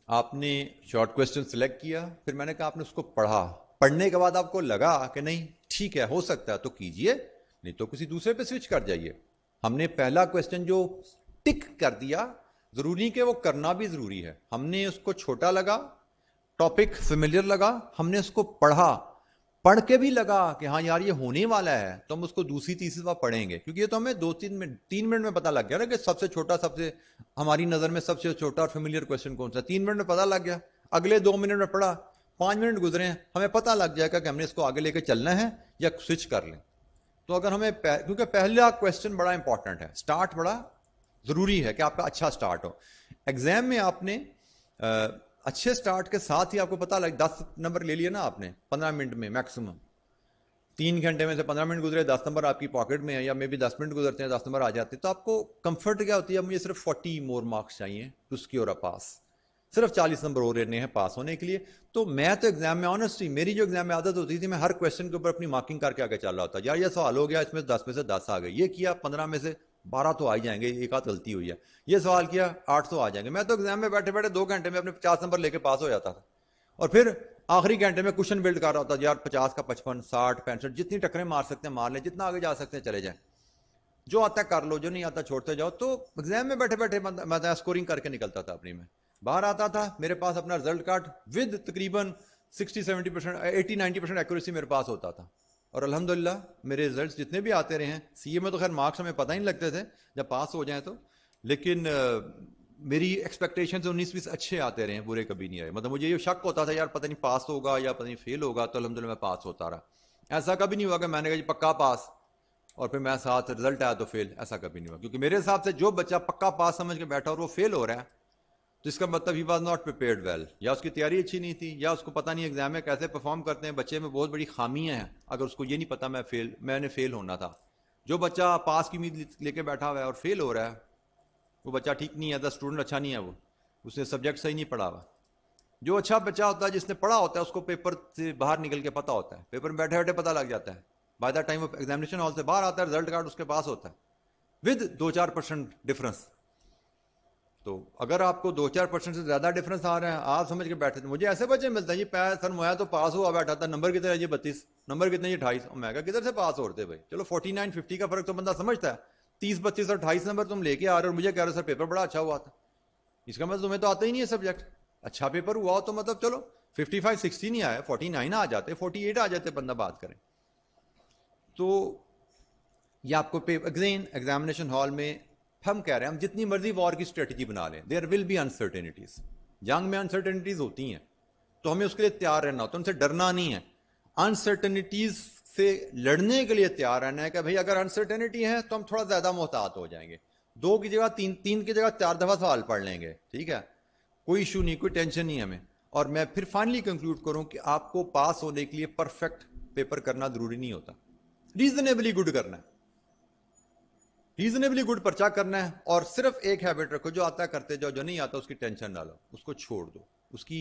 آپ نے شارٹ کویسچن سلیکٹ کیا، پھر میں نے کہا آپ نے اس کو پڑھا، پڑھنے کے بعد آپ کو لگا کہ نہیں ٹھیک ہے ہو سکتا ہے تو کیجئے، نہیں تو کسی دوسرے پہ سوئچ کر جائیے. ہم نے پہلا کویسچن جو ٹک کر دیا، ضروری کہ وہ کرنا بھی ضروری ہے. ہم نے اس کو چھوٹا لگا، ٹاپک فیملیئر لگا، ہم نے اس کو پڑھا، پڑھ کے بھی لگا کہ ہاں یار یہ ہونے والا ہے، تو ہم اس کو دوسری تیسری بار پڑھیں گے، کیونکہ یہ تو ہمیں 3 منٹ میں پتہ لگ گیا نا کہ سب سے چھوٹا، سب سے ہماری نظر میں سب سے چھوٹا اور فیملیئر کویسچن کون سا. 3 منٹ میں پتہ لگ گیا، اگلے 2 منٹ میں پڑھا 5 منٹ گزرے ہیں, ہمیں پتہ لگ جائے گا کہ ہم نے اس کو آگے لے کے چلنا ہے یا سوئچ کر لیں. تو اگر ہمیں کیونکہ پہلا کویشچن بڑا امپورٹنٹ ہے, سٹارٹ بڑا ضروری ہے کہ آپ کا اچھا سٹارٹ ہو. ایگزام میں آپ نے اچھے سٹارٹ کے ساتھ ہی آپ کو پتہ لگ 10 نمبر لے لیا نا آپ نے 15 منٹ میں میکسیمم, 3 گھنٹے میں سے 15 منٹ گزرے 10 نمبر آپ کی پاکٹ میں ہے, یا میں بھی 10 منٹ گزرتے ہیں 10 نمبر آ جاتے ہیں, تو آپ کو کمفرٹ کیا ہوتی ہے, مجھے صرف 40 مور مارکس چاہیے ٹو سکیور اے پاس, صرف 40 نمبر اور لینے ہیں پاس ہونے کے لیے. تو میں تو ایگزام میں آنیسٹلی میری جو ایگزام میں عادت ہوتی تھی, میں ہر کویشچن کے اوپر اپنی مارکنگ کر کے آگے چل رہا ہوتا, یار یہ سوال ہو گیا اس میں 10 میں سے 10 آ گئے, یہ کیا 15 میں سے 12 تو آ ہی جائیں گے, ایک آدھ غلطی ہوئی ہے, یہ سوال کیا 8 تو آ جائیں گے. میں تو ایگزام میں بیٹھے بیٹھے 2 گھنٹے میں اپنے 50 نمبر لے کے پاس ہو جاتا تھا, اور پھر آخری گھنٹے میں کوشچن بلڈ کر رہا ہوتا, یار 50 کا 55 60 65 جتنی ٹکریں مار سکتے ہیں مار لیں, جتنا آگے جا سکتے ہیں چلے جائیں, جو آتا ہے کر لو, جو نہیں آتا چھوڑتے جاؤ. تو ایگزام میں بیٹھے بیٹھے میں اسکورنگ کر کے نکلتا تھا اپنی, میں باہر آتا تھا میرے پاس اپنا رزلٹ کارڈ ود تقریباً 60-70% 80-90% ایکوریسی میرے پاس ہوتا تھا. اور الحمدللہ میرے رزلٹس جتنے بھی آتے رہے ہیں, سی اے میں تو خیر مارکس ہمیں پتہ ہی نہیں لگتے تھے جب پاس ہو جائیں تو, لیکن میری ایکسپیکٹیشن سے 19-20 اچھے آتے رہے ہیں, برے کبھی نہیں آئے. مطلب مجھے یہ شک ہوتا تھا یار پتہ نہیں پاس ہوگا یا پتہ نہیں فیل ہوگا, تو الحمدللہ میں پاس ہوتا رہا. ایسا کبھی نہیں ہوا کہ میں نے کہا جی پکا پاس اور پھر میں ساتھ رزلٹ آیا تو فیل, ایسا کبھی نہیں ہوا. کیونکہ میرے حساب سے جو بچہ پکا پاس سمجھ کے بیٹھا اور وہ فیل ہو رہا ہے, تو اس کا مطلب he was not prepared well, یا اس کی تیاری اچھی نہیں تھی, یا اس کو پتہ نہیں ایگزام میں کیسے پرفارم کرتے ہیں. بچے میں بہت بڑی خامیاں ہیں اگر اس کو یہ نہیں پتا میں نے فیل ہونا تھا. جو بچہ پاس کی امید لے کے بیٹھا ہوا ہے اور فیل ہو رہا ہے, وہ بچہ ٹھیک نہیں ہے, دا اسٹوڈنٹ اچھا نہیں ہے, وہ اس نے سبجیکٹ صحیح نہیں پڑھا ہوا. جو اچھا بچہ ہوتا ہے جس نے پڑھا ہوتا ہے اس کو پیپر سے باہر نکل کے پتہ ہوتا ہے, پیپر میں بیٹھے بیٹھے پتہ لگ جاتا ہے, by the time examination hall سے باہر آتا ہے رزلٹ کارڈ اس کے پاس ہوتا ہے ود 2-4% ڈفرنس. تو اگر آپ کو 2-4% سے زیادہ ڈفرنس آ رہا ہے, آپ سمجھ کے بیٹھے تھے. مجھے ایسے بچے ملتے ہیں جی سر مویا تو پاس ہوا بیٹھا تھا, نمبر کتنے ہے جی 32, نمبر کتنے جی 28. میں کہا کدھر سے پاس ہو رہے بھائی, چلو 49-50 کا فرق تو بندہ سمجھتا ہے, 30-32 اور 28 نمبر تم لے کے آ رہے ہو, اور مجھے کہہ رہے ہو سر پیپر بڑا اچھا ہوا تھا. اس کا مطلب تمہیں تو آتا ہی نہیں ہے سبجیکٹ. اچھا پیپر ہوا ہو تو مطلب چلو 55-60 نہیں آیا, 49 آ جاتے, 48 آ جاتے, بندہ بات کریں. تو یہ آپ کو ایگزامینیشن ہال میں ہم کہہ رہے ہیں, ہم جتنی مرضی وار کی اسٹریٹجی بنا لیں, دیر ول بی انسرٹینٹیز. جنگ میں انسرٹینٹیز ہوتی ہیں, تو ہمیں اس کے لیے تیار رہنا ہوتا ہے, ان سے ڈرنا نہیں ہے. انسرٹینٹیز سے لڑنے کے لیے تیار رہنا ہے کہ بھئی اگر انسرٹینٹی ہے تو ہم تھوڑا زیادہ محتاط ہو جائیں گے, 2 کی جگہ 3 کی جگہ 4 دفعہ سوال پڑھ لیں گے, ٹھیک ہے, کوئی ایشو نہیں, کوئی ٹینشن نہیں ہمیں. اور میں پھر فائنلی کنکلوڈ کروں کہ آپ کو پاس ہونے کے لیے پرفیکٹ پیپر کرنا ضروری نہیں ہوتا, ریزنیبلی گڈ کرنا ہے, ریزنیبلی گڈ پرچہ کرنا ہے. اور صرف ایک ہیبٹ رکھو, جو آتا ہے کرتے جاؤ, جو نہیں آتا اس کی ٹینشن نہ لو, اس کو چھوڑ دو, اس کی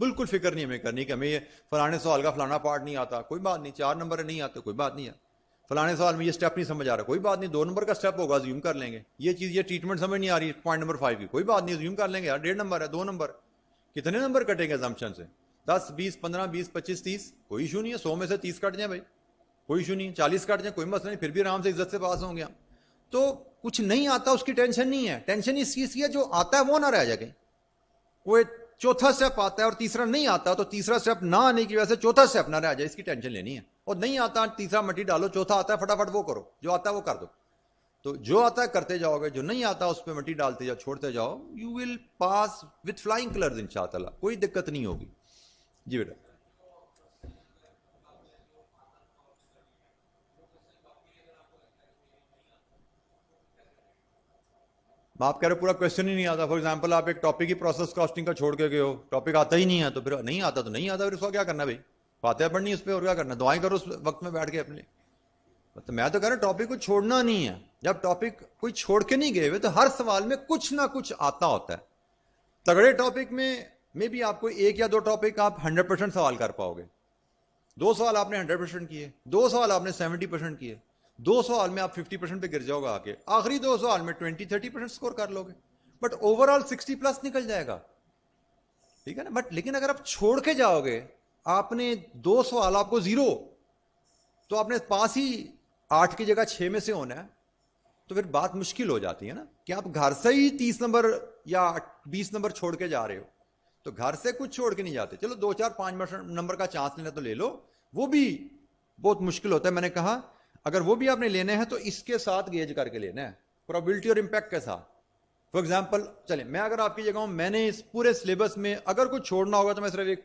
بالکل فکر نہیں ہمیں کرنی کہ ہمیں یہ فلانے سوال کا فلانا پارٹ نہیں آتا, کوئی بات نہیں, 4 نمبر نہیں آتے, کوئی بات نہیں ہے. فلانے سوال میں یہ سٹیپ نہیں سمجھ آ رہا, کوئی بات نہیں, 2 نمبر کا سٹیپ ہوگا, زیوم کر لیں گے. یہ چیز یہ ٹریٹمنٹ سمجھ نہیں آ رہی پوائنٹ نمبر 5 کی, کوئی بات نہیں, زیوم کر لیں گے, یار 1.5 نمبر ہے, 2 نمبر, کتنے نمبر کٹیں گے اسمپشن سے, 10 20 15 20 25 30, کوئی ایشو نہیں ہے. 100 میں سے 30 کٹ جائیں بھائی, کوئی ایشو نہیں, 40 کٹ جائیں, کوئی مسئلہ نہیں, پھر بھی آرام سے عزت سے پاس ہوں گے. تو کچھ نہیں آتا اس کی ٹینشن نہیں ہے, ٹینشن اس چیز کی ہے جو آتا ہے وہ نہ رہ جائے. کوئی چوتھا سٹیپ آتا ہے اور تیسرا نہیں آتا, تو تیسرا سٹیپ نہ آنے کی وجہ سے چوتھا سٹیپ نہ رہ جائے, اس کی ٹینشن لینی ہے. اور نہیں آتا تیسرا مٹی ڈالو, چوتھا آتا ہے فٹافٹ وہ کرو, جو آتا ہے وہ کر دو. تو جو آتا ہے کرتے جاؤ گے, جو نہیں آتا اس پہ مٹی ڈالتے جاؤ, چھوڑتے جاؤ, you will pass with flying colours انشاءاللہ, کوئی دقت نہیں ہوگی. جی بیٹا. آپ کہہ رہے پورا کوشچن ہی نہیں آتا. فار ایگزامپل آپ ایک ٹاپک کی پروسیس کاسٹنگ کا چھوڑ کے گئے ہو, ٹاپک آتا ہی نہیں ہے, تو پھر نہیں آتا تو نہیں آتا, پھر اس کو کیا کرنا بھائی, فاتحہ پڑھنی اس پہ, اور کیا کرنا, دعائیں کرو اس وقت میں بیٹھ کے اپنے. تو میں تو کہہ رہا ہوں ٹاپک کو چھوڑنا نہیں ہے. جب ٹاپک کوئی چھوڑ کے نہیں گئے ہوئے تو ہر سوال میں کچھ نہ کچھ آتا ہوتا ہے. تگڑے ٹاپک میں بھی آپ کو 1 یا 2 ٹاپک آپ 100% سوال کر پاؤ گے. 2 سوال آپ نے 100% کیے, 2 سوال آپ نے 70% کیے, 2 سوال میں آپ 50% پہ گر جاؤ گا آگے, آخری 2 سوال میں 20-30% سکور کر لو گے, بٹ اوور آل 60+ نکل جائے گا, ٹھیک ہے نا. بٹ لیکن اگر آپ چھوڑ کے جاؤ گے, آپ نے 2 سوال آپ کو 0, تو آپ نے پاس ہی 8 کی جگہ 6 میں سے ہونا ہے, تو پھر بات مشکل ہو جاتی ہے نا, کہ آپ گھر سے ہی 30 نمبر یا 20 نمبر چھوڑ کے جا رہے ہو. تو گھر سے کچھ چھوڑ کے نہیں جاتے, چلو 2-4-5 نمبر کا چانس لینا تو لے لو, وہ بھی بہت مشکل ہوتا ہے. میں نے کہا اگر وہ بھی آپ نے لینے ہیں تو اس کے ساتھ گیج کر کے لینا ہے, پروبیلٹی اور امپیکٹ کے ساتھ. فار ایگزامپل چلیں, میں اگر آپ کی جگہ ہوں, میں نے اس پورے سلیبس میں اگر کچھ چھوڑنا ہوگا تو میں صرف ایک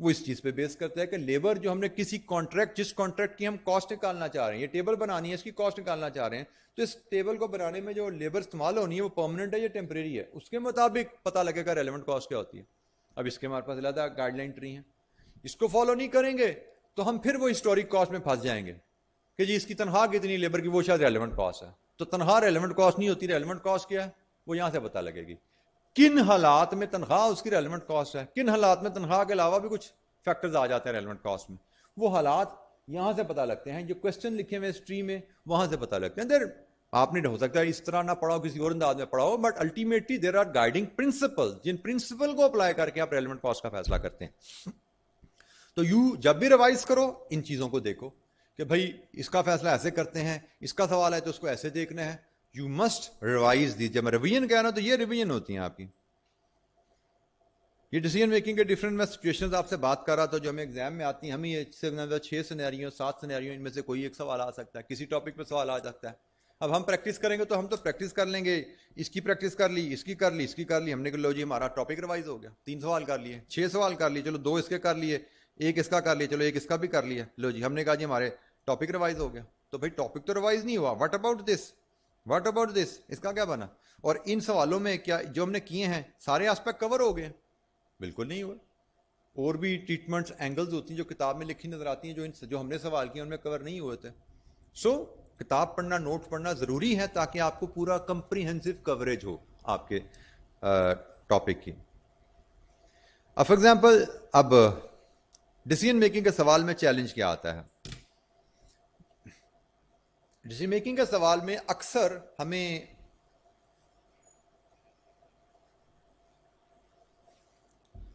وہ اس چیز پہ بیس کرتا ہے کہ لیبر جو ہم نے کسی کانٹریکٹ, جس کانٹریکٹ کی ہم کاسٹ نکالنا چاہ رہے ہیں, یہ ٹیبل بنانی ہے, اس کی کاسٹ نکالنا چاہ رہے ہیں, تو اس ٹیبل کو بنانے میں جو لیبر استعمال ہونی ہے وہ پرماننٹ ہے یا ٹیمپریری ہے, اس کے مطابق پتہ لگے گا ریلیونٹ کاسٹ کیا ہوتی ہے. اب اس کے ہمارے پاس زیادہ گائیڈ لائن ٹری ہیں, اس کو فالو نہیں کریں گے تو ہم پھر وہ ہسٹورک کاسٹ میں پھنس جائیں گے کہ جی اس کی تنخواہ کتنی لیبر کی, وہ شاید ریلیونٹ کاسٹ ہے. تو تنخواہ ریلیونٹ کاسٹ نہیں ہوتی, ریلیونٹ کاسٹ کیا ہے وہ یہاں سے پتہ لگے گی. کن حالات میں تنخواہ اس کی ریلیونٹ کاسٹ ہے, کن حالات میں تنخواہ کے علاوہ بھی کچھ فیکٹرز آ جاتے ہیں ریلیونٹ کاسٹ میں, وہ حالات یہاں سے پتہ لگتے ہیں. جو کوسچن لکھے ہوئے اس ٹری میں وہاں سے پتہ لگتے ہیں. دیر آپ نے ہو سکتا ہے اس طرح نہ پڑھاؤ, کسی اور انداز میں پڑھاؤ, but ultimately there are guiding principle, جن پرنسپل کو اپلائی کر کے آپ ریلیونٹ کاسٹ کا فیصلہ کرتے ہیں. تو جب بھی ریوائز کرو ان چیزوں کو دیکھو کہ بھائی اس کا فیصلہ ایسے کرتے ہیں, اس کا سوال ہے تو اس کو ایسے دیکھنا ہے. یو مسٹ ریوائز دی. جب میں ریویژن کہہ رہا ہوں تو یہ ریویژن ہوتی ہیں آپ کی. یہ ڈیسیژن میکنگ کے ڈفرنٹ میں سچویشنز آپ سے بات کر رہا تھا جو ہمیں ایگزام میں آتی ہیں. ہمیں یہ 6 سینیریو 7 سینیریو ان میں سے کوئی ایک سوال آ سکتا ہے, کسی ٹاپک پہ سوال آ سکتا ہے. اب ہم پریکٹس کریں گے تو ہم تو پریکٹس کر لیں گے, اس کی پریکٹس کر لی, اس کی کر لی, اس کی کر لی, ہم نے کہا لو جی ہمارا ٹاپک ریوائز ہو گیا. 3 سوال کر لیے, 6 سوال کر لیے, چلو 2 اس کے کر لیے, 1 اس کا کر لیے, چلو 1 اس کا بھی کر لیا, لو جی ہم نے کہا جی ہمارے ٹاپک ریوائز ہو گیا. تو بھائی ٹاپک تو ریوائز نہیں ہوا, what about this, what about this, اس کا کیا بنا. اور ان سوالوں میں کیا جو ہم نے کیے ہیں سارے آسپیکٹ کور ہو گئے؟ بالکل نہیں ہوا. اور بھی ٹریٹمنٹس اینگلز ہوتی ہیں جو کتاب میں لکھی نظر آتی ہیں, جو ہم نے سوال کیے ان میں کور نہیں ہوئے تھے. سو کتاب پڑھنا, نوٹ پڑھنا ضروری ہے تاکہ آپ کو پورا کمپریہنسو کوریج ہو آپ کے ٹاپک کی. اب فار ایگزامپل, اب ڈیسیژن میکنگ کے سوال میں چیلنج کیا آتا ہے؟ ڈیسیژن میکنگ کے سوال میں اکثر ہمیں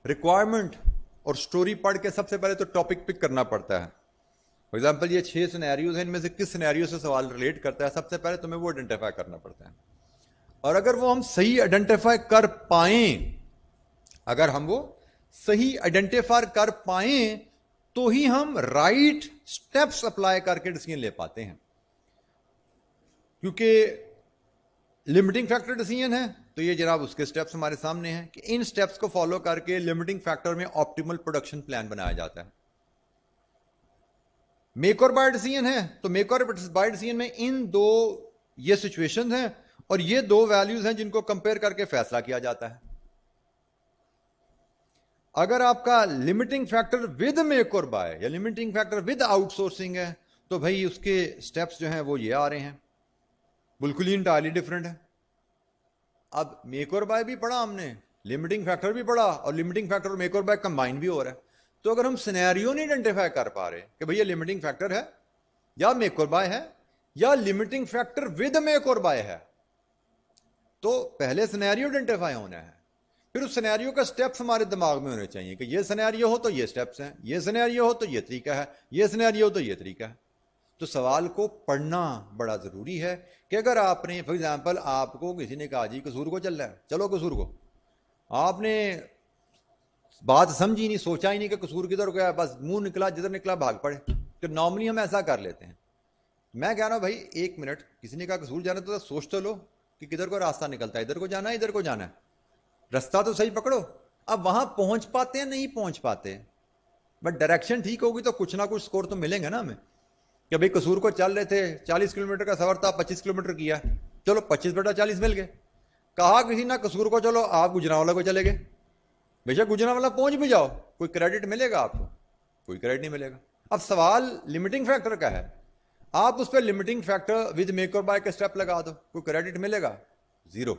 ریکوائرمنٹ اور سٹوری پڑھ کے سب سے پہلے تو ٹاپک پک کرنا پڑتا ہے. فار ایگزامپل یہ 6 سینیریوز ہیں, ان میں سے کس سینیریو سے سوال ریلیٹ کرتا ہے, سب سے پہلے تمہیں وہ آئیڈینٹیفائی کرنا پڑتا ہے. اور اگر وہ ہم صحیح آئیڈینٹیفائی کر پائیں, اگر ہم وہ صحیح آئیڈینٹیفائی کر پائیں تو ہی ہم رائٹ سٹیپس اپلائی کر کے ڈیسیژن لے پاتے ہیں. کیونکہ لمیٹنگ فیکٹر ڈیسیژن ہے تو یہ جناب اس کے سٹیپس ہمارے سامنے ہیں کہ ان سٹیپس کو فالو کر کے لمیٹنگ فیکٹر میں آپٹیمل پروڈکشن پلان بنایا جاتا ہے. میک اور بائی ڈیسیژن ہے تو میک اور بائی ڈیسیژن میں ان 2 یہ سچویشن ہیں اور یہ 2 ویلیوز ہیں جن کو کمپیئر کر کے فیصلہ کیا جاتا ہے. اگر آپ کا لمیٹنگ فیکٹر ود میک اور بائی یا limiting factor with out sourcing ہے تو بھائی اس کے سٹیپس جو ہیں وہ یہ آ رہے ہیں, بالکل ہی انٹائرلی ڈفرنٹ ہے. اب میک اور بائی بھی پڑھا ہم نے, لمیٹنگ فیکٹر بھی پڑھا, اور لمیٹنگ فیکٹر اور میک اور بائی کمبائن بھی ہو رہا ہے. تو اگر ہم سینیریو نہیں آئیڈینٹیفائی کر پا رہے کہ بھئی یہ لمیٹنگ فیکٹر ہے یا میک اور بائی ہے یا لمیٹنگ فیکٹر ود میک اور بائی ہے, تو پہلے سینیریو آئیڈینٹیفائی ہونا ہے, پھر اس سینیریو کا سٹیپس ہمارے دماغ میں ہونے چاہیے کہ یہ سینیریو ہو تو یہ سٹیپس ہیں, یہ سینیریو ہو تو یہ طریقہ ہے, یہ سینیریو ہو تو یہ طریقہ ہے. تو سوال کو پڑھنا بڑا ضروری ہے کہ اگر آپ نے فار ایگزامپل آپ کو کسی نے کہا جی قصور کو چل رہا ہے, چلو قصور کو, آپ نے بات سمجھی نہیں, سوچا ہی نہیں کہ قصور کدھر گیا, بس منہ نکلا جدھر نکلا بھاگ پڑے. تو نارملی ہم ایسا کر لیتے ہیں. میں کہہ رہا ہوں بھائی 1 منٹ, کسی نے کہا قصور جانا تو سوچ تو لو کہ کدھر کو راستہ نکلتا ہے, ادھر کو جانا ہے ادھر کو جانا ہے, راستہ تو صحیح پکڑو. اب وہاں پہنچ پاتے ہیں نہیں پہنچ پاتے, بٹ ڈائریکشن ٹھیک ہوگی تو کچھ نہ کچھ سکور تو ملیں گے نا ہمیں. کہ بھئی قصور کو چل رہے تھے, 40 کلومیٹر کا سفر تھا, 25 کلومیٹر کیا, چلو 25/40 مل گئے. کہا کسی نہ قصور کو چلو آپ گجرانوالہ کو چلے گئے, بے شک گجرانوالہ پہنچ بھی جاؤ, کوئی کریڈٹ ملے گا آپ کو؟ کوئی کریڈٹ نہیں ملے گا. اب سوال لمیٹنگ فیکٹر کا ہے, آپ اس پہ لمیٹنگ فیکٹر ود میک اور بائی کا اسٹیپ لگا دو, کوئی کریڈٹ ملے گا؟ 0.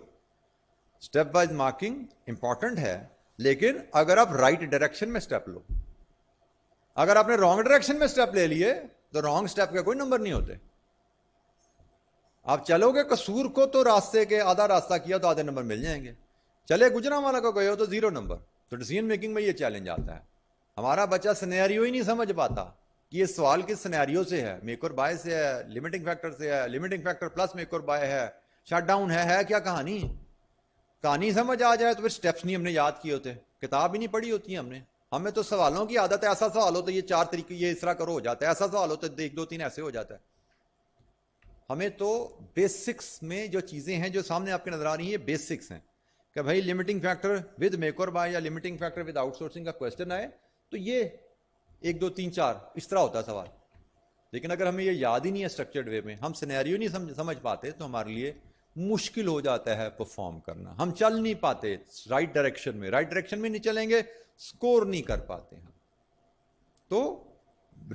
اسٹیپ وائز مارکنگ امپورٹنٹ ہے, لیکن اگر آپ رائٹ ڈائریکشن میں اسٹیپ لو. اگر آپ نے رانگ ڈائریکشن میں اسٹیپ لے لیے تو رانگ اسٹیپ کا کوئی نمبر نہیں ہوتے. آپ چلو گے قصور کو تو راستے کے آدھا راستہ کیا تو آدھے نمبر مل جائیں گے, چلے گجرانوالہ کو گئے ہو تو 0 نمبر. تو ڈیسیژن میکنگ میں یہ چیلنج آتا ہے. ہمارا بچہ سینیریو ہی نہیں سمجھ پاتا کہ یہ سوال کس سینیریو سے ہے, میک اور بائی سے ہے, لمیٹنگ فیکٹر سے ہے, لمیٹنگ فیکٹر پلس میک اور بائی ہے, شٹ ڈاؤن ہے کیا کہانی. کہانی سمجھ آ جائے تو پھر سٹیپس نہیں ہم نے یاد کیے ہوتے, کتاب ہی نہیں پڑھی ہوتی ہے ہم نے. ہمیں تو سوالوں کی عادت ہے, ایسا سوال ہو تو یہ 4 طریقے یہ اس طرح کرو ہو جاتا ہے, ایسا سوال ہو تو 1 2 3 ایسے ہو جاتا ہے. ہمیں تو بیسکس میں جو چیزیں ہیں جو سامنے آپ کے نظر آ رہی ہیں یہ بیسکس ہیں کہ بھائی لمیٹنگ فیکٹر ود میک اور بائی یا limiting factor with out sourcing کا کوشچن آئے تو یہ 1 2 3 4 اس طرح ہوتا ہے سوال. لیکن اگر ہمیں یہ یاد ہی نہیں ہے اسٹرکچرڈ وے میں, ہم سینیریو نہیں سمجھ پاتے, تو ہمارے لیے مشکل ہو جاتا ہے پرفارم کرنا. ہم چل نہیں پاتے رائٹ ڈائریکشن میں نہیں چلیں گے, سکور نہیں کر پاتے ہم. تو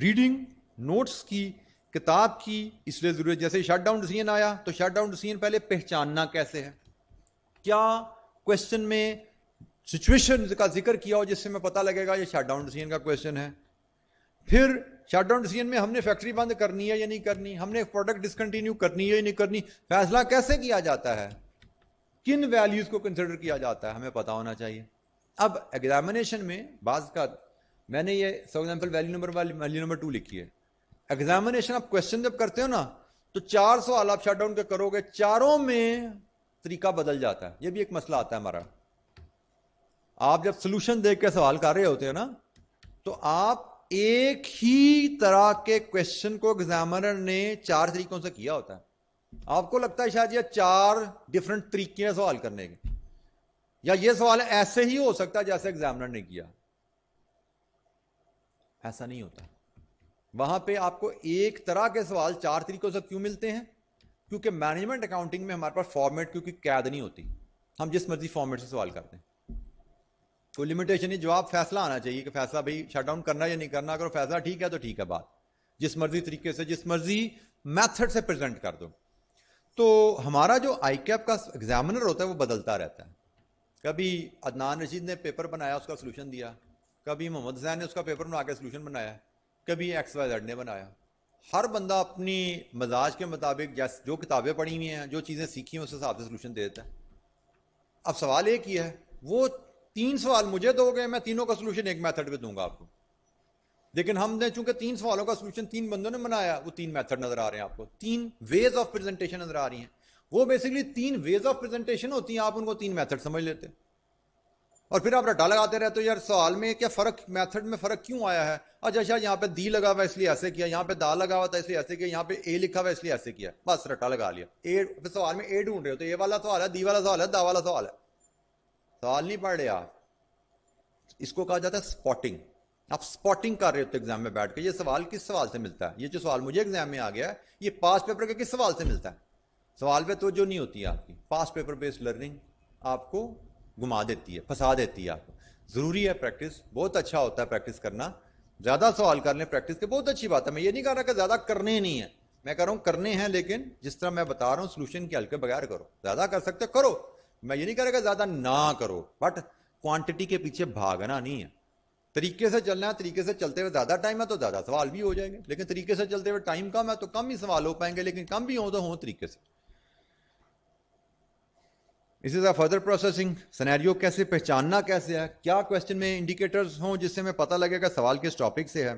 ریڈنگ نوٹس کی, کتاب کی اس لیے ضرورت. جیسے شٹ ڈاؤن ڈیسیژن آیا تو شٹ ڈاؤن ڈیسیژن پہلے پہچاننا کیسے ہے, کیا کوشچن میں سچویشن کا ذکر کیا ہو جس سے میں پتہ لگے گا یہ شٹ ڈاؤن ڈیسیژن کا کوشچن ہے. پھر شٹ ڈاؤن ڈیسیژن میں ہم نے فیکٹری بند کرنی ہے یا نہیں کرنی, ہم نے پروڈکٹ ڈسکنٹینیو کرنی ہے یا نہیں کرنی, فیصلہ کیسے کیا جاتا ہے, کن ویلیوز کو کنسیڈر کیا جاتا ہے, ہمیں پتا ہونا چاہیے. اب ایگزامینیشن میں بعض کا میں نے یہ فار ایگزامپل ویلیو نمبر 2 لکھی ہے. ایگزامینیشن آپ کوشچن جب کرتے ہو نا تو 4 سوال آپ شٹ ڈاؤن کے کرو گے, چاروں میں طریقہ بدل جاتا ہے. یہ بھی ایک مسئلہ آتا ہے ہمارا. آپ جب سولوشن دیکھ کے سوال کر رہے ہوتے ہیں نا تو آپ ایک ہی طرح کے کوشچن کو ایگزامنر نے 4 طریقوں سے کیا ہوتا ہے. آپ کو لگتا ہے شاید یہ 4 ڈفرنٹ طریقے ہیں سوال کرنے کے, یا یہ سوال ایسے ہی ہو سکتا ہے جیسے ایگزامنر نے کیا. ایسا نہیں ہوتا. وہاں پہ آپ کو ایک طرح کے سوال 4 طریقوں سے کیوں ملتے ہیں, کیونکہ مینجمنٹ اکاؤنٹنگ میں ہمارے پاس فارمیٹ کیونکہ قید نہیں ہوتی, ہم جس مرضی فارمیٹ سے سوال کرتے ہیں. کوئی لمیٹیشن نہیں, جواب فیصلہ آنا چاہیے کہ فیصلہ بھائی شٹ ڈاؤن کرنا یا نہیں کرنا. اگر فیصلہ ٹھیک ہے تو ٹھیک ہے, بات جس مرضی طریقے سے جس مرضی میتھڈ سے پریزنٹ کر دو. تو ہمارا جو آئی کیپ کا ایگزامنر ہوتا ہے وہ بدلتا رہتا ہے. کبھی عدنان رشید نے پیپر بنایا, اس کا سولوشن دیا, کبھی محمد حسین نے اس کا پیپر بنا کے سولوشن بنایا, کبھی ایکس وائی زیڈ نے بنایا. ہر بندہ اپنی مزاج کے مطابق جو کتابیں پڑھی ہوئی ہیں, جو چیزیں سیکھی ہیں, اس حساب سے سولوشن دے دیتا ہے. اب سوال ایک ہی ہے, وہ 3 سوال مجھے دو گے, میں تینوں کا سولوشن ایک میتھڈ پہ دوں گا آپ کو. لیکن ہم نے چونکہ 3 سوالوں کا سولوشن 3 بندوں نے بنایا, وہ 3 میتھڈ نظر آ رہے ہیں آپ کو, 3 ویز آف پریزنٹیشن نظر آ رہی ہیں. وہ بیسکلی 3 ویز آف پریزنٹیشن ہوتی ہیں, آپ ان کو 3 میتھڈ سمجھ لیتے. اور پھر آپ رٹا لگاتے رہتے ہو, یار سوال میں کیا فرق, میتھڈ میں فرق کیوں آیا ہے. اچھا یہاں پہ دی لگا ہوا اس لیے ایسے کیا, یہاں پہ دا لگا ہوا تھا اس لیے ایسے کیا, یہاں پہ اے لکھا ہوا اس لیے ایسے کیا, بس رٹا لگا لیا. سوال میں اے ڈھونڈ رہے ہو تو اے والا سوال ہے, دی والا سوال ہے, دا والا سوال ہے. سوال نہیں پڑھ رہے آپ. اس کو کہا جاتا ہے سپاٹنگ. آپ سپاٹنگ کر رہے ہوتے ایگزام میں بیٹھ کے, یہ سوال کس سوال سے ملتا ہے, یہ جو سوال مجھے ایگزام میں آ گیا ہے یہ پاس پیپر کے کس سوال سے ملتا ہے. سوال پہ توجہ نہیں ہوتی ہے آپ کی. پاس پیپر بیسڈ لرننگ آپ کو گھما دیتی ہے, پھنسا دیتی ہے آپ کو. ضروری ہے پریکٹس, بہت اچھا ہوتا ہے پریکٹس کرنا. زیادہ سوال کر لیں پریکٹس کے, بہت اچھی بات ہے. میں یہ نہیں کہہ رہا کہ زیادہ کرنے نہیں ہیں, میں کہہ رہا ہوں کرنے ہیں, لیکن جس طرح میں بتا رہا ہوں سولوشن کے حل کے بغیر کرو. زیادہ کر سکتے کرو, میں یہ نہیں کہہ رہا کہ زیادہ نہ کرو, بٹ کوانٹٹی کے پیچھے بھاگنا نہیں ہے. طریقے سے چلنا ہے, طریقے سے چلتے ہوئے زیادہ ٹائم ہے تو زیادہ سوال بھی ہو جائیں گے, لیکن طریقے سے چلتے ہوئے ٹائم کم ہے تو کم ہی سوال ہو پائیں گے, لیکن کم بھی ہوں تو ہوں طریقے سے. اسی طرح فردر پروسیسنگ, سینیریو کیسے پہچاننا کیسے ہے, کیا کوشچن میں انڈیکیٹرز ہوں جس سے ہمیں پتہ لگے گا سوال کس ٹاپک سے ہے,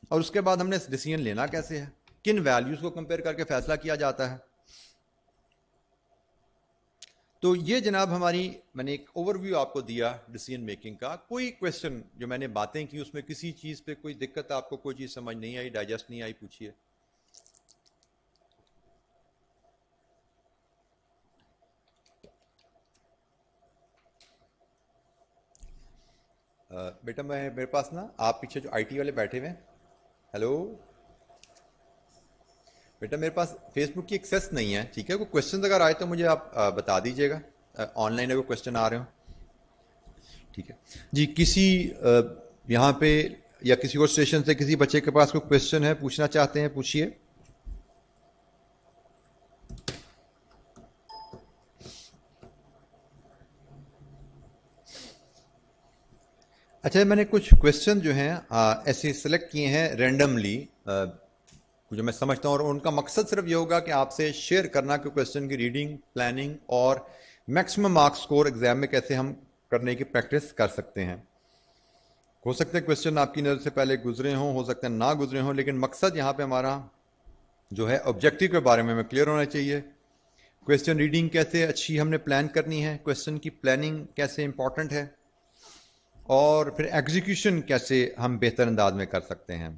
اور اس کے بعد ہم نے ڈیسیژن لینا کیسے ہے, کن ویلیوز کو کمپیئر کر کے فیصلہ کیا جاتا ہے. تو یہ جناب ہماری, میں نے ایک اوور ویو آپ کو دیا ڈیسیژن میکنگ کا. کوئی کوشچن جو میں نے باتیں کی اس میں کسی چیز پہ کوئی دقت, آپ کو کوئی چیز سمجھ نہیں آئی, ڈائجسٹ نہیں آئی, پوچھیے. بیٹا میرے پاس نا, آپ پیچھے جو آئی ٹی والے بیٹھے ہوئے ہیں, ہیلو بیٹا, میرے پاس فیس بک کی ایکسیس نہیں ہے, ٹھیک ہے. کوئی کوشچن اگر آئے تو مجھے آپ بتا دیجیے گا, آن لائن اگر کوشچن آ رہے ہوں, ٹھیک ہے جی. کسی یہاں پہ یا کسی اور اسٹیشن سے کسی بچے کے پاس کوئی کوشچن ہے, پوچھنا چاہتے ہیں, پوچھیے. اچھا, میں نے کچھ کوشچن جو ہیں ایسے سلیکٹ کیے ہیں رینڈملی, جو میں سمجھتا ہوں, اور ان کا مقصد صرف یہ ہوگا کہ آپ سے شیئر کرنا کہ کوشچن کی ریڈنگ, پلاننگ اور میکسیمم مارکس اسکور ایگزام میں کیسے ہم کرنے کی پریکٹس کر سکتے ہیں. ہو سکتا ہے کوشچن آپ کی نظر سے پہلے گزرے ہوں, ہو سکتا ہے نہ گزرے ہوں, لیکن مقصد یہاں پہ ہمارا جو ہے آبجیکٹو کے بارے میں کلیئر ہونا چاہیے. کوشچن ریڈنگ کیسے اچھی ہم نے پلان کرنی ہے, کوشچن کی پلاننگ کیسے امپورٹنٹ ہے, اور پھر ایگزیکیوشن کیسے ہم بہتر انداز میں کر سکتے ہیں.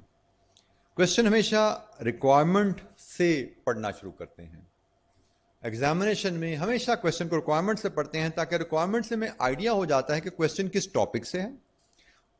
کوشچن ہمیشہ ریکوائرمنٹ سے پڑھنا شروع کرتے ہیں. ایگزامینیشن میں ہمیشہ کوشچن کو ریکوائرمنٹ سے پڑھتے ہیں, تاکہ ریکوائرمنٹ سے ہمیں آئیڈیا ہو جاتا ہے کہ کوشچن کس ٹاپک سے ہے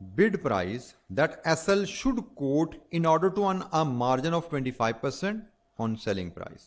bid price that SL should quote in order to earn a margin of 25% on selling price.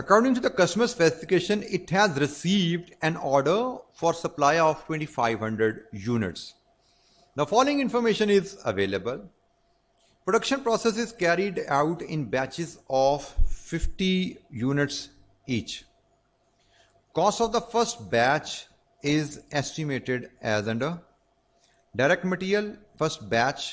according to the customer specification, it has received an order for supply of 2500 units. The following information is available. Production process is carried out in batches of 50 units each. Cost of the first batch is estimated as under. Direct material first batch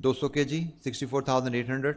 200 kg 64,800.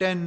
10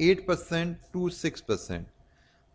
8% to 6%.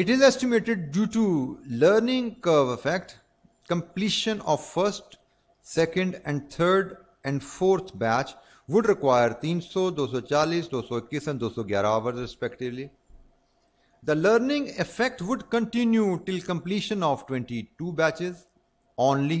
It is estimated due to learning curve effect, completion of first, second and third and fourth batch would require 300, 240, 221 and 211 hours respectively. The learning effect would continue till completion of 22 batches only.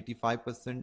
85%,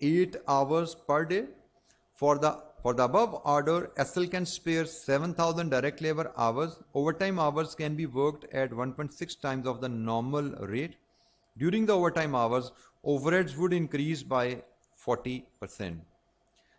8 hours per day. For the above order, SL can spare 7,000 direct labor hours. Overtime hours can be worked at 1.6 times of the normal rate. During the overtime hours, overheads would increase by 40%.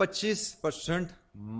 25%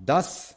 10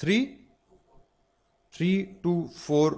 324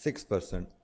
6%।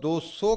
200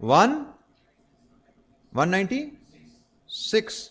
196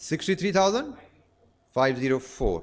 63,504।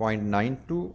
0.92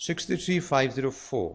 63,504,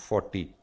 40